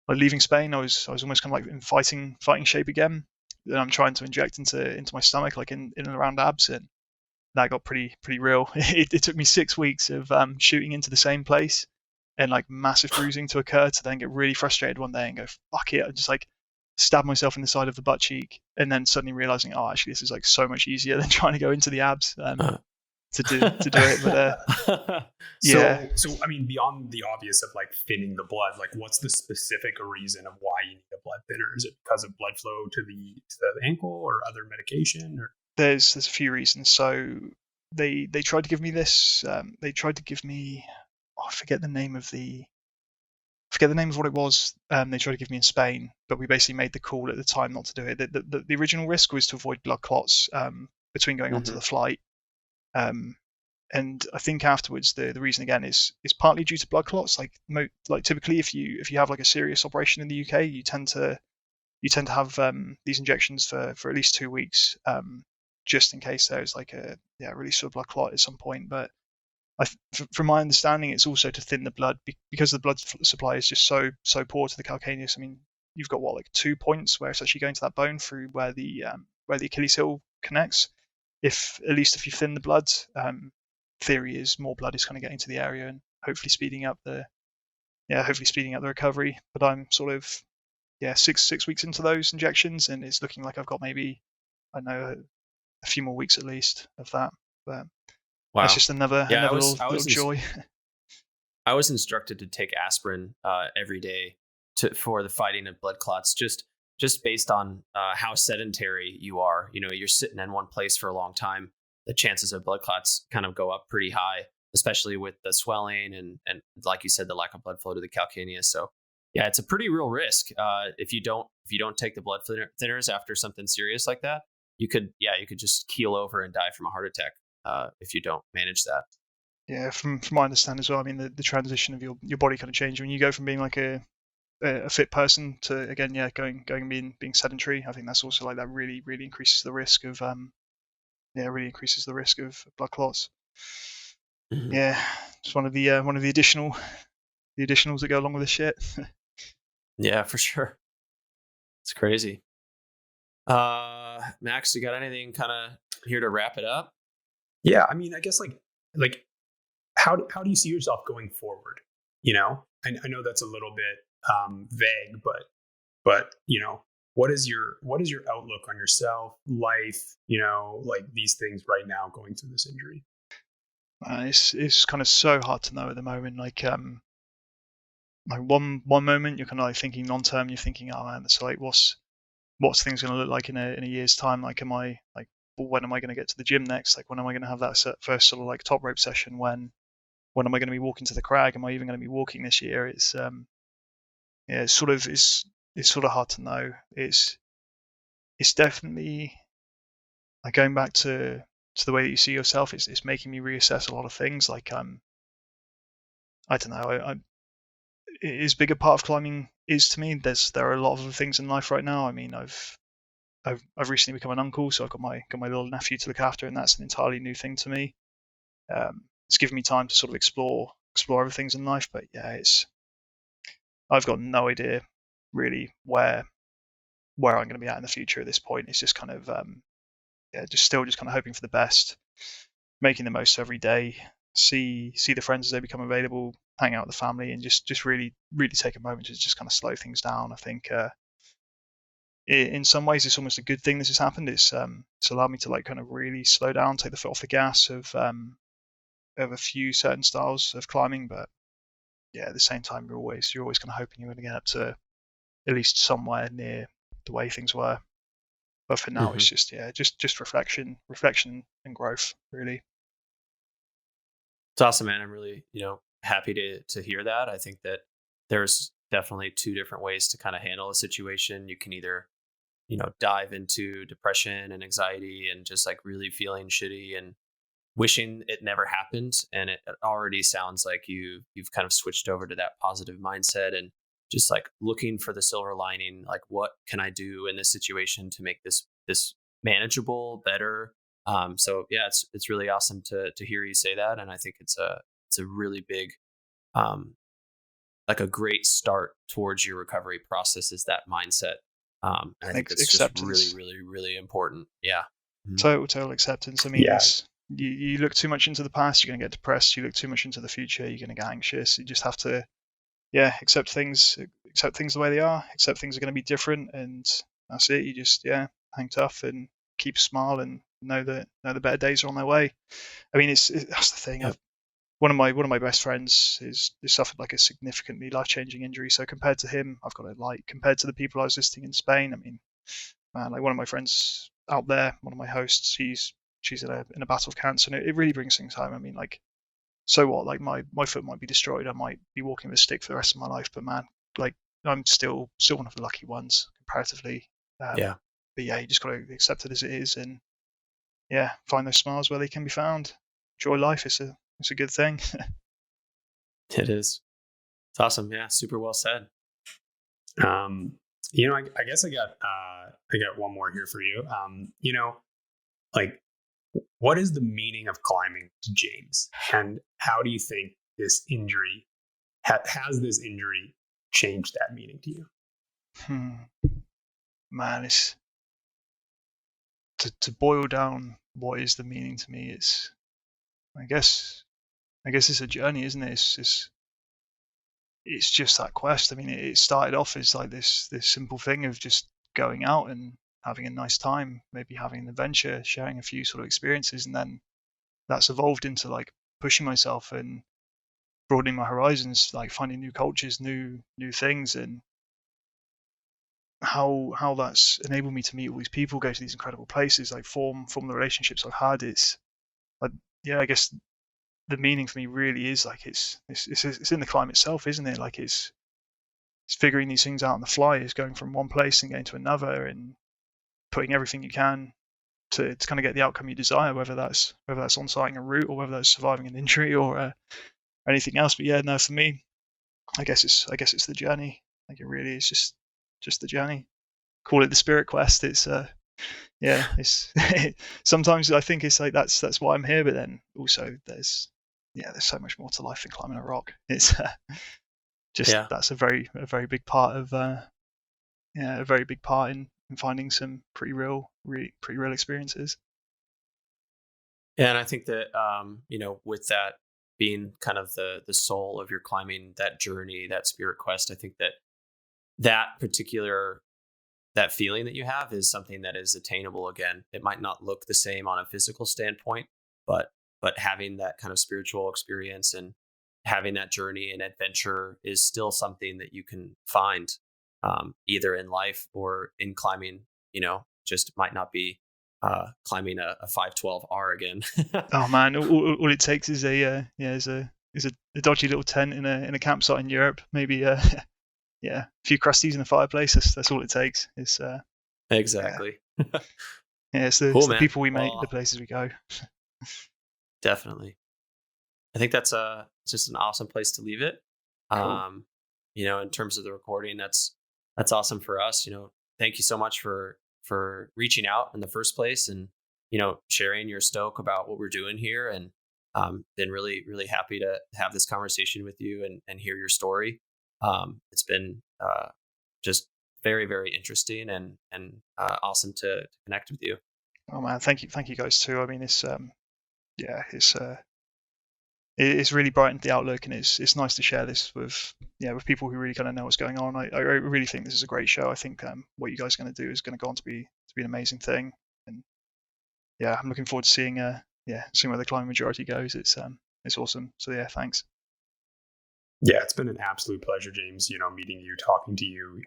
leaving Spain, I was almost kind of like in fighting shape again. Then I'm trying to inject into my stomach, like in and around abs, and that got pretty real. It took me 6 weeks of shooting into the same place and like massive bruising to occur to then get really frustrated one day and go fuck it, and just like stab myself in the side of the butt cheek, and then suddenly realizing, oh, actually this is like so much easier than trying to go into the abs to do it. But yeah. So I mean, beyond the obvious of like thinning the blood, like what's the specific reason of why you need a blood thinner? Is it because of blood flow to the ankle or other medication? Or there's a few reasons. So they tried to give me this. They tried to give me. I forget the name of what it was. They tried to give me in Spain, but we basically made the call at the time not to do it. The original risk was to avoid blood clots between going onto the flight. And I think afterwards the reason again is partly due to blood clots. Like typically if you have like a serious operation in the UK, you tend to have these injections for at least 2 weeks, just in case there's like a release of a blood clot at some point. But from my understanding, it's also to thin the blood because the blood supply is just so poor to the calcaneus. I mean, you've got like 2 points where it's actually going to that bone through where the Achilles heel connects. If you thin the blood, theory is more blood is kind of getting to the area and hopefully speeding up the recovery. But I'm sort of 6 weeks into those injections, and it's looking like I've got maybe a few more weeks at least of that. But wow, that's just another little joy. I was instructed to take aspirin every day for the fighting of blood clots, just based on how sedentary you are. You know, you're sitting in one place for a long time. The chances of blood clots kind of go up pretty high, especially with the swelling and like you said, the lack of blood flow to the calcaneus. So yeah, it's a pretty real risk. If you don't take the blood thinners after something serious like that, you could just keel over and die from a heart attack if you don't manage that. Yeah, from my understanding as well. I mean, the transition of your body kind of changes when you go from being like a a fit person to again, going and being sedentary. I think that's also like that really increases the risk of really increases the risk of blood clots. Mhm. Yeah, it's one of the additionals that go along with the shit. Yeah, for sure. It's crazy. Max, you got anything kind of here to wrap it up? Yeah, I mean, I guess like how do you see yourself going forward? I know that's a little bit vague, but what is your outlook on yourself, life, like these things right now going through this injury? It's kind of so hard to know at the moment. Like one moment you're kind of like thinking long term. You're thinking, oh man, so like what's things going to look like in a year's time? Like, am I like, well, when am I going to get to the gym next? Like, when am I going to have that first sort of like top rope session? When am I going to be walking to the crag? Am I even going to be walking this year? It's yeah, it's sort of hard to know. It's definitely like going back to the way that you see yourself. It's making me reassess a lot of things. Like I don't know. As big a part of climbing is to me. There are a lot of other things in life right now. I mean, I've recently become an uncle, so I've got my little nephew to look after, and that's an entirely new thing to me. It's given me time to sort of explore other things in life. But yeah, I've got no idea really where I'm going to be at in the future at this point. It's just kind of just kind of hoping for the best, making the most of every day, see the friends as they become available, hang out with the family, and just really take a moment to just kind of slow things down. I think in some ways it's almost a good thing this has happened. It's allowed me to like kind of really slow down, take the foot off the gas of a few certain styles of climbing. But yeah, at the same time, you're always kind of hoping you're going to get up to at least somewhere near the way things were. But for now, it's Mhm. just reflection and growth, really. It's awesome, man. I'm really, happy to hear that. I think that there's definitely two different ways to kind of handle a situation. You can either, dive into depression and anxiety and just like really feeling shitty and wishing it never happened. And it already sounds like you've kind of switched over to that positive mindset and just like looking for the silver lining. Like, what can I do in this situation to make this manageable, better? So yeah, it's really awesome to hear you say that, and I think it's a really big, um, like a great start towards your recovery process is that mindset. And I And think that's just really, acceptance, really, really important. Yeah. Mhm. total acceptance. I mean, Yeah, it's you look too much into the past, you're going to get depressed. You look too much into the future, you're going to get anxious. You just have to, accept things the way they are. Accept things are going to be different, and that's it. You just hang tough and keep a smile and know that the better days are on their way. I mean, that's the thing. Yep. One of my best friends is suffered like a significantly life changing injury. So compared to him, I've got it like compared to the people I was visiting in Spain. I mean, man, like one of my friends out there, one of my hosts, she's in a battle of cancer, and it really brings things home. I mean, like, so what? Like my foot might be destroyed. I might be walking with a stick for the rest of my life, but man, like I'm still one of the lucky ones comparatively. Yeah. But yeah, you just got to accept it as it is, and find those smiles where they can be found. Enjoy life. It's a good thing. It is. It's awesome. Yeah. Super well said. um, I guess I got one more here for you. Like, what is the meaning of climbing to James, and how do you think this injury has this injury changed that meaning to you? Man, it's to boil down what is the meaning to me. It's I guess it's a journey, isn't it? It's just that quest. I mean, it started off as like this simple thing of just going out and having a nice time, maybe having an adventure, sharing a few sort of experiences, and then that's evolved into like pushing myself and broadening my horizons, like finding new cultures, new things, and how that's enabled me to meet all these people, go to these incredible places, like form the relationships I've had. It's like, I guess the meaning for me really is like it's in the climb itself, isn't it? Like it's figuring these things out on the fly, is going from one place and going to another and putting everything you can to kind of get the outcome you desire, whether that's on sighting a route or whether that's surviving an injury or anything else. But yeah, no, for me, I guess it's the journey. Like it really is just the journey. Call it the spirit quest. It's it's sometimes I think it's like that's why I'm here, but then also there's so much more to life than climbing a rock. It's that's a very big part of a very big part in finding some pretty real experiences. Yeah, and I think that with that being kind of the soul of your climbing, that journey, that spirit quest, I think that particular that feeling that you have is something that is attainable. Again, it might not look the same on a physical standpoint, but having that kind of spiritual experience and having that journey and adventure is still something that you can find, either in life or in climbing. Just might not be climbing a 512R again. Oh man, all it takes is a dodgy little tent in a campsite in Europe, maybe a few crusties in a fireplace. That's all it takes. It's exactly. It's Cool, the man. people we meet, Well, the places we go. definitely. I think that's just an awesome place to leave it. Cool. In terms of the recording, that's awesome for us. Thank you so much for reaching out in the first place and sharing your stoke about what we're doing here, and been really, really happy to have this conversation with you and hear your story. It's been just very, very interesting and awesome to connect with you. Oh man, thank you guys too. I mean, it's really brightened the outlook, and it's nice to share this with people who really kind of know what's going on. I really think this is a great show. I think what you guys are going to do is going to go on to be an amazing thing, and I'm looking forward to seeing where the climbing majority goes. It's awesome. So thanks. Yeah, it's been an absolute pleasure, James, meeting you, talking to you.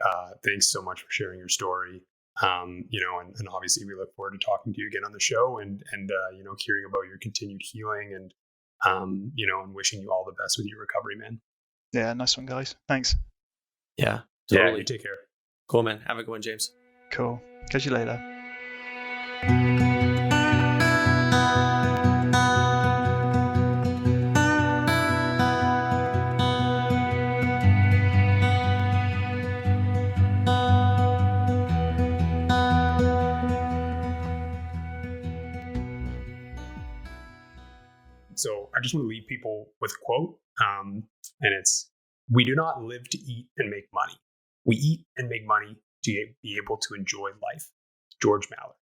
Thanks so much for sharing your story. And obviously we look forward to talking to you again on the show and hearing about your continued healing and wishing you all the best with your recovery, man. Yeah, nice one, guys. Thanks. Yeah, totally. Yeah, you take care. Cool, man. Have a good one, James. Cool. Catch you later. So I just want to leave people with a quote, and it's, "We do not live to eat and make money. We eat and make money to be able to enjoy life." George Mallard.